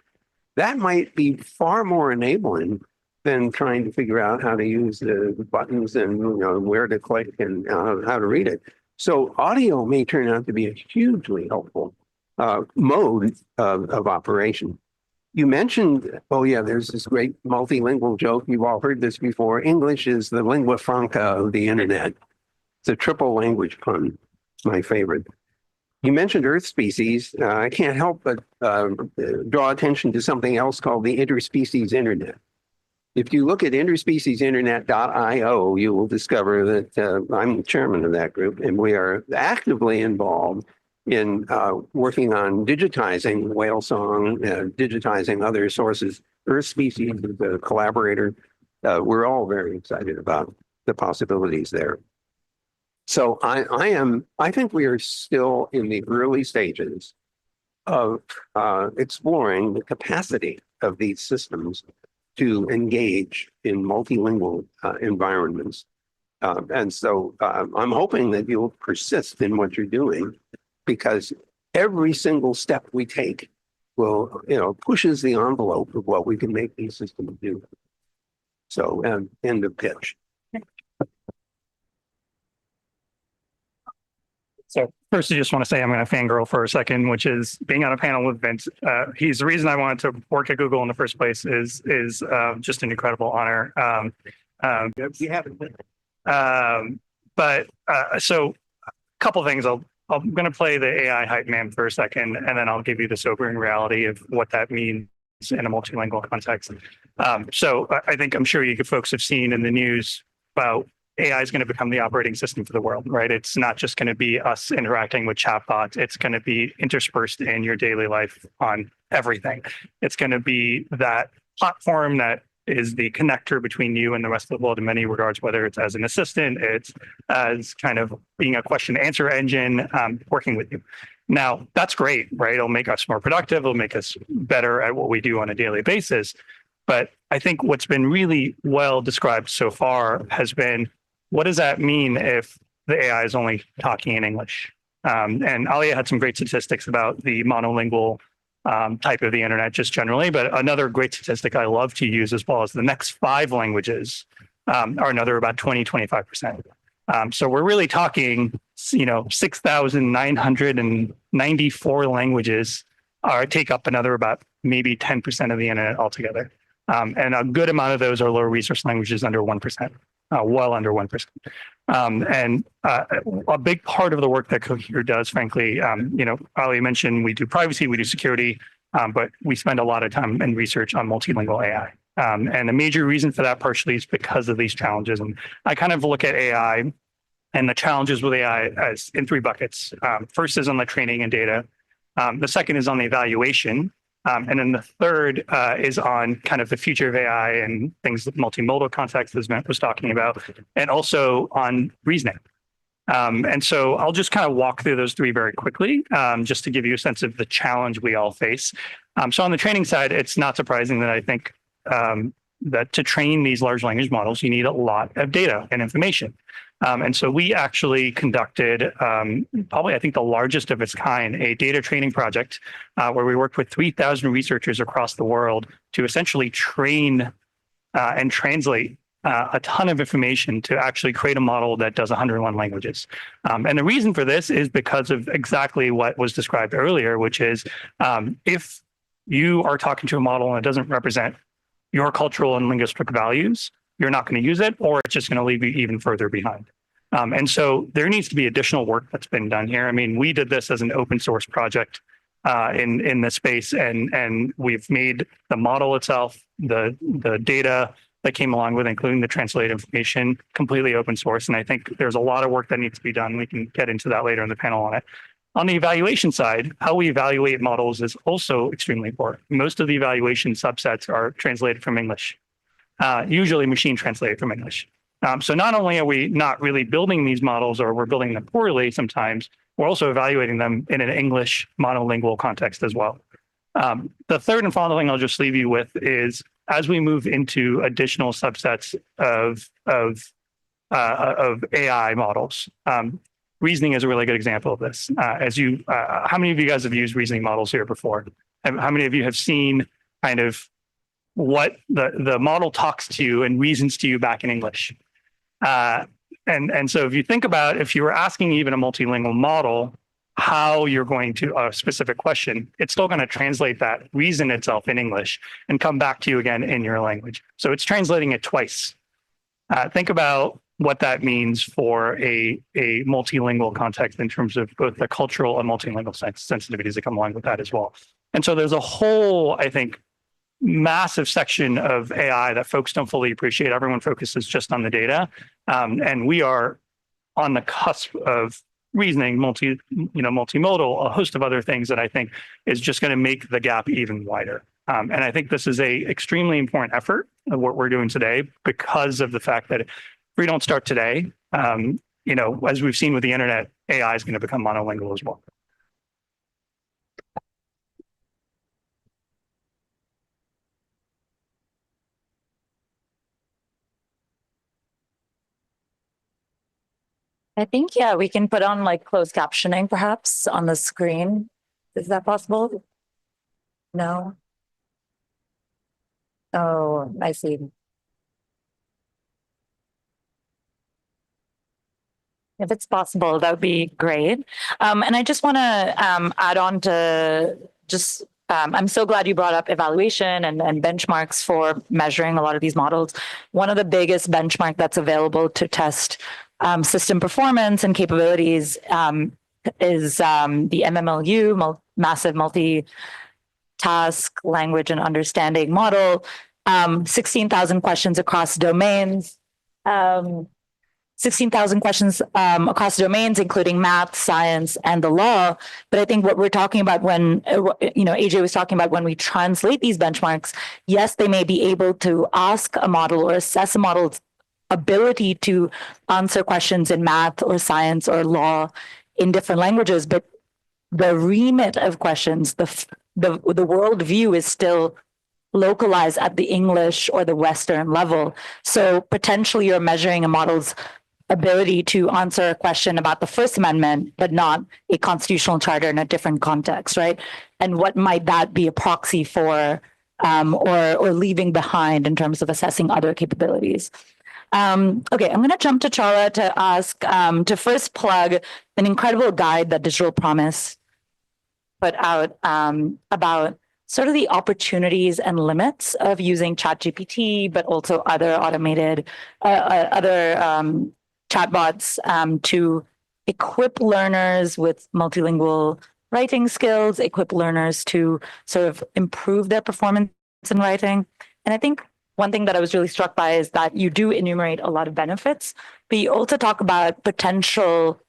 [SPEAKER 12] that might be far more enabling than trying to figure out how to use the buttons and where to click and how to read it. So audio may turn out to be a hugely helpful mode of operation. You mentioned, oh yeah, there's this great multilingual joke. You've all heard this before. English is the lingua franca of the internet. It's a triple language pun. It's my favorite. You mentioned Earth species. I can't help but draw attention to something else called the interspecies internet. If you look at interspeciesinternet.io, you will discover that I'm the chairman of that group, and we are actively involved in working on digitizing whale song, digitizing other sources. Earth Species is a collaborator. We're all very excited about the possibilities there. So I think we are still in the early stages of exploring the capacity of these systems to engage in multilingual environments. And so I'm hoping that you'll persist in what you're doing, because every single step we take will, pushes the envelope of what we can make these systems do. So, end of pitch.
[SPEAKER 15] So first, I just want to say I'm going to fangirl for a second, which is being on a panel with Vince. He's the reason I wanted to work at Google in the first place. Is just an incredible honor.
[SPEAKER 12] We haven't been.
[SPEAKER 15] So a couple things. I'm going to play the AI hype man for a second, and then I'll give you the sobering reality of what that means in a multilingual context. So I'm sure you folks have seen in the news about AI is going to become the operating system for the world, right? It's not just going to be us interacting with chatbots. It's going to be interspersed in your daily life on everything. It's going to be that platform that is the connector between you and the rest of the world in many regards, whether it's as an assistant, it's as kind of being a question answer engine, working with you. Now, that's great, right? It'll make us more productive. It'll make us better at what we do on a daily basis. But I think what's been really well described so far has been, what does that mean if the AI is only talking in English? And Alia had some great statistics about the monolingual type of the internet just generally, but another great statistic I love to use as well as the next 5 languages are another about 20-25%. So we're really talking, 6,994 languages take up another about maybe 10% of the internet altogether. And a good amount of those are low resource languages under 1%. Well under 1%. And a big part of the work that Cohere does, frankly, Ali mentioned we do privacy, we do security, but we spend a lot of time and research on multilingual AI. And the major reason for that partially is because of these challenges. And I kind of look at AI and the challenges with AI as in 3 buckets. First is on the training and data. The second is on the evaluation. And then the third is on kind of the future of AI and things that multimodal context, as Matt was talking about, and also on reasoning. And so I'll just kind of walk through those 3 very quickly, just to give you a sense of the challenge we all face. So on the training side, it's not surprising that I think that to train these large language models, you need a lot of data and information. And so we actually conducted probably, I think, the largest of its kind, a data training project where we worked with 3,000 researchers across the world to essentially train and translate a ton of information to actually create a model that does 101 languages. And the reason for this is because of exactly what was described earlier, which is if you are talking to a model and it doesn't represent your cultural and linguistic values, you're not going to use it, or it's just going to leave you even further behind. And so there needs to be additional work that's been done here. I mean, we did this as an open source project in this space, and we've made the model itself, the data that came along with, including the translated information, completely open source. And I think there's a lot of work that needs to be done. We can get into that later in the panel on it. On the evaluation side, how we evaluate models is also extremely important. Most of the evaluation subsets are translated from English, usually machine translated from English. So not only are we not really building these models, or we're building them poorly sometimes, we're also evaluating them in an English monolingual context as well. The third and final thing I'll just leave you with is, as we move into additional subsets of AI models, reasoning is a really good example of this. How many of you guys have used reasoning models here before? And how many of you have seen kind of what the model talks to you and reasons to you back in English? And so if you think about, if you were asking even a multilingual model how you're going to a specific question, it's still going to translate that reason itself in English and come back to you again in your language. So it's translating it twice. Think about what that means for a multilingual context in terms of both the cultural and multilingual sensitivities that come along with that as well. And so there's a whole, I think, massive section of AI that folks don't fully appreciate. Everyone focuses just on the data. And we are on the cusp of reasoning, multimodal, a host of other things that I think is just going to make the gap even wider. And I think this is a extremely important effort of what we're doing today, because of the fact that if we don't start today, as we've seen with the internet, AI is going to become monolingual as well.
[SPEAKER 13] I think, yeah, we can put on like closed captioning perhaps on the screen. Is that possible? No? Oh, I see. If it's possible, that would be great. And I just want to add on to just, I'm so glad you brought up evaluation and benchmarks for measuring a lot of these models. One of the biggest benchmark that's available to test system performance and capabilities is the MMLU, Massive Multitask Language and Understanding Model, 16,000 questions across domains, 16,000 questions across domains, including math, science, and the law. But I think what we're talking about when, AJ was talking about when we translate these benchmarks, yes, they may be able to ask a model or assess a model's ability to answer questions in math or science or law in different languages, but the remit of questions, the worldview is still localized at the English or the Western level. So potentially you're measuring a model's ability to answer a question about the First Amendment, but not a constitutional charter in a different context, right? And what might that be a proxy for or leaving behind in terms of assessing other capabilities? Okay, I'm going to jump to Chara to ask, to first plug an incredible guide that Digital Promise put out about sort of the opportunities and limits of using ChatGPT, but also other automated, chatbots to equip learners with multilingual writing skills, equip learners to sort of improve their performance in writing. And I think one thing that I was really struck by is that you do enumerate a lot of benefits, but you also talk about potential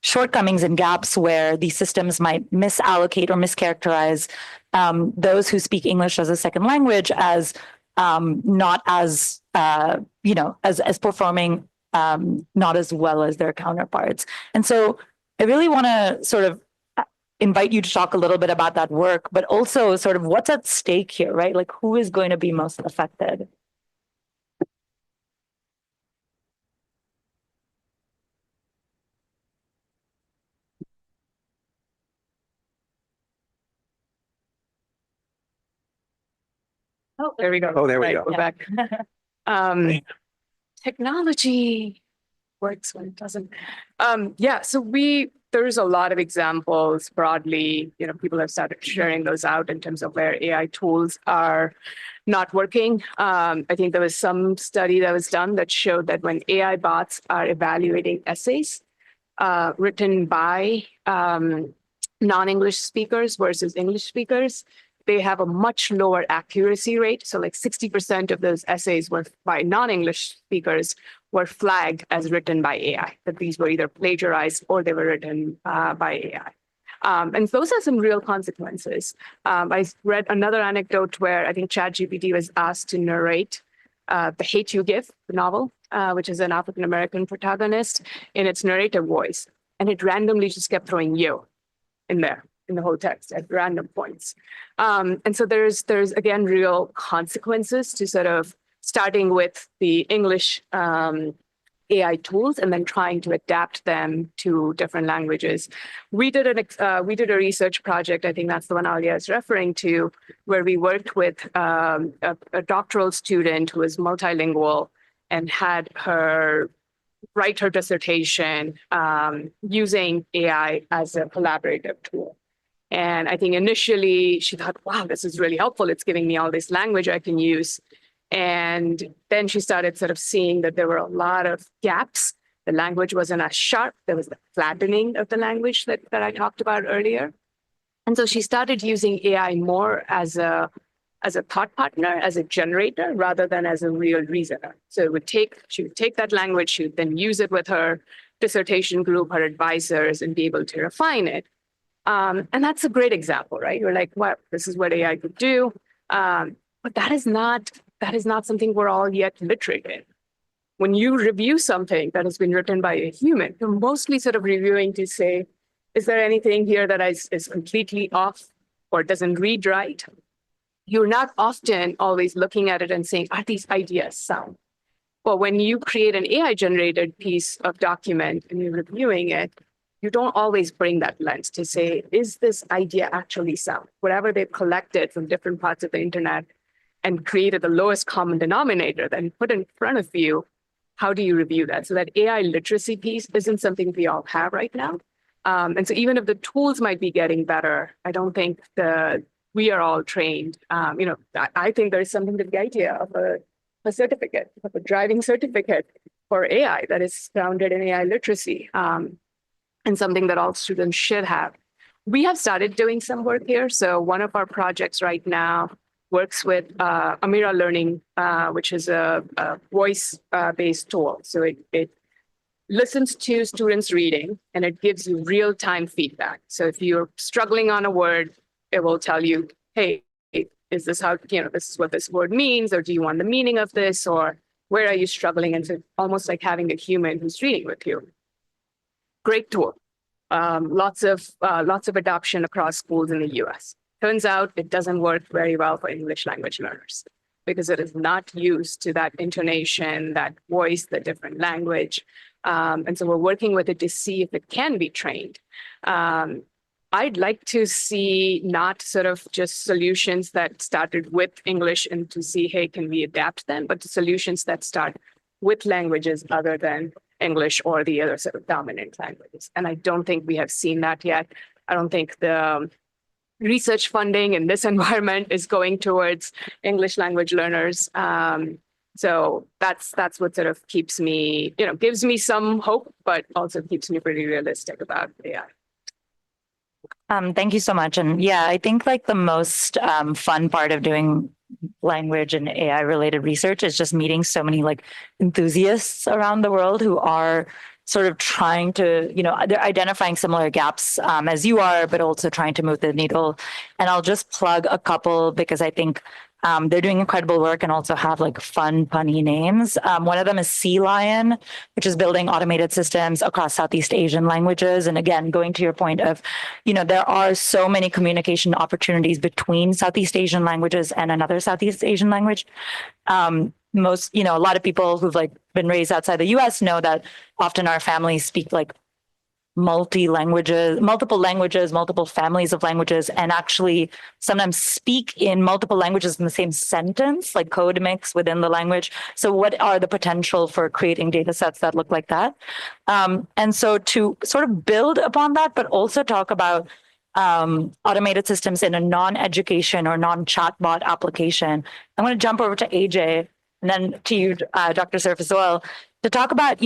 [SPEAKER 13] shortcomings and gaps where these systems might misallocate or mischaracterize those who speak English as a second language as not as, as performing not as well as their counterparts. And so I really want to sort of invite you to talk a little bit about that work, but also sort of what's at stake here, right? Like who is going to be most affected?
[SPEAKER 14] Oh, there we go.
[SPEAKER 12] Oh, there we
[SPEAKER 14] Right,
[SPEAKER 12] go.
[SPEAKER 14] we're back. Technology. works, when it doesn't. Yeah, so there's a lot of examples broadly, people have started sharing those out in terms of where AI tools are not working. I think there was some study that was done that showed that when AI bots are evaluating essays written by non-English speakers versus English speakers, they have a much lower accuracy rate. So like 60% of those essays were by non-English speakers were flagged as written by AI, that these were either plagiarized or they were written by AI. And those have some real consequences. I read another anecdote where I think ChatGPT was asked to narrate The Hate You Give, the novel, which is an African-American protagonist, in its narrative voice. And it randomly just kept throwing you in there, in the whole text at random points. And so there's again, real consequences to sort of starting with the English AI tools and then trying to adapt them to different languages. We did a research project, I think that's the one Alia is referring to, where we worked with a doctoral student who is multilingual and had her write her dissertation using AI as a collaborative tool. And I think initially she thought, wow, this is really helpful. It's giving me all this language I can use. And then she started sort of seeing that there were a lot of gaps. The language wasn't as sharp. There was the flattening of the language that I talked about earlier. And so she started using AI more as a thought partner, as a generator, rather than as a real reasoner. So she would take that language, she would then use it with her dissertation group, her advisors, and be able to refine it. And that's a great example, right? You're like, well, this is what AI could do. But that is not something we're all yet literate in. When you review something that has been written by a human, you're mostly sort of reviewing to say, is there anything here that is completely off or doesn't read right? You're not often always looking at it and saying, are these ideas sound? But when you create an AI-generated piece of document and you're reviewing it, you don't always bring that lens to say, is this idea actually sound? Whatever they've collected from different parts of the internet and created the lowest common denominator, then put in front of you, how do you review that? So that AI literacy piece isn't something we all have right now. And so even if the tools might be getting better, I don't think we are all trained. I think there's something to the idea of a certificate, of a driving certificate for AI that is grounded in AI literacy, and something that all students should have. We have started doing some work here. So one of our projects right now works with Amira Learning, which is a voice-based tool. So it listens to students reading and it gives you real-time feedback. So if you're struggling on a word, it will tell you, hey, is this how, this is what this word means, or do you want the meaning of this, or where are you struggling? And so almost like having a human who's reading with you. Great tool. Lots of adoption across schools in the US. Turns out it doesn't work very well for English language learners because it is not used to that intonation, that voice, the different language. And so we're working with it to see if it can be trained. I'd like to see not sort of just solutions that started with English and to see, hey, can we adapt them, but solutions that start with languages other than English or the other sort of dominant languages. And I don't think we have seen that yet. I don't think the research funding in this environment is going towards English language learners. So that's what sort of keeps me, gives me some hope, but also keeps me pretty realistic about AI.
[SPEAKER 13] Thank you so much. And yeah, I think like the most fun part of doing language and AI related research is just meeting so many like enthusiasts around the world who are sort of trying to, they're identifying similar gaps as you are, but also trying to move the needle. And I'll just plug a couple because I think they're doing incredible work and also have like fun, punny names. One of them is Sea Lion, which is building automated systems across Southeast Asian languages. And again, going to your point of, there are so many communication opportunities between Southeast Asian languages and another Southeast Asian language. A lot of people who've like been raised outside the US know that often our families speak like multiple languages, multiple families of languages, and actually sometimes speak in multiple languages in the same sentence, like code mix within the language. So what are the potential for creating data sets that look like that? And so to sort of build upon that, but also talk about automated systems in a non-education or non-chatbot application, I'm going to jump over to AJ and then to you, Dr. Surf as well, to talk about,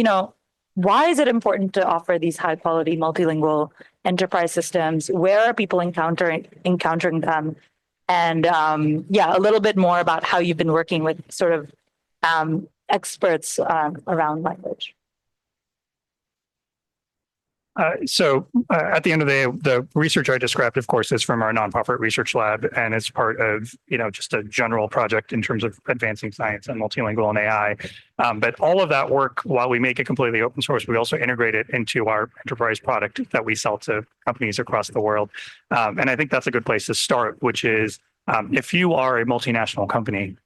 [SPEAKER 13] why is it important to offer these high quality multilingual enterprise systems? Where are people encountering them? And a little bit more about how you've been working with sort of experts around language.
[SPEAKER 15] So at the end of the day, the research I described, of course, is from our nonprofit research lab, and it's part of just a general project in terms of advancing science and multilingual and AI. But all of that work, while we make it completely open source, we also integrate it into our enterprise product that we sell to companies across the world. And I think that's a good place to start, which is if you are a multinational company,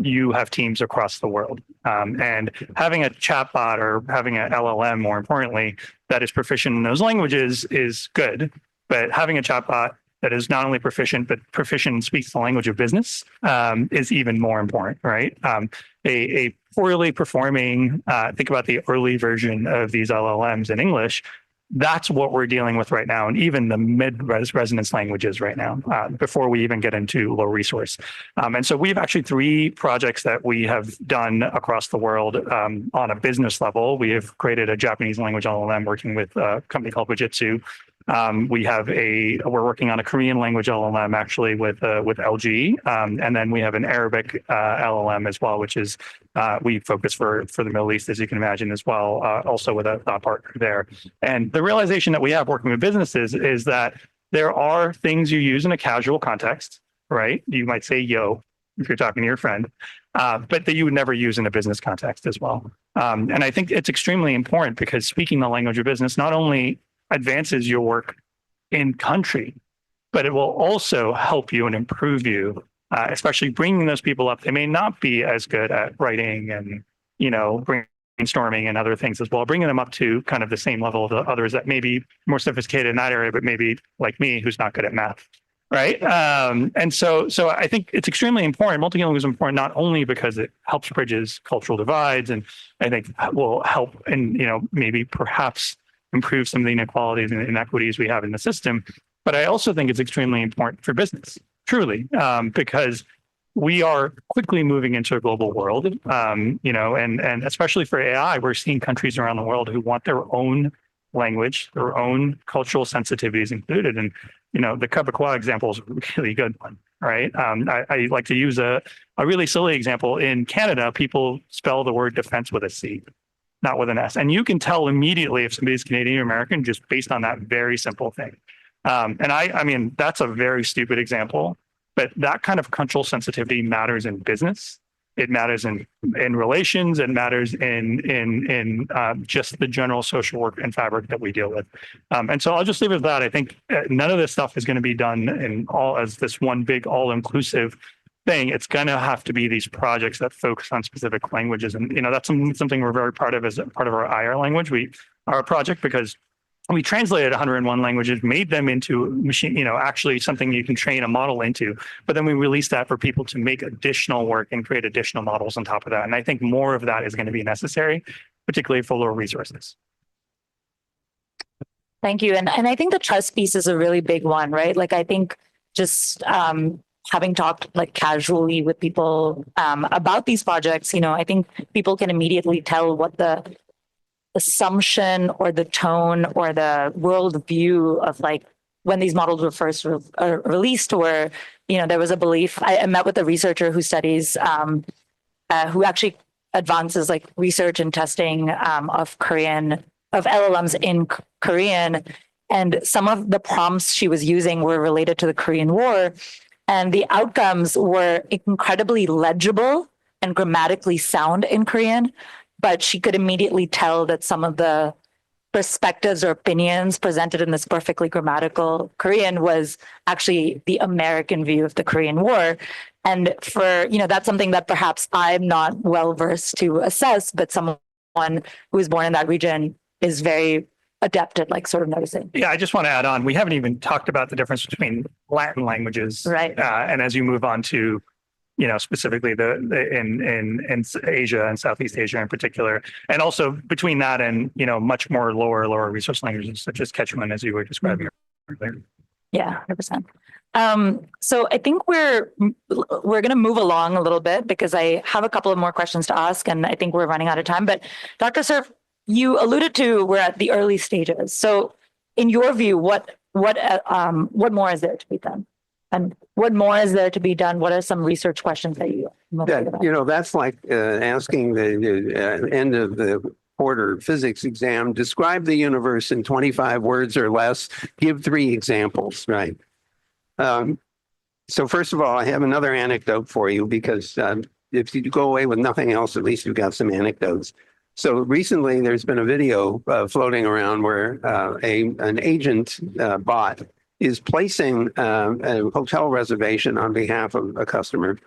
[SPEAKER 15] you have teams across the world. And having a chatbot or having an LLM, more importantly, that is proficient in those languages is good. But having a chatbot that is not only proficient, but proficient and speaks the language of business is even more important, right? A poorly performing, think about the early version of these LLMs in English. That's what we're dealing with right now, and even the mid-resonance languages right now, before we even get into low resource. And so we have actually 3 projects that we have done across the world on a business level. We have created a Japanese language LLM working with a company called Fujitsu. We're working on a Korean language LLM actually with LG, and then we have an Arabic LLM as well, which is we focus for the Middle East, as you can imagine, as well, also with a partner there. And the realization that we have working with businesses is that there are things you use in a casual context, right? You might say "yo" if you're talking to your friend, but that you would never use in a business context as well. And I think it's extremely important because speaking the language of business not only advances your work in country, but it will also help you and improve you, especially bringing those people up. They may not be as good at writing and, brainstorming and other things as well, bringing them up to kind of the same level of the others that may be more sophisticated in that area, but maybe like me, who's not good at math. Right. And so I think it's extremely important. Multilingualism is important not only because it helps bridges cultural divides, and I think will help and, maybe perhaps improve some of the inequalities and inequities we have in the system. But I also think it's extremely important for business, truly, because we are quickly moving into a global world, and especially for AI, we're seeing countries around the world who want their own language, their own cultural sensitivities included. And, the Quebecois example is a really good one, right? I like to use a really silly example. In Canada, people spell the word defense with a C, not with an S. And you can tell immediately if somebody's Canadian or American just based on that very simple thing. And I mean, that's a very stupid example, but that kind of cultural sensitivity matters in business. It matters in relations. It matters in just the general social work and fabric that we deal with. And so I'll just leave it at that. I think none of this stuff is going to be done in all as this one big all-inclusive thing. It's going to have to be these projects that focus on specific languages. And, that's something we're very proud of as part of our IR language. We are a project because we translated 101 languages, made them into machine, actually something you can train a model into, but then we released that for people to make additional work and create additional models on top of that. And I think more of that is going to be necessary, particularly for lower resources.
[SPEAKER 13] Thank you. And I think the trust piece is a really big one, right? Like, I think just having talked like casually with people about these projects, I think people can immediately tell what the assumption or the tone or the worldview of like when these models were first released, where there was a belief. I met with a researcher who studies who actually advances like research and testing of LLMs in Korean, and some of the prompts she was using were related to the Korean War, and the outcomes were incredibly legible and grammatically sound in Korean. But she could immediately tell that some of the perspectives or opinions presented in this perfectly grammatical Korean was actually the American view of the Korean War. And for, that's something that perhaps I'm not well versed to assess, but someone who was born in that region is very adept at like sort of noticing?
[SPEAKER 15] Yeah, I just want to add on. We haven't even talked about the difference between Latin languages,
[SPEAKER 13] right?
[SPEAKER 15] And as you move on to, specifically in Asia and Southeast Asia in particular, and also between that and much more lower resource languages such as Quechuan, as you were describing earlier.
[SPEAKER 13] Yeah, 100%. So I think we're going to move along a little bit because I have a couple of more questions to ask, and I think we're running out of time. But Dr. Cerf, you alluded to we're at the early stages. So, in your view, what more is there to be done, and what more is there to be done? What are some research questions that you?
[SPEAKER 12] That's like asking the end of the quarter physics exam. Describe the universe in 25 words or less. Give 3 examples. Right. So first of all, I have another anecdote for you because if you go away with nothing else, at least you've got some anecdotes. So recently, there's been a video floating around where an agent bot is placing a hotel reservation on behalf of a customer,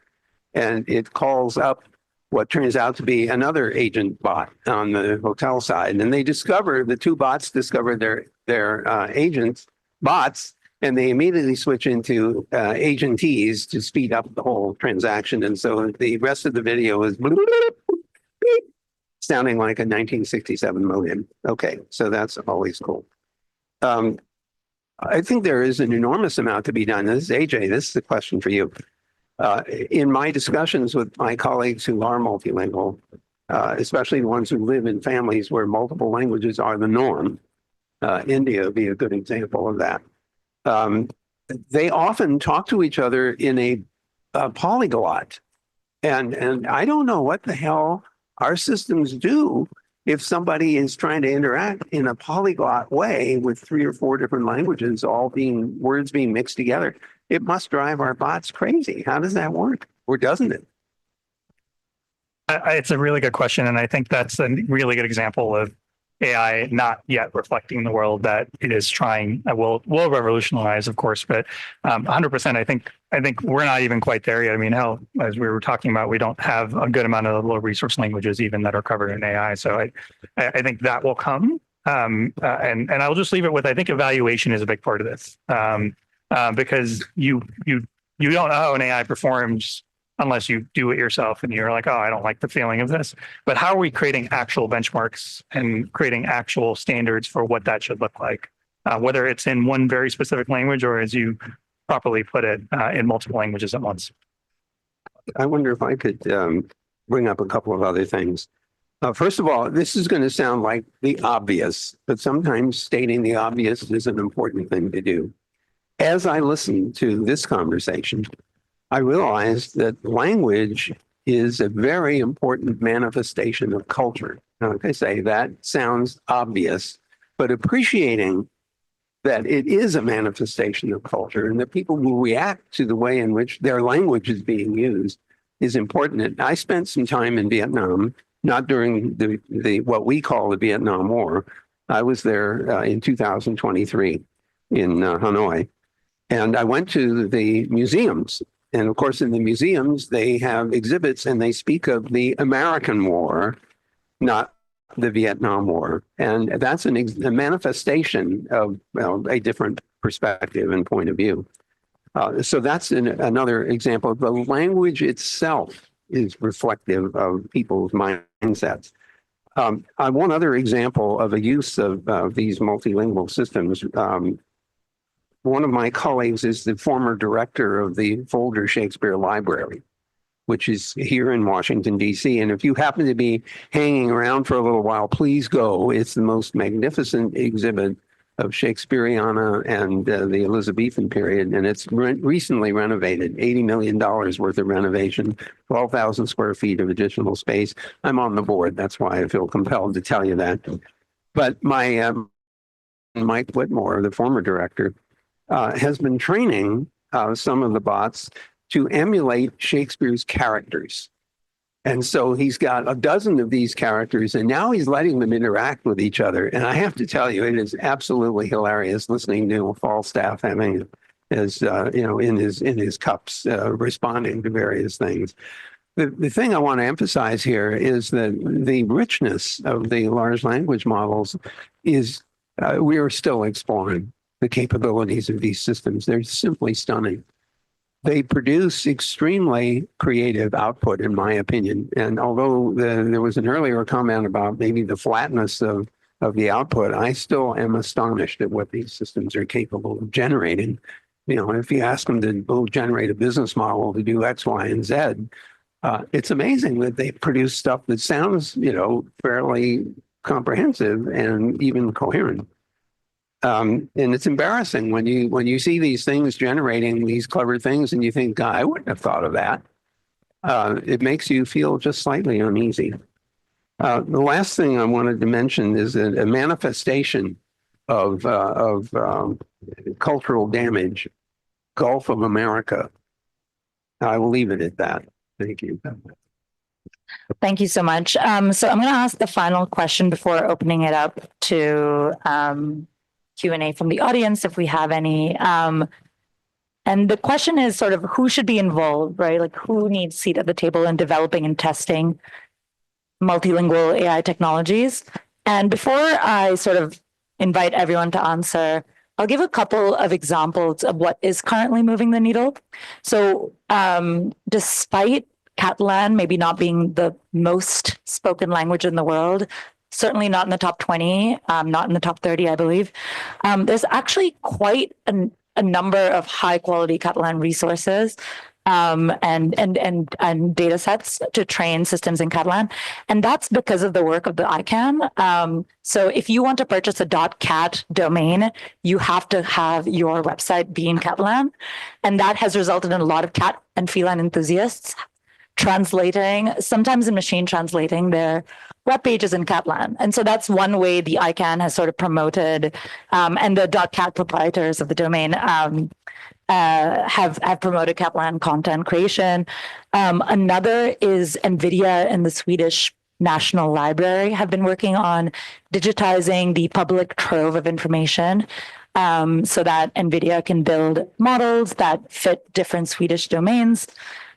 [SPEAKER 12] and it calls up what turns out to be another agent bot on the hotel side. And the 2 bots discover their agent bots, and they immediately switch into agentees to speed up the whole transaction. And so the rest of the video is sounding like a 1967 modem. Okay, so that's always cool. I think there is an enormous amount to be done. This is AJ, this is a question for you. In my discussions with my colleagues who are multilingual, especially the ones who live in families where multiple languages are the norm, India would be a good example of that. They often talk to each other in a polyglot. And I don't know what the hell our systems do if somebody is trying to interact in a polyglot way with 3 or 4 different languages, words being mixed together. It must drive our bots crazy. How does that work? Or doesn't it?
[SPEAKER 15] It's a really good question. And I think that's a really good example of AI not yet reflecting the world that it is trying, will revolutionize, of course, but 100%, I think we're not even quite there yet. I mean, hell, as we were talking about, we don't have a good amount of low resource languages even that are covered in AI. So I think that will come. And I'll just leave it with, I think evaluation is a big part of this because you don't know how an AI performs unless you do it yourself and you're like, oh, I don't like the feeling of this. But how are we creating actual benchmarks and creating actual standards for what that should look like, whether it's in one very specific language or, as you properly put it, in multiple languages at once?
[SPEAKER 12] I wonder if I could bring up a couple of other things. First of all, this is going to sound like the obvious, but sometimes stating the obvious is an important thing to do. As I listened to this conversation, I realized that language is a very important manifestation of culture. Now, like I say, that sounds obvious, but appreciating that it is a manifestation of culture and that people will react to the way in which their language is being used is important. And I spent some time in Vietnam, not during the what we call the Vietnam War. I was there in 2023 in Hanoi, and I went to the museums. And of course, in the museums, they have exhibits and they speak of the American War, not the Vietnam War. And that's a manifestation of a different perspective and point of view. So that's another example. The language itself is reflective of people's mindsets. One other example of a use of these multilingual systems. One of my colleagues is the former director of the Folger Shakespeare Library, which is here in Washington, D.C. And if you happen to be hanging around for a little while, please go. It's the most magnificent exhibit of Shakespeareana and the Elizabethan period. And it's recently renovated, $80 million worth of renovation, 12,000 square feet of additional space. I'm on the board. That's why I feel compelled to tell you that. But my Mike Whitmore, the former director, has been training some of the bots to emulate Shakespeare's characters. And so he's got a dozen of these characters, and now he's letting them interact with each other. And I have to tell you, it is absolutely hilarious listening to Falstaff having his, in his cups, responding to various things. The thing I want to emphasize here is that the richness of the large language models is We are still exploring the capabilities of these systems. They're simply stunning. They produce extremely creative output, in my opinion. And although there was an earlier comment about maybe the flatness of the output, I still am astonished at what these systems are capable of generating. You know, if you ask them to generate a business model to do X, Y, and Z, it's amazing that they produce stuff that sounds, you know, fairly comprehensive and even coherent. And it's embarrassing when you see these things generating these clever things and you think, God, I wouldn't have thought of that. It makes you feel just slightly uneasy. The last thing I wanted to mention is a manifestation of cultural damage, Gulf of America. I will leave it at that. Thank you.
[SPEAKER 13] Thank you so much. So I'm going to ask the final question before opening it up to Q&A from the audience, if we have any. And the question is sort of who should be involved, right? Like who needs a seat at the table in developing and testing multilingual AI technologies? And before I sort of invite everyone to answer, I'll give a couple of examples of what is currently moving the needle. So despite Catalan maybe not being the most spoken language in the world, certainly not in the top 20, not in the top 30, I believe, there's actually quite a number of high quality Catalan resources and data sets to train systems in Catalan. And that's because of the work of the ICANN. So if you want to purchase a .cat domain, you have to have your website be in Catalan. And that has resulted in a lot of cat and feline enthusiasts translating, sometimes in machine translating their web pages in Catalan. And so that's one way the ICANN has sort of promoted, and the .cat proprietors of the domain have promoted Catalan content creation. Another is NVIDIA and the Swedish National Library have been working on digitizing the public trove of information so that NVIDIA can build models that fit different Swedish domains.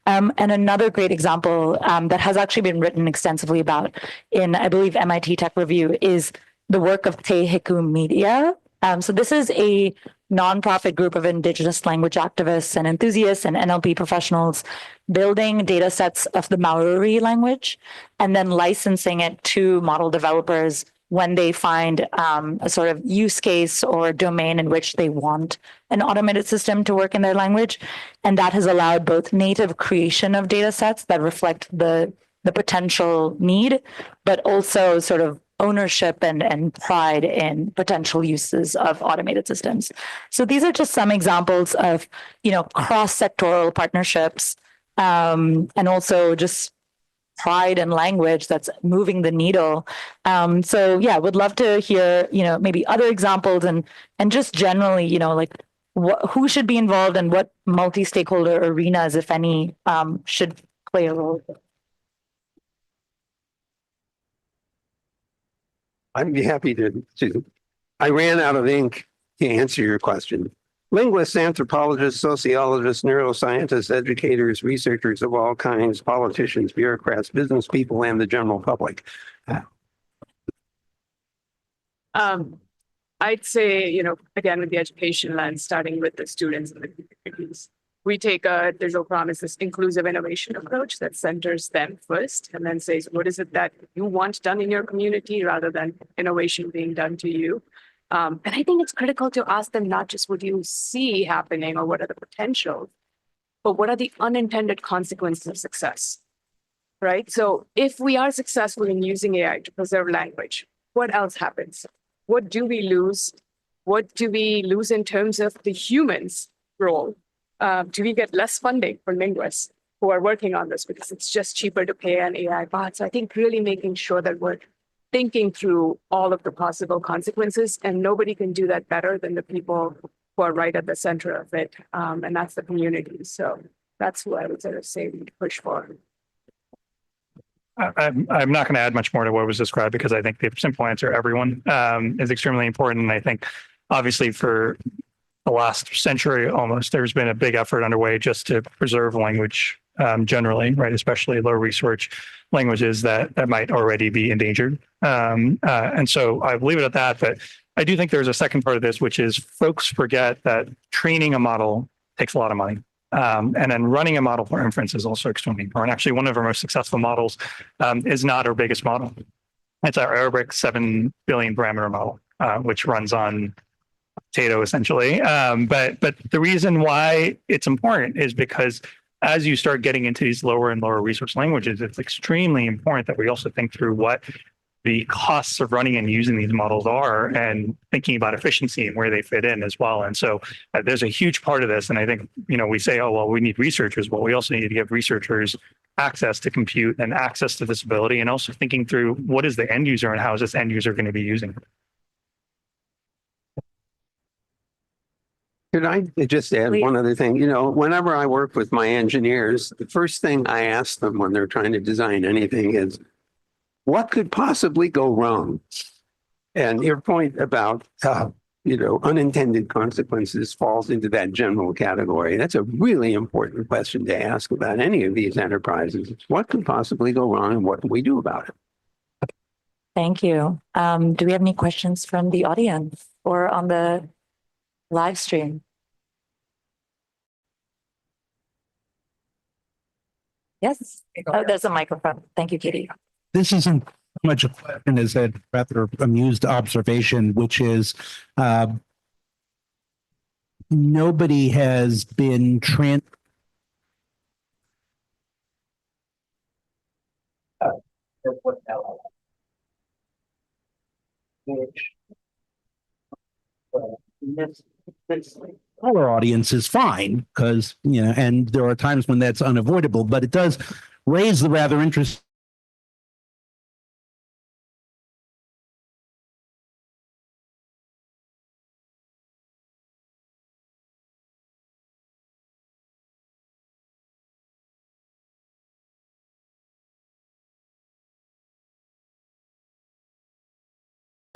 [SPEAKER 13] And another great example that has actually been written extensively about in, I believe, MIT Tech Review is the work of Te Hiku Media. So this is a nonprofit group of indigenous language activists and enthusiasts and NLP professionals building data sets of the Maori language and then licensing it to model developers when they find a sort of use case or domain in which they want an automated system to work in their language. And that has allowed both native creation of data sets that reflect the potential need, but also sort of ownership and pride in potential uses of automated systems. So these are just some examples of, cross-sectoral partnerships and also just pride in language that's moving the needle. So yeah, would love to hear, maybe other examples and just generally, who should be involved and what multi-stakeholder arenas, if any, should play a role.
[SPEAKER 12] I'd be happy to. I ran out of ink to answer your question. Linguists, anthropologists, sociologists, neuroscientists, educators, researchers of all kinds, politicians, bureaucrats, business people, and the general public.
[SPEAKER 14] I'd say, again, with the education lens, starting with the students and the communities, we take a digital promise, this inclusive innovation approach that centers them first and then says, what is it that you want done in your community rather than innovation being done to you? And I think it's critical to ask them not just what you see happening or what are the potentials, but what are the unintended consequences of success, right? So if we are successful in using AI to preserve language, what else happens? What do we lose? What do we lose in terms of the human's role? Do we get less funding for linguists who are working on this because it's just cheaper to pay an AI bot? So I think really making sure that we're thinking through all of the possible consequences, and nobody can do that better than the people who are right at the center of it, and that's the community. So that's what I would sort of say we push for.
[SPEAKER 15] I'm not going to add much more to what was described because I think the simple answer, everyone, is extremely important. And I think obviously for the last century almost, there's been a big effort underway just to preserve language generally, right? Especially low research languages that might already be endangered. And so I leave it at that. But I do think there's a second part of this, which is folks forget that training a model takes a lot of money. And then running a model for inference is also extremely important. Actually, one of our most successful models is not our biggest model. It's our Arabic 7 billion parameter model, which runs on potato essentially. But the reason why it's important is because as you start getting into these lower and lower resource languages, it's extremely important that we also think through what the costs of running and using these models are, and thinking about efficiency and where they fit in as well. And so there's a huge part of this. And I think, we say, oh, well, we need researchers. Well, we also need to give researchers access to compute and access to this ability, and also thinking through what is the end user and how is this end user going to be using it.
[SPEAKER 12] Could I just add one other thing? Whenever I work with my engineers, the first thing I ask them when they're trying to design anything is, what could possibly go wrong? And your point about, unintended consequences falls into that general category. That's a really important question to ask about any of these enterprises. What could possibly go wrong and what can we do about it?
[SPEAKER 13] Thank you. Do we have any questions from the audience or on the live stream? Yes. Oh, there's a microphone. Thank you, Katie.
[SPEAKER 16] This isn't much a question as a rather amused observation, which is nobody has been our audience is fine because, and there are times when that's unavoidable, but it does raise the rather interesting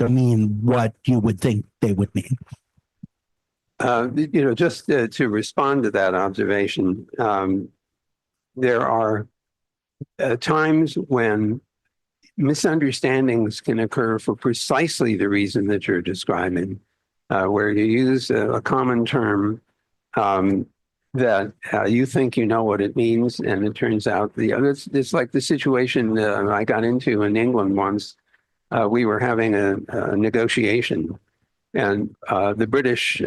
[SPEAKER 16] mean what you would think they would mean.
[SPEAKER 12] Just to respond to that observation, there are times when misunderstandings can occur for precisely the reason that you're describing, where you use a common term that you think you know what it means, and it turns out it's like the situation I got into in England once. We were having a negotiation, and the British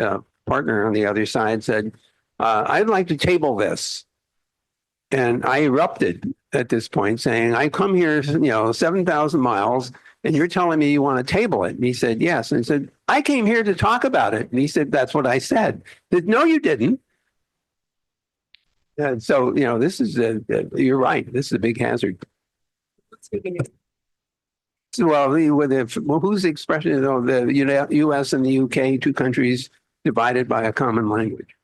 [SPEAKER 12] partner on the other side said, I'd like to table this. And I erupted at this point saying, I come here, 7,000 miles, and you're telling me you want to table it. And he said, yes. And I said, I came here to talk about it. And he said, that's what I said. I said, no, you didn't. And so, this is, you're right. This is a big hazard. Well, whose expression is the U.S. and the U.K., two countries divided by a common language?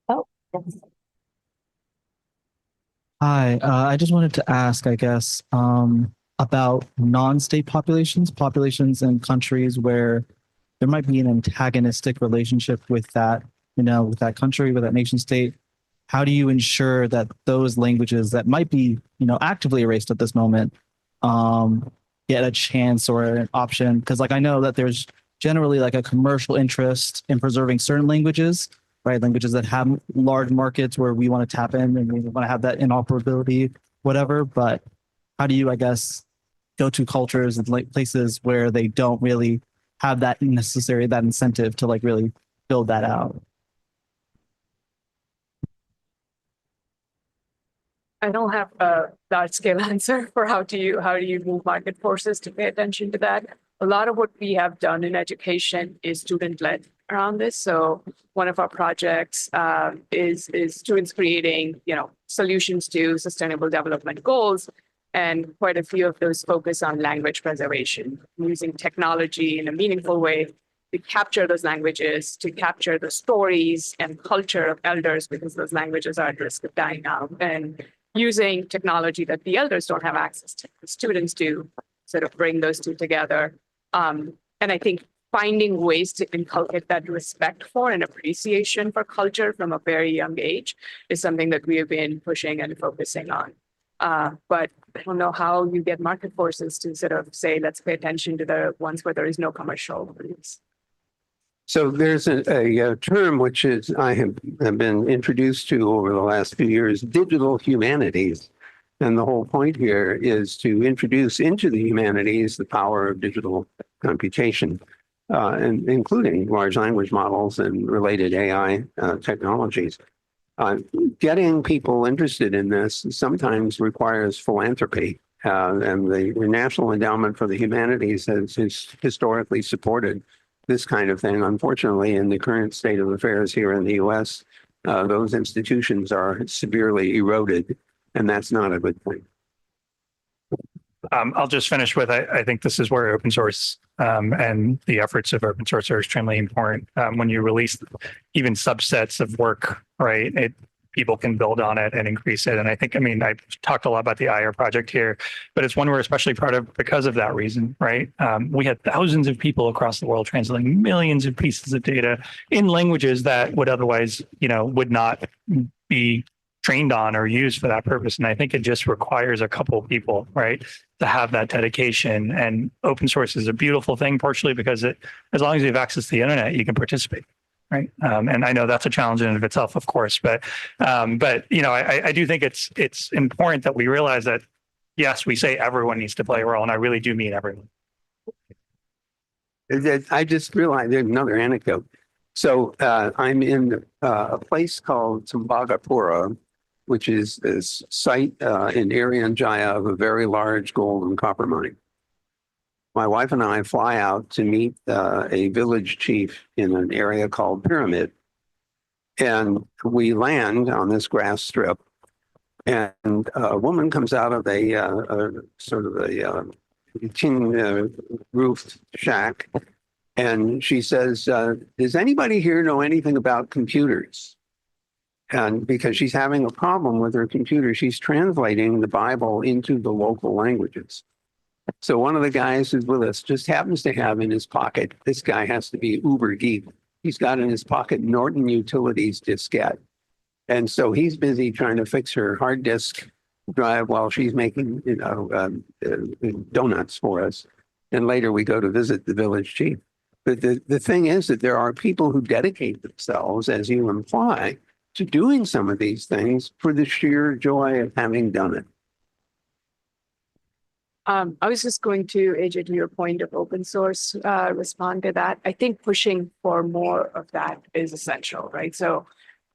[SPEAKER 13] Oh, yes.
[SPEAKER 17] Hi, I just wanted to ask, I guess, about non-state populations in countries where there might be an antagonistic relationship with that, with that country, with that nation state. How do you ensure that those languages that might be, actively erased at this moment, get a chance or an option? Because I know that there's generally a commercial interest in preserving certain languages, right? Languages that have large markets where we want to tap in and we want to have that interoperability, whatever. But how do you, I guess, go to cultures and places where they don't really have that incentive to really build that out?
[SPEAKER 14] I don't have a large scale answer for how do you move market forces to pay attention to that. A lot of what we have done in education is student led around this. So one of our projects is students creating solutions to sustainable development goals, and quite a few of those focus on language preservation, using technology in a meaningful way to capture those languages, to capture the stories and culture of elders, because those languages are at risk of dying out, and using technology that the elders don't have access to, the students do, sort of bring those two together. And I think finding ways to inculcate that respect for and appreciation for culture from a very young age is something that we have been pushing and focusing on. But I don't know how you get market forces to sort of say, let's pay attention to the ones where there is no commercial release.
[SPEAKER 12] So there's a term which I have been introduced to over the last few years, digital humanities. And the whole point here is to introduce into the humanities the power of digital computation, and including large language models and related AI technologies. Getting people interested in this sometimes requires philanthropy. And the National Endowment for the Humanities has historically supported this kind of thing. Unfortunately, in the current state of affairs here in the US, those institutions are severely eroded, and that's not a good thing.
[SPEAKER 15] I'll just finish with, I think this is where open source and the efforts of open source are extremely important. When you release even subsets of work, right, people can build on it and increase it. And I think, I talked a lot about the IR project here, but it's one we're especially proud of because of that reason, right? We had thousands of people across the world translating millions of pieces of data in languages that would otherwise, would not be trained on or used for that purpose. And I think it just requires a couple of people, right, to have that dedication. And open source is a beautiful thing, partially because as long as you have access to the internet, you can participate. Right. And I know that's a challenge in and of itself, of course, but I do think it's important that we realize that, yes, we say everyone needs to play a role, and I really do mean everyone.
[SPEAKER 12] I just realized there's another anecdote. So I'm in a place called Sambagapura, which is this site in Irian Jaya of a very large gold and copper mine. My wife and I fly out to meet a village chief in an area called Pyramid. And we land on this grass strip, and a woman comes out of a sort of a tin roofed shack, and she says, does anybody here know anything about computers? And because she's having a problem with her computer, she's translating the Bible into the local languages. So one of the guys who's with us just happens to have in his pocket, this guy has to be uber geek. He's got in his pocket Norton Utilities diskette. And so he's busy trying to fix her hard disk drive while she's making, donuts for us. And later we go to visit the village chief. But the thing is that there are people who dedicate themselves, as you imply, to doing some of these things for the sheer joy of having done it.
[SPEAKER 14] I was just going to, AJ, to your point of open source, respond to that. I think pushing for more of that is essential, right? So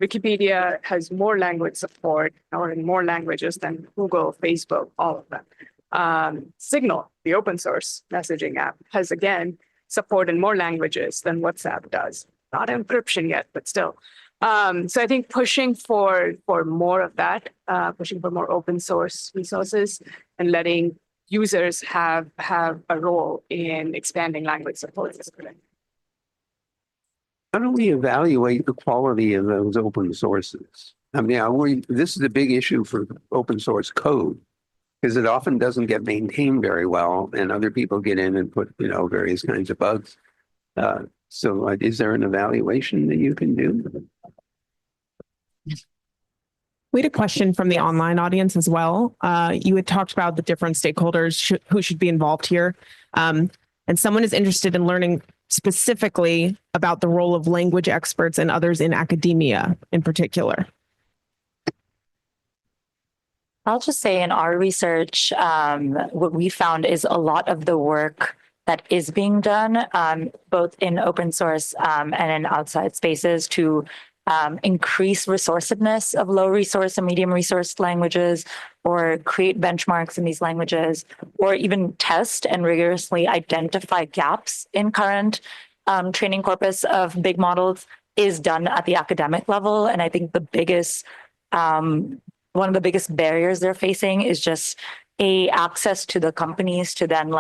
[SPEAKER 14] Wikipedia has more language support, or in more languages than Google, Facebook, all of them. Signal, the open source messaging app, has again support in more languages than WhatsApp does. Not encryption yet, but still. So I think pushing for more of that, pushing for more open source resources and letting users have a role in expanding language support is correct.
[SPEAKER 12] How do we evaluate the quality of those open sources? I mean, this is a big issue for open source code because it often doesn't get maintained very well, and other people get in and put various kinds of bugs. So is there an evaluation that you can do?
[SPEAKER 18] We had a question from the online audience as well. You had talked about the different stakeholders who should be involved here. And someone is interested in learning specifically about the role of language experts and others in academia in particular.
[SPEAKER 13] I'll just say in our research, what we found is a lot of the work that is being done, both in open source and in outside spaces to increase resourcefulness of low resource and medium resource languages, or create benchmarks in these languages, or even test and rigorously identify gaps in current training corpus of big models is done at the academic level. And I think the biggest, one of the biggest barriers they're facing is just access to the companies to then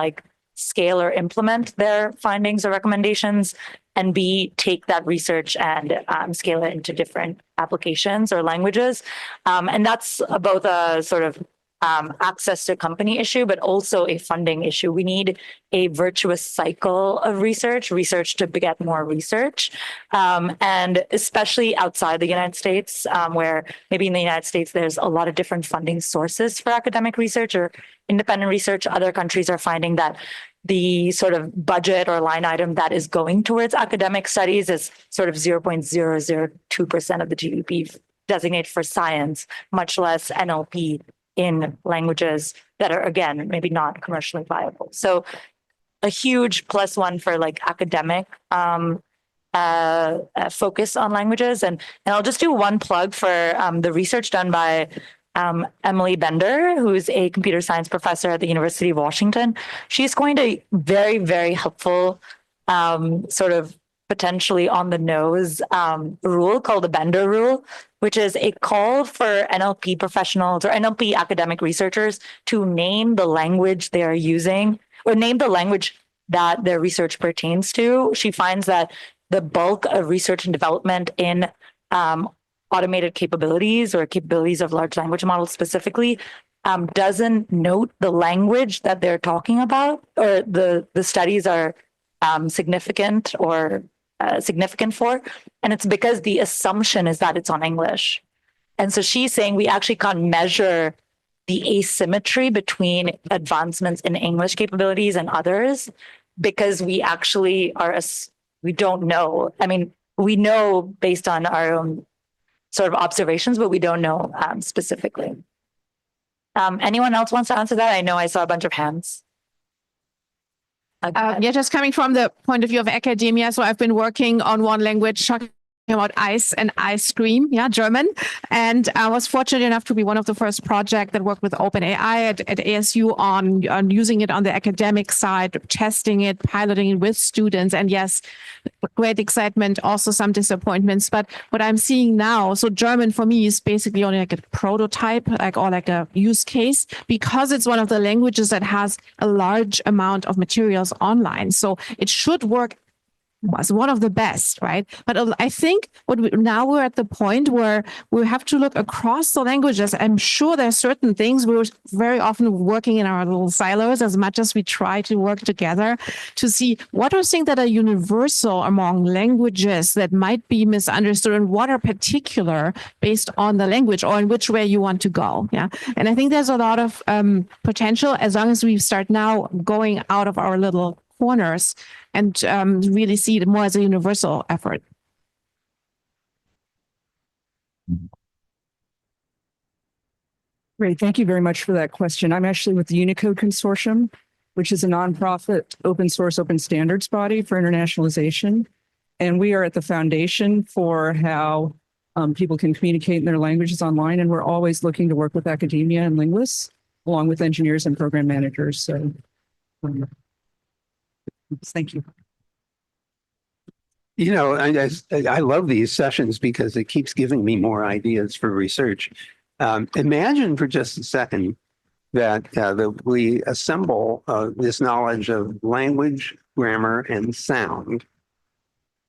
[SPEAKER 13] scale or implement their findings or recommendations, and B, take that research and scale it into different applications or languages. And that's both a sort of access to company issue, but also a funding issue. We need a virtuous cycle of research to beget more research. And especially outside the United States, where maybe in the United States, there's a lot of different funding sources for academic research or independent research. Other countries are finding that the sort of budget or line item that is going towards academic studies is sort of 0.002% of the GDP designated for science, much less NLP in languages that are, again, maybe not commercially viable. So a huge plus one for like academic focus on languages. And I'll just do one plug for the research done by Emily Bender, who's a computer science professor at the University of Washington. She's coined a very, very helpful sort of potentially on the nose rule called the Bender rule, which is a call for NLP professionals or NLP academic researchers to name the language they are using or name the language that their research pertains to. She finds that the bulk of research and development in automated capabilities or capabilities of large language models specifically doesn't note the language that they're talking about or the studies are significant or significant for. And it's because the assumption is that it's on English. And so she's saying we actually can't measure the asymmetry between advancements in English capabilities and others because we actually we don't know. I mean, we know based on our own sort of observations, but we don't know specifically. Anyone else wants to answer that? I know I saw a bunch of hands.
[SPEAKER 18] Yeah, just coming from the point of view of academia. So I've been working on one language talking about ice and ice cream, German. And I was fortunate enough to be one of the first projects that worked with OpenAI at ASU on using it on the academic side, testing it, piloting it with students. And yes, great excitement, also some disappointments. But what I'm seeing now, so German for me is basically only like a prototype, or like a use case, because it's one of the languages that has a large amount of materials online. So it should work was one of the best, right? But I think now we're at the point where we have to look across the languages. I'm sure there are certain things we're very often working in our little silos as much as we try to work together to see what are things that are universal among languages that might be misunderstood and what are particular based on the language or in which way you want to go. Yeah. And I think there's a lot of potential as long as we start now going out of our little corners and really see it more as a universal effort.
[SPEAKER 19] Great. Thank you very much for that question. I'm actually with the Unicode Consortium, which is a nonprofit open source, open standards body for internationalization. And we are at the foundation for how people can communicate in their languages online. And we're always looking to work with academia and linguists, along with engineers and program managers. So thank you.
[SPEAKER 12] You know, I love these sessions because it keeps giving me more ideas for research. Imagine for just a second that we assemble this knowledge of language, grammar, and sound.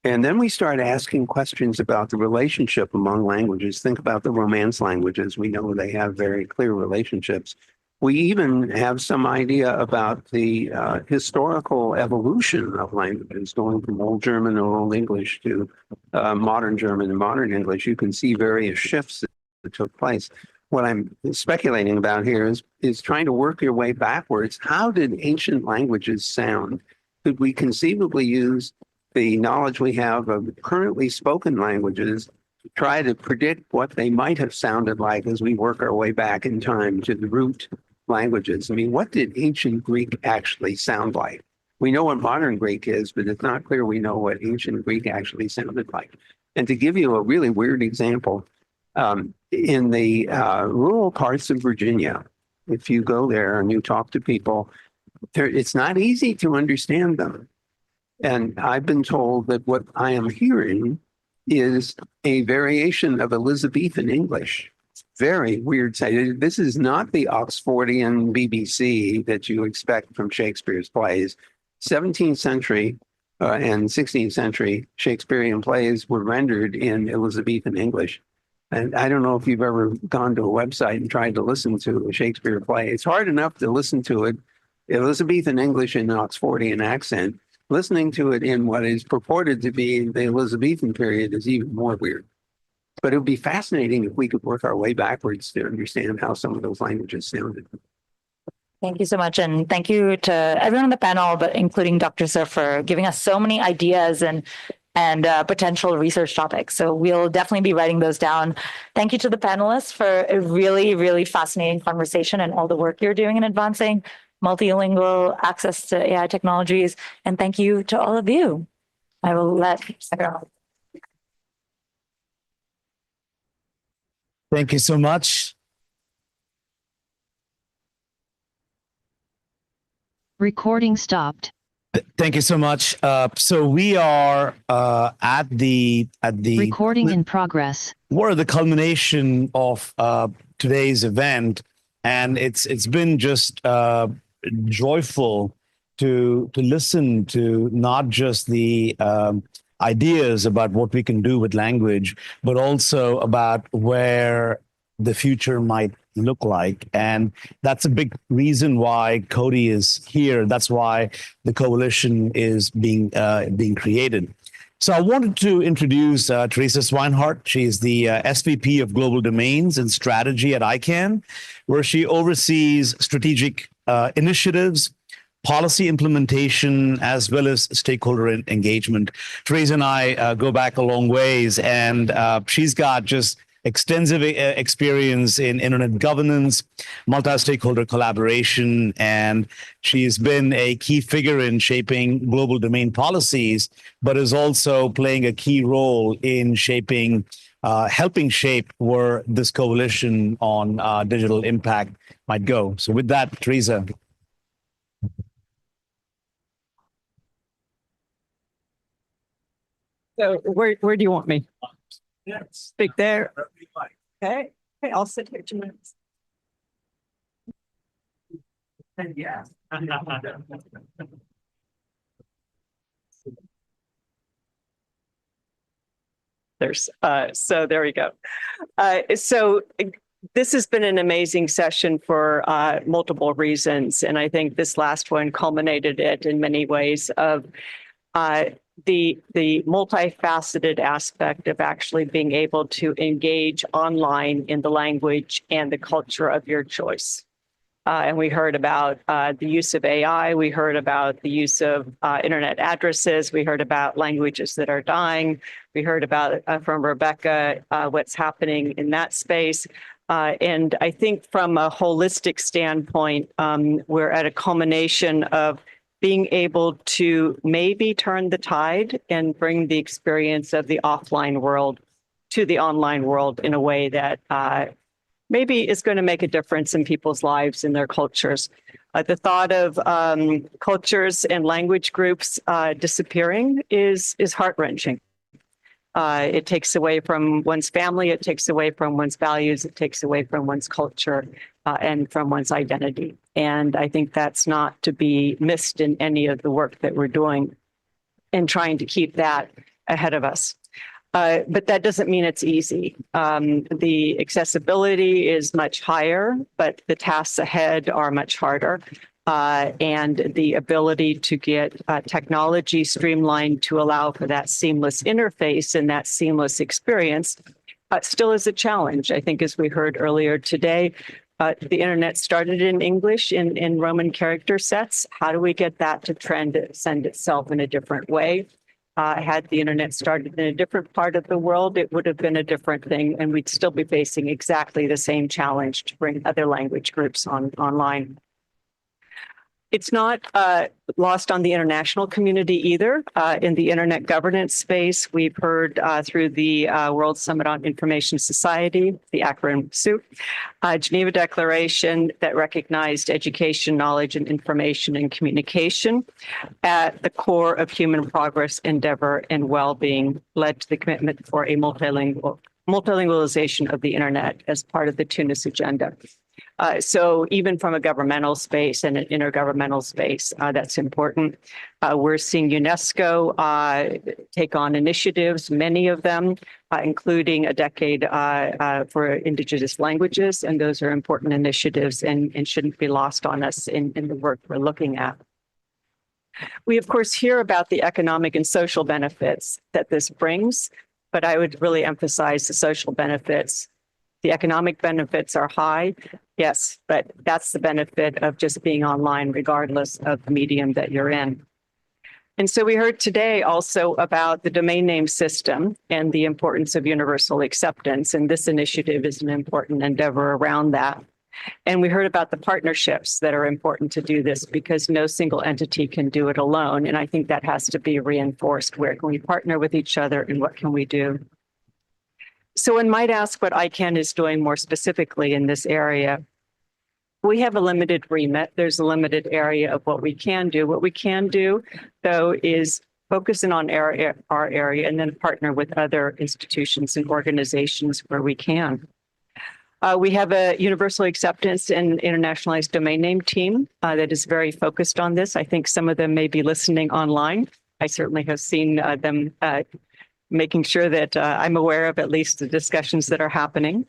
[SPEAKER 12] And then we start asking questions about the relationship among languages. Think about the Romance languages. We know they have very clear relationships. We even have some idea about the historical evolution of languages, going from Old German or Old English to modern German and modern English. You can see various shifts that took place. What I'm speculating about here is trying to work your way backwards. How did ancient languages sound? Could we conceivably use the knowledge we have of currently spoken languages to try to predict what they might have sounded like as we work our way back in time to the root languages? I mean, what did ancient Greek actually sound like? We know what modern Greek is, but it's not clear we know what ancient Greek actually sounded like. And to give you a really weird example, in the rural parts of Virginia, if you go there and you talk to people, it's not easy to understand them. And I've been told that what I am hearing is a variation of Elizabethan English. Very weird. This is not the Oxfordian BBC that you expect from Shakespeare's plays. 17th century and 16th century Shakespearean plays were rendered in Elizabethan English. And I don't know if you've ever gone to a website and tried to listen to a Shakespeare play. It's hard enough to listen to it Elizabethan English and Oxfordian accent. Listening to it in what is purported to be the Elizabethan period is even more weird. But it would be fascinating if we could work our way backwards to understand how some of those languages sounded.
[SPEAKER 13] Thank you so much. And thank you to everyone on the panel, but including Dr. Sir, for giving us so many ideas and potential research topics. So we'll definitely be writing those down. Thank you to the panelists for a really, really fascinating conversation and all the work you're doing in advancing multilingual access to AI technologies. And thank you to all of you. I will let everyone.
[SPEAKER 20] Thank you so much.
[SPEAKER 2] Recording stopped.
[SPEAKER 20] Thank you so much. So we are at the
[SPEAKER 2] Recording in progress.
[SPEAKER 20] We're at the culmination of today's event, and it's been just joyful to listen to not just the ideas about what we can do with language, but also about where the future might look like. And that's a big reason why Cody is here. That's why the coalition is being created. So I wanted to introduce Teresa Swinehart. She is the SVP of Global Domains and Strategy at ICANN, where she oversees strategic initiatives, policy implementation, as well as stakeholder engagement. Teresa and I go back a long ways, and she's got just extensive experience in internet governance, multi-stakeholder collaboration, and she's been a key figure in shaping global domain policies, but is also playing a key role in shaping, helping shape where this coalition on digital impact might go. So with that, Teresa.
[SPEAKER 21] So where do you want me?
[SPEAKER 20] Yes.
[SPEAKER 21] Speak there. Okay. Okay, I'll sit here 2 minutes.
[SPEAKER 20] Yeah.
[SPEAKER 21] So there we go. So this has been an amazing session for multiple reasons, and I think this last one culminated it in many ways of the multifaceted aspect of actually being able to engage online in the language and the culture of your choice. And we heard about the use of AI. We heard about the use of internet addresses. We heard about languages that are dying. We heard about from Rebecca what's happening in that space. And I think from a holistic standpoint, we're at a culmination of being able to maybe turn the tide and bring the experience of the offline world to the online world in a way that maybe is going to make a difference in people's lives and their cultures. The thought of cultures and language groups disappearing is heart-wrenching. It takes away from one's family, it takes away from one's values, it takes away from one's culture and from one's identity. And I think that's not to be missed in any of the work that we're doing in trying to keep that ahead of us. But that doesn't mean it's easy. The accessibility is much higher, but the tasks ahead are much harder. And the ability to get technology streamlined to allow for that seamless interface and that seamless experience still is a challenge. I think, as we heard earlier today, the internet started in English in Roman character sets. How do we get that to send itself in a different way? Had the internet started in a different part of the world, it would have been a different thing, and we'd still be facing exactly the same challenge to bring other language groups online. It's not lost on the international community either. In the internet governance space, we've heard through the World Summit on Information Society, the acronym SOUP, Geneva Declaration that recognized education, knowledge, and information and communication at the core of human progress, endeavor, and well-being, led to the commitment for a multilingualization of the internet as part of the Tunis agenda. So even from a governmental space and an intergovernmental space, that's important. We're seeing UNESCO take on initiatives, many of them, including a decade for indigenous languages. And those are important initiatives and shouldn't be lost on us in the work we're looking at. We, of course, hear about the economic and social benefits that this brings, but I would really emphasize the social benefits. The economic benefits are high, yes, but that's the benefit of just being online, regardless of the medium that you're in. And so we heard today also about the domain name system and the importance of universal acceptance. And this initiative is an important endeavor around that. And we heard about the partnerships that are important to do this because no single entity can do it alone. And I think that has to be reinforced. Where can we partner with each other and what can we do? So one might ask what ICANN is doing more specifically in this area. We have a limited remit. There's a limited area of what we can do. What we can do, though, is focus in on our area and then partner with other institutions and organizations where we can. We have a universal acceptance and internationalized domain name team that is very focused on this. I think some of them may be listening online. I certainly have seen them making sure that I'm aware of at least the discussions that are happening.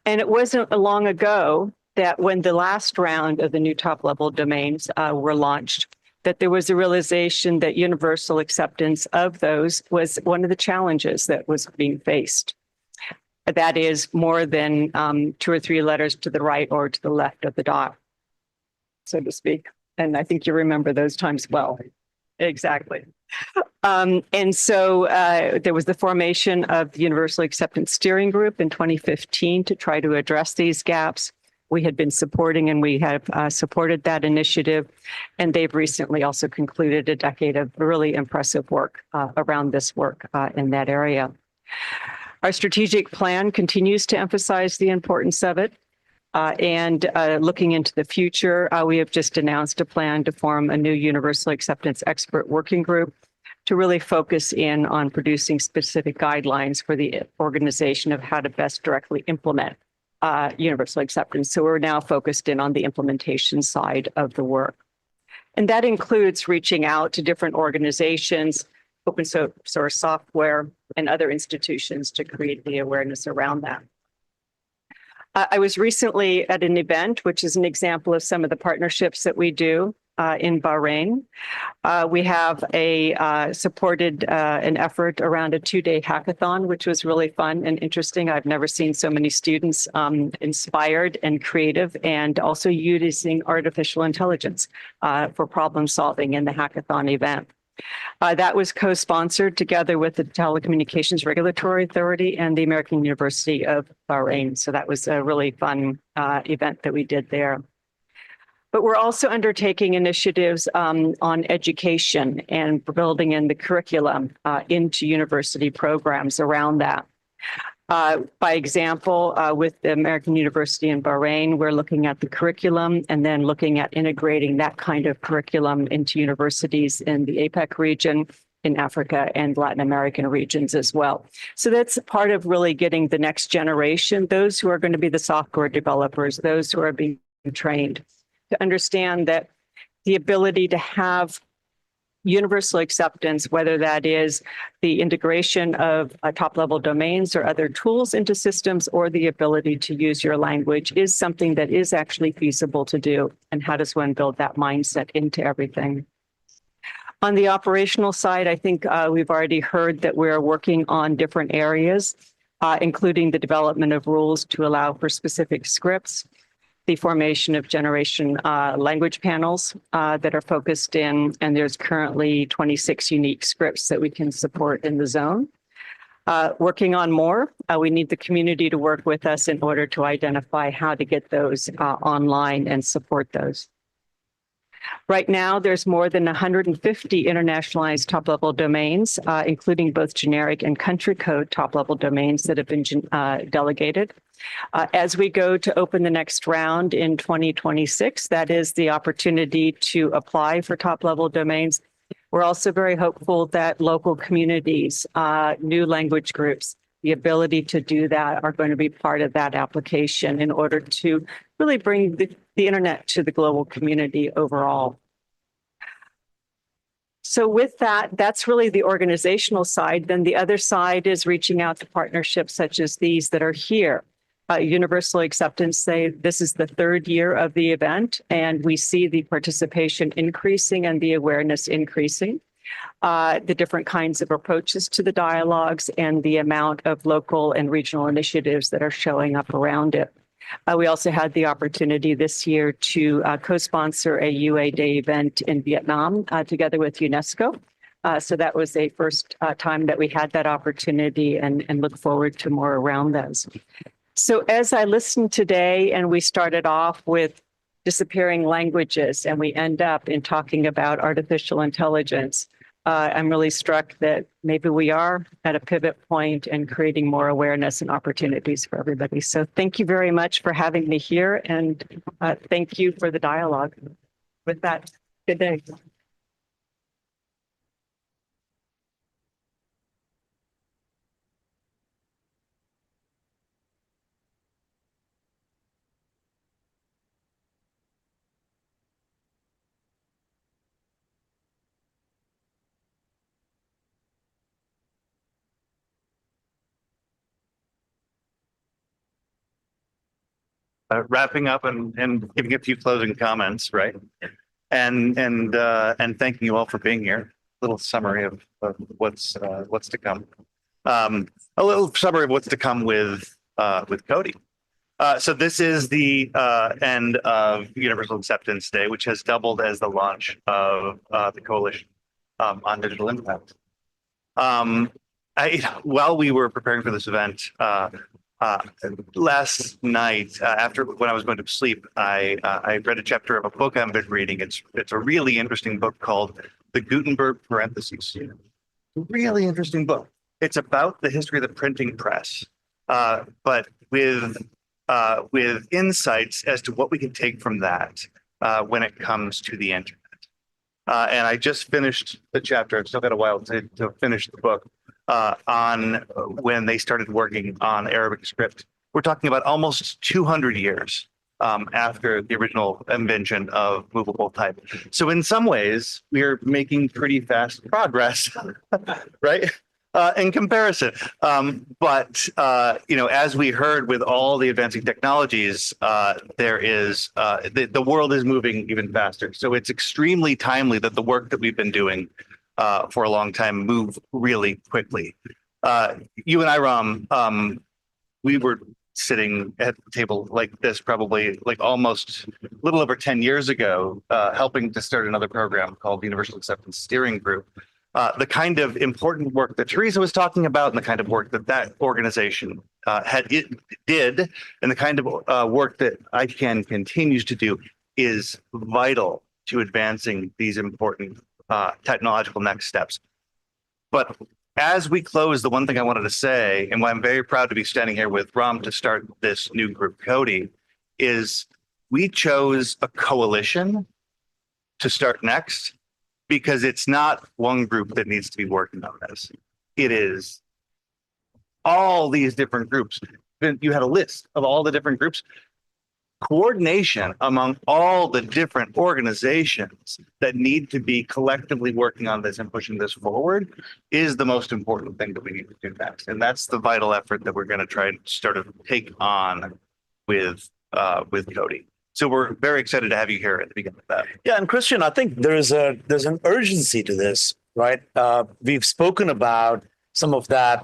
[SPEAKER 21] And it wasn't long ago that when the last round of the new top-level domains were launched, that there was a realization that universal acceptance of those was one of the challenges that was being faced. That is more than 2 or 3 letters to the right or to the left of the dot, so to speak. And I think you remember those times well. Exactly. And so there was the formation of the Universal Acceptance Steering Group in 2015 to try to address these gaps. We had been supporting and we have supported that initiative. And they've recently also concluded a decade of really impressive work around this work in that area. Our strategic plan continues to emphasize the importance of it. And looking into the future, we have just announced a plan to form a new universal acceptance expert working group to really focus in on producing specific guidelines for the organization of how to best directly implement universal acceptance. So we're now focused in on the implementation side of the work. And that includes reaching out to different organizations, open source software, and other institutions to create the awareness around that. I was recently at an event, which is an example of some of the partnerships that we do in Bahrain. We have supported an effort around a 2-day hackathon, which was really fun and interesting. I've never seen so many students inspired and creative and also using artificial intelligence for problem solving in the hackathon event. That was co-sponsored together with the Telecommunications Regulatory Authority and the American University of Bahrain. So that was a really fun event that we did there. But we're also undertaking initiatives on education and building in the curriculum into university programs around that. By example, with the American University in Bahrain, we're looking at the curriculum and then looking at integrating that kind of curriculum into universities in the APEC region, in Africa and Latin American regions as well. So that's part of really getting the next generation, those who are going to be the software developers, those who are being trained to understand that the ability to have universal acceptance, whether that is the integration of top-level domains or other tools into systems, or the ability to use your language, is something that is actually feasible to do. And how does one build that mindset into everything? On the operational side, I think we've already heard that we're working on different areas, including the development of rules to allow for specific scripts, the formation of generation language panels that are focused in, and there's currently 26 unique scripts that we can support in the zone. Working on more, we need the community to work with us in order to identify how to get those online and support those. Right now, there's more than 150 internationalized top-level domains, including both generic and country code top-level domains that have been delegated. As we go to open the next round in 2026, that is the opportunity to apply for top-level domains. We're also very hopeful that local communities, new language groups, the ability to do that are going to be part of that application in order to really bring the internet to the global community overall. So with that, that's really the organizational side. Then the other side is reaching out to partnerships such as these that are here. Universal Acceptance say this is the third year of the event, and we see the participation increasing and the awareness increasing. The different kinds of approaches to the dialogues and the amount of local and regional initiatives that are showing up around it. We also had the opportunity this year to co-sponsor a UA Day event in Vietnam together with UNESCO. So that was a first time that we had that opportunity, and look forward to more around those. So as I listened today, and we started off with disappearing languages, and we end up in talking about artificial intelligence, I'm really struck that maybe we are at a pivot point and creating more awareness and opportunities for everybody. So thank you very much for having me here, and thank you for the dialogue. With that, good day.
[SPEAKER 3] Wrapping up and giving a few closing comments, right? And thanking you all for being here. A little summary of what's to come. A little summary of what's to come with Cody. So this is the end of Universal Acceptance Day, which has doubled as the launch of the Coalition on Digital Impact. While we were preparing for this event, last night, when I was going to sleep, I read a chapter of a book I've been reading. It's a really interesting book called The Gutenberg Parentheses. Really interesting book. It's about the history of the printing press, but with insights as to what we can take from that when it comes to the internet. And I just finished the chapter. I've still got a while to finish the book. On when they started working on Arabic script. We're talking about almost 200 years after the original invention of movable type. So in some ways, we're making pretty fast progress, right? In comparison. But as we heard with all the advancing technologies, there is the world is moving even faster. So it's extremely timely that the work that we've been doing for a long time move really quickly. You and I, Ram, we were sitting at the table like this probably like almost a little over 10 years ago, helping to start another program called the Universal Acceptance Steering Group. The kind of important work that Teresa was talking about and the kind of work that organization did and the kind of work that ICANN continues to do is vital to advancing these important technological next steps. But as we close, the one thing I wanted to say, and why I'm very proud to be standing here with Ram to start this new group, Cody, is we chose a coalition to start next because it's not one group that needs to be working on this. It is all these different groups. You had a list of all the different groups. Coordination among all the different organizations that need to be collectively working on this and pushing this forward is the most important thing that we need to do next. And that's the vital effort that we're going to try and sort of take on with Cody. So we're very excited to have you here at the beginning of that.
[SPEAKER 20] Yeah, and Christian, I think there's an urgency to this, right? We've spoken about some of that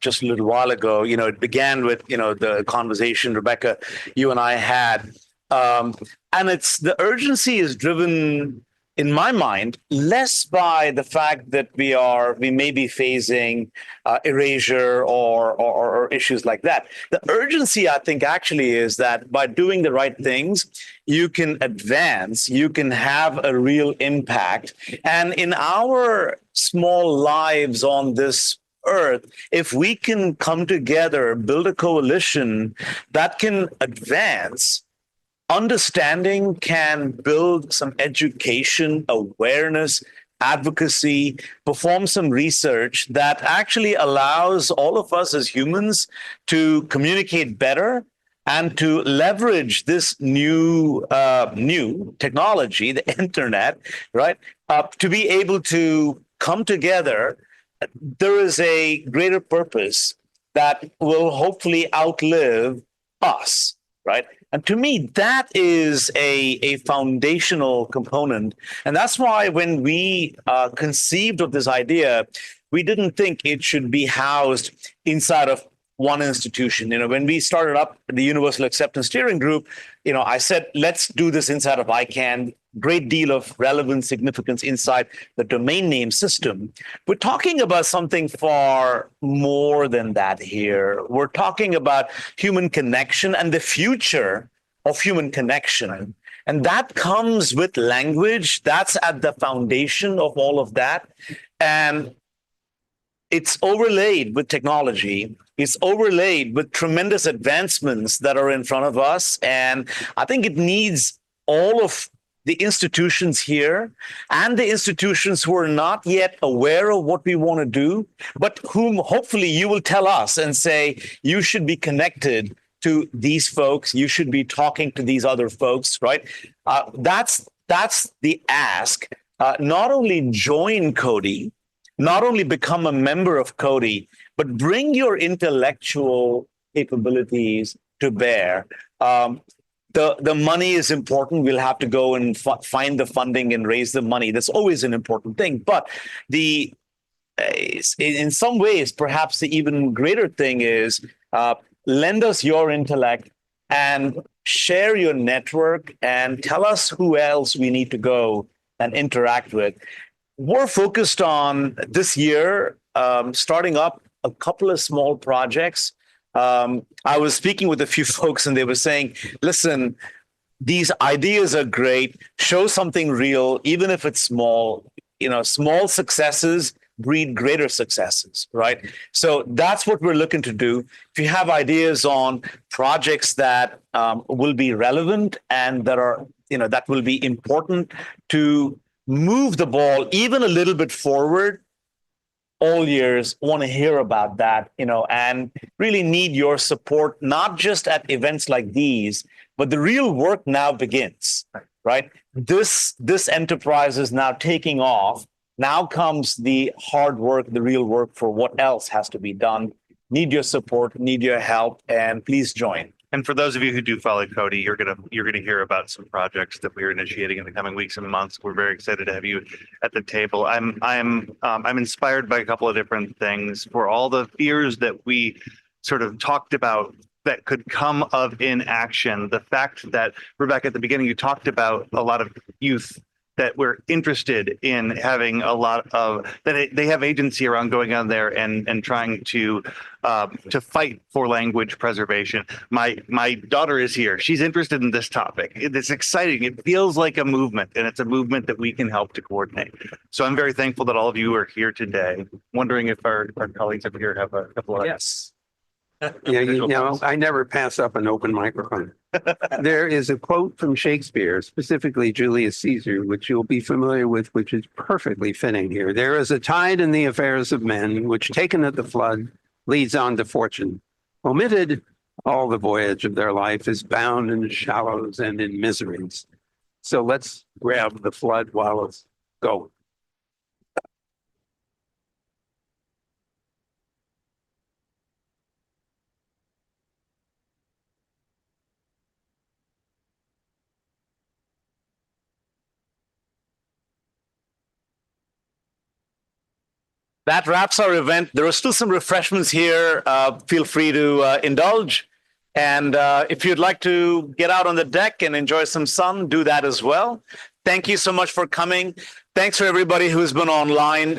[SPEAKER 20] just a little while ago. It began with, the conversation, Rebecca, you and I had. And the urgency is driven, in my mind, less by the fact that we may be facing erasure or issues like that. The urgency, I think, actually is that by doing the right things, you can advance, you can have a real impact. And in our small lives on this earth, if we can come together, build a coalition that can advance, understanding can build some education, awareness, advocacy, perform some research that actually allows all of us as humans to communicate better,
[SPEAKER 4] and to leverage this new technology, the internet, right, to be able to come together. There is a greater purpose that will hopefully outlive us, right? And to me, that is a foundational component. And that's why when we conceived of this idea, we didn't think it should be housed inside of one institution. When we started up the Universal Acceptance Steering Group, I said, let's do this inside of ICANN. Great deal of relevant significance inside the domain name system. We're talking about something far more than that here. We're talking about human connection and the future of human connection. And that comes with language. That's at the foundation of all of that. And it's overlaid with technology. It's overlaid with tremendous advancements that are in front of us. And I think it needs all of the institutions here and the institutions who are not yet aware of what we want to do, but whom hopefully you will tell us and say, you should be connected to these folks. You should be talking to these other folks, right? That's the ask. Not only join Cody, not only become a member of Cody, but bring your intellectual capabilities to bear. The money is important. We'll have to go and find the funding and raise the money. That's always an important thing. But in some ways, perhaps the even greater thing is lend us your intellect and share your network and tell us who else we need to go and interact with. We're focused on this year starting up a couple of small projects. I was speaking with a few folks and they were saying, listen, these ideas are great. Show something real, even if it's small. Small successes breed greater successes, right? So that's what we're looking to do. If you have ideas on projects that will be relevant and that are, that will be important to move the ball even a little bit forward, all years want to hear about that, and really need your support, not just at events like these, but the real work now begins, right? This enterprise is now taking off. Now comes the hard work, the real work for what else has to be done. Need your support, need your help, and please join.
[SPEAKER 3] And for those of you who do follow Cody, you're gonna hear about some projects that we're initiating in the coming weeks and months. We're very excited to have you at the table. I'm inspired by a couple of different things. For all the fears that we sort of talked about that could come of inaction, the fact that, Rebecca, at the beginning, you talked about a lot of youth that we're interested in having a lot of, that they have agency around going on there and trying to fight for language preservation. My daughter is here. She's interested in this topic. It's exciting. It feels like a movement, and it's a movement that we can help to coordinate. So I'm very thankful that all of you are here today. Wondering if our colleagues up here have a couple of...
[SPEAKER 12] Yes. Yeah, I never pass up an open microphone. There is a quote from Shakespeare, specifically Julius Caesar, which you'll be familiar with, which is perfectly fitting here. There is a tide in the affairs of men, which taken at the flood leads on to fortune. Omitted, all the voyage of their life is bound in shallows and in miseries. So let's grab the flood while it's going.
[SPEAKER 4] That wraps our event. There are still some refreshments here. Feel free to indulge. And if you'd like to get out on the deck and enjoy some sun, do that as well. Thank you so much for coming. Thanks for everybody who's been online.